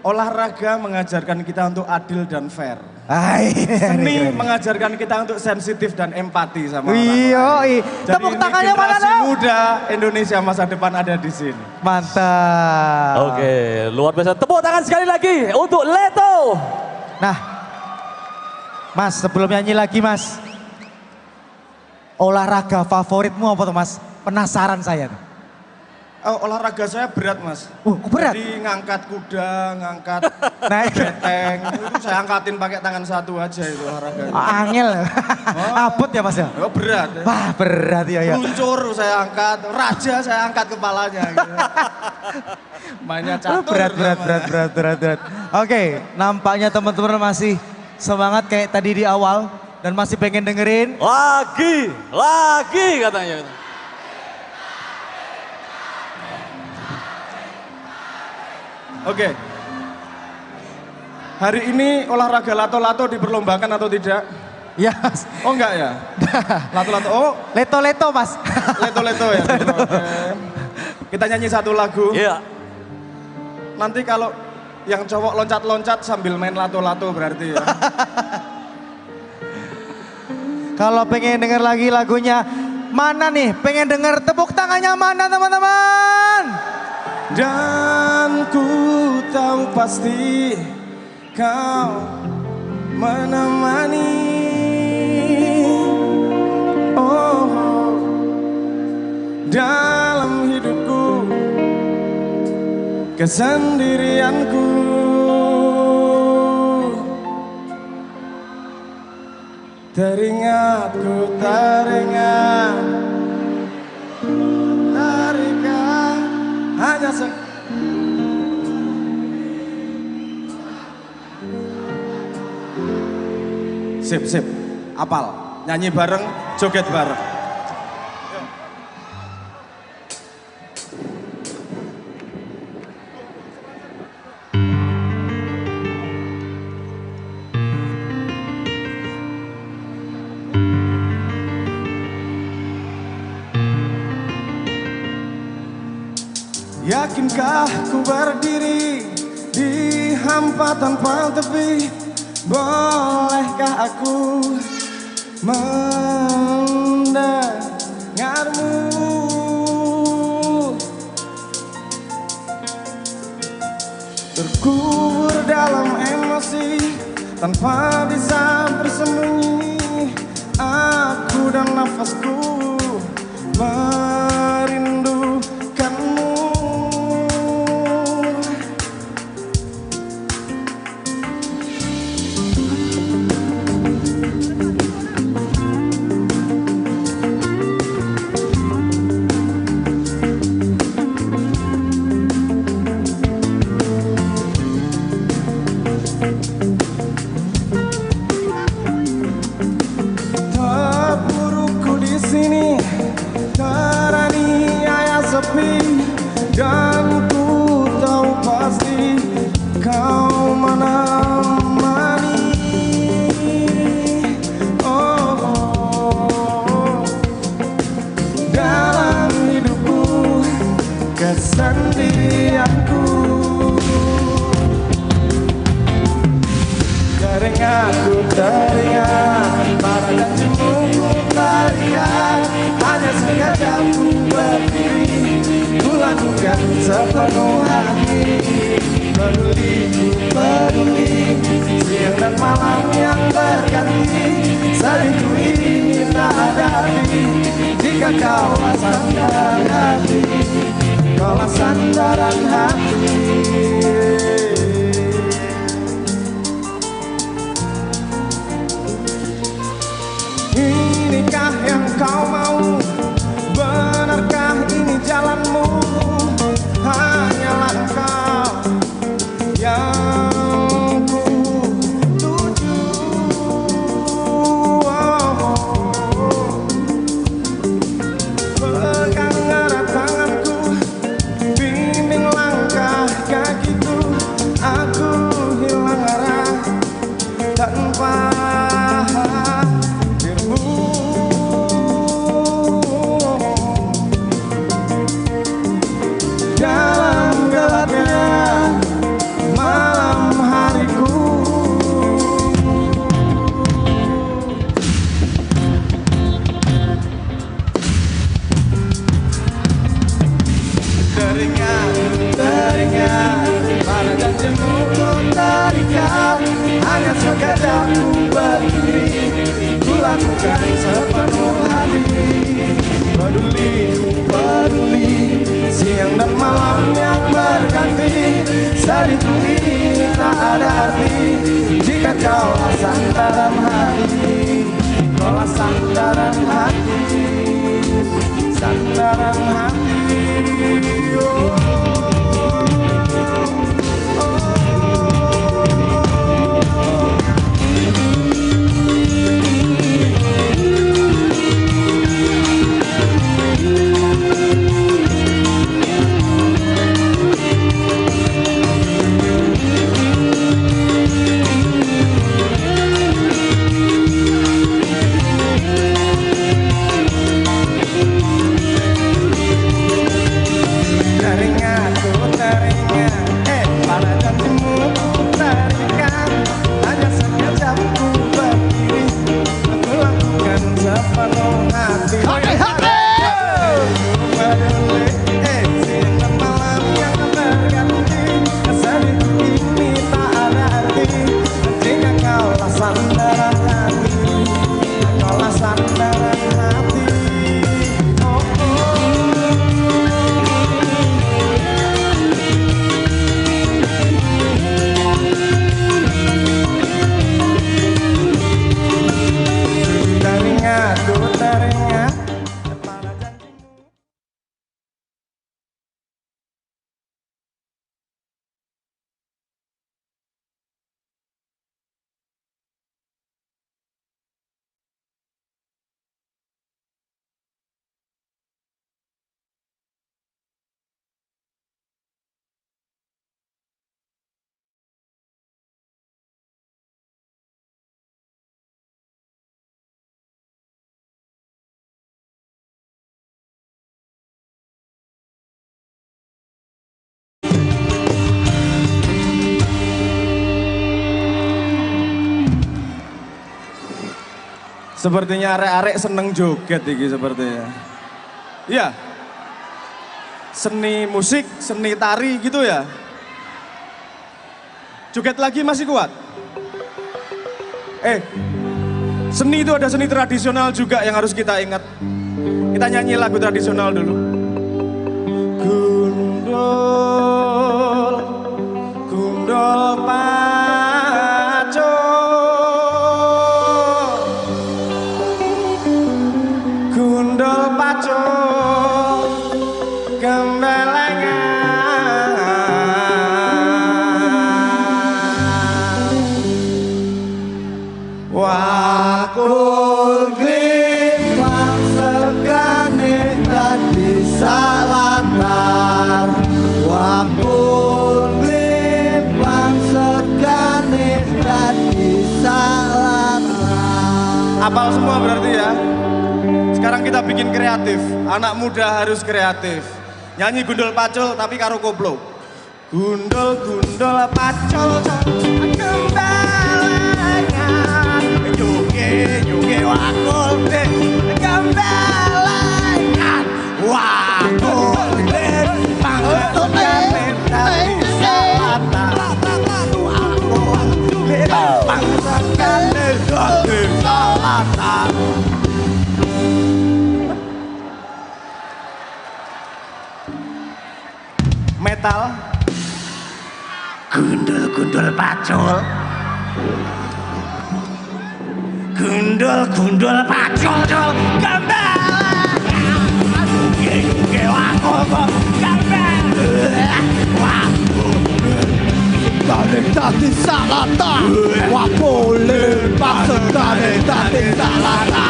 Olahraga mengajarkan kita untuk adil dan fair. Seni Seni mengajarkan kita untuk sensitif dan empati sama orang Iya. lain. Tepuk tangannya mana generasi dong? muda Indonesia masa depan ada di sini. Mantap. Oke, luar biasa. Tepuk tangan sekali lagi untuk Leto. Nah, Mas sebelum nyanyi lagi Mas. Olahraga favoritmu apa tuh Mas? Penasaran saya. Olahraga saya berat Mas. Berat? Jadi ngangkat kuda, ngangkat beteng. Itu saya angkatin pakai tangan satu aja itu olahraganya. Angel. Abot ya Mas ya? Oh, berat. Ya. Wah berat ya. Luncur saya angkat, raja saya angkat kepalanya. Gitu. Mainnya catur. Berat. Oke, nampaknya teman-teman masih semangat kayak tadi di awal. Dan masih pengen dengerin. Lagi katanya. Oke. Hari ini olahraga lato-lato diperlombakan atau tidak? Ya. Oh enggak ya? Lato-lato. Oh. Leto-leto Mas. Leto-leto ya. Oke. Kita nyanyi satu lagu. Iya. Nanti kalau yang cowok loncat-loncat sambil main lato-lato berarti ya. Kalau pengen denger lagi lagunya mana nih? Pengen denger tepuk tangannya mana teman-teman? Dan ku tahu pasti kau menemani dalam hidupku, kesendirianku. Teringat hanya Sip, apal, nyanyi bareng, joget bareng. Yakinkah ku berdiri di hampa tanpa tepi? Bolehkah aku mendengarmu? Terkubur dalam emosi tanpa bisa bersembunyi. Aku dan nafasku merindukanmu. Terpuruku di sini, teraniaya Teringat, ku teringat pada janjimu ku terikat. Hanya sekejap ku berdiri, ku lakukan sepenuh hati. Peduli, ku peduli, siang dan malam yang berganti. Sedihku ini tak ada arti jika kau sandaran hati. Kaulah sandaran hati. Inikah yang kau mau? Benarkah ini jalanmu? Hanyalah engkau yang ku tuju. Pegang erat tanganku, bimbing langkah kakiku. Aku hilang arah tanpa dalam gelapnya malam hariku. Teringat, teringat pada janjimu ku terikat. Hanya sekejap ku berdiri, ku lakukan sepenuh hati. Peduli, ku peduli, siang dan malam yang berganti. Sedihku ini tak ada arti jika kau sandaran hati. Kaulah sandaran hati, sandaran hati. Teringat, ku teringat, pada janjimu ku terikat. Hanya sekejap ku berdiri, aku lakukan sepenuh hati. Ku peduli, siang dan malam yang berganti. Sedihku ini tak ada arti jika kaulah sandaran hati. Kaulah sandaran hati. Teringat, ku teringat pada janjimu. Sepertinya arek-arek seneng joget iki sepertinya. Iya. Seni musik, seni tari gitu ya. Joget lagi masih kuat? Seni itu ada seni tradisional juga yang harus kita ingat. Kita nyanyi lagu tradisional dulu. Gundul, gundul paco, gundul paco, gembelengan. Wakul glimpang sekane tadi salaman. Wakul glimpang sekane tadi salaman. Apal semua berarti ya. Sekarang kita bikin kreatif. Anak muda harus kreatif. Nyanyi gundul pacul tapi karo koplo. Gundul gundul pacul gembelengan. Gundul-gundul pacul. Gundul-gundul pacul cul. Gembel. Gewaku kok gembel. Tadi tadi salata. Wapole pasal tadi salata.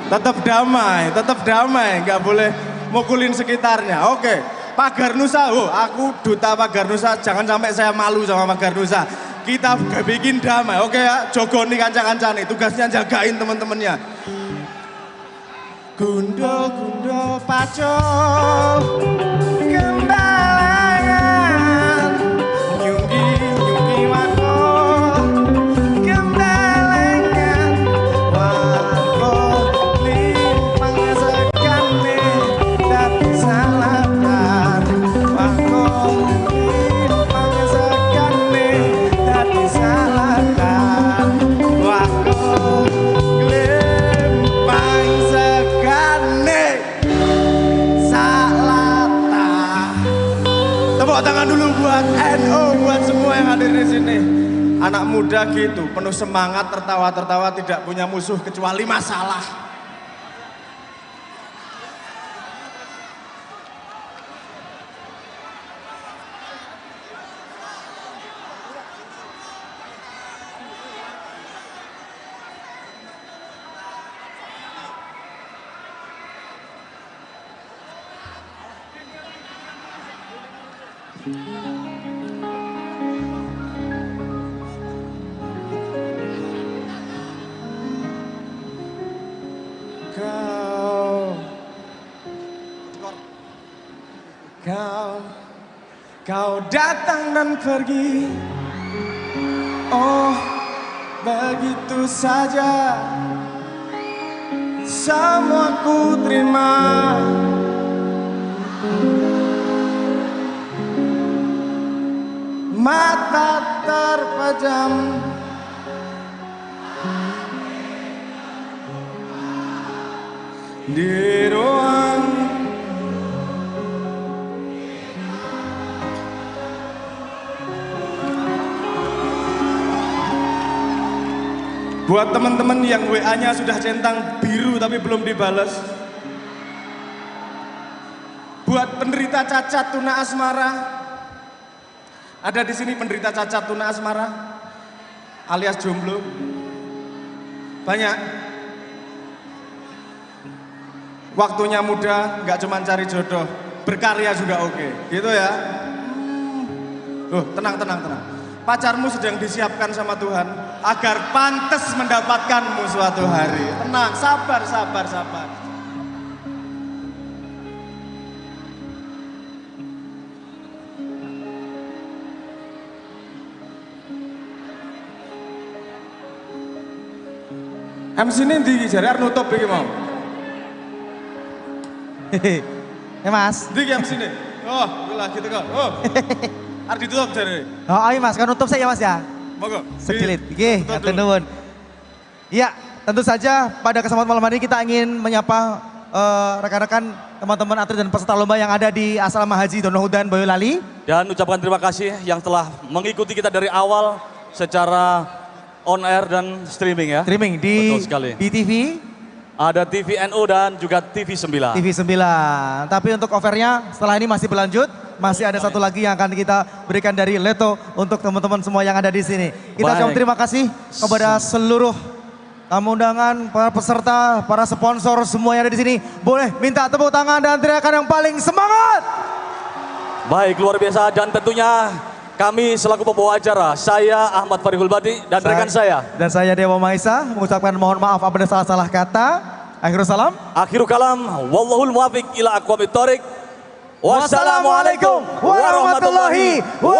Tetap damai, nggak boleh mukulin sekitarnya. Oke, Pagar Nusa, aku duta Pagar Nusa, jangan sampai saya malu sama Pagar Nusa. Kita bikin damai, oke ya, jogoni kanca-kancane, tugasnya jagain temen-temennya. Gundul-gundul pacul, kembalangan, nyunggi-nyunggi wakul, kembalangan, wakul, limpang sekali, dati salatan, wakul, limpang sekali, dati salatan, wakul, limpang sekali, salatan. Tepuk tangan dulu buat NU, buat semua yang hadir di sini. Anak muda gitu, penuh semangat, tertawa-tertawa, tidak punya musuh kecuali masalah. Kau datang dan pergi, oh begitu saja, semua ku terima. Mata terpejam, di ruang buat teman-teman yang WA-nya sudah centang biru tapi belum dibalas. Buat penderita cacat tuna asmara. Ada di sini penderita cacat tuna asmara alias jomblo. Banyak. Waktunya muda, nggak cuma cari jodoh, berkarya juga oke. Gitu ya. Tenang. Pacarmu sedang disiapkan sama Tuhan agar pantas mendapatkanmu suatu hari. Tenang, sabar. MC ini di jari nutup iki mau. Ya Mas. Di MC ini. Oh, lah gitu kok. Oh. Harus ditutup jari. Oh, ayo Mas, kan nutup saya ya Mas ya. Monggo. Sekilit. Oke, ngatur nuwun. Iya, tentu saja pada kesempatan malam hari kita ingin menyapa rekan-rekan teman-teman atlet dan peserta lomba yang ada di Asrama Haji Donohudan Boyolali. Dan ucapkan terima kasih yang telah mengikuti kita dari awal secara on air dan streaming ya. Streaming di Betul sekali. di TV. Ada TV NU dan juga TV 9. TV 9. Tapi untuk offernya setelah ini masih berlanjut. Masih ada satu lagi yang akan kita berikan dari Leto untuk teman-teman semua yang ada di sini. Kita ucapkan terima kasih kepada seluruh tamu undangan, para peserta, para sponsor semua yang ada di sini. Boleh minta tepuk tangan dan teriakan yang paling semangat. Baik, luar biasa dan tentunya kami selaku pembawa acara, saya Ahmad Farihul Badi dan rekan saya. Dan saya Dewa Maisa mengucapkan mohon maaf apabila salah-salah kata. Akhirul salam. Akhirul kalam, wallahul muwafiq ila aqwamit thoriq. Wassalamualaikum warahmatullahi wabarakatuh.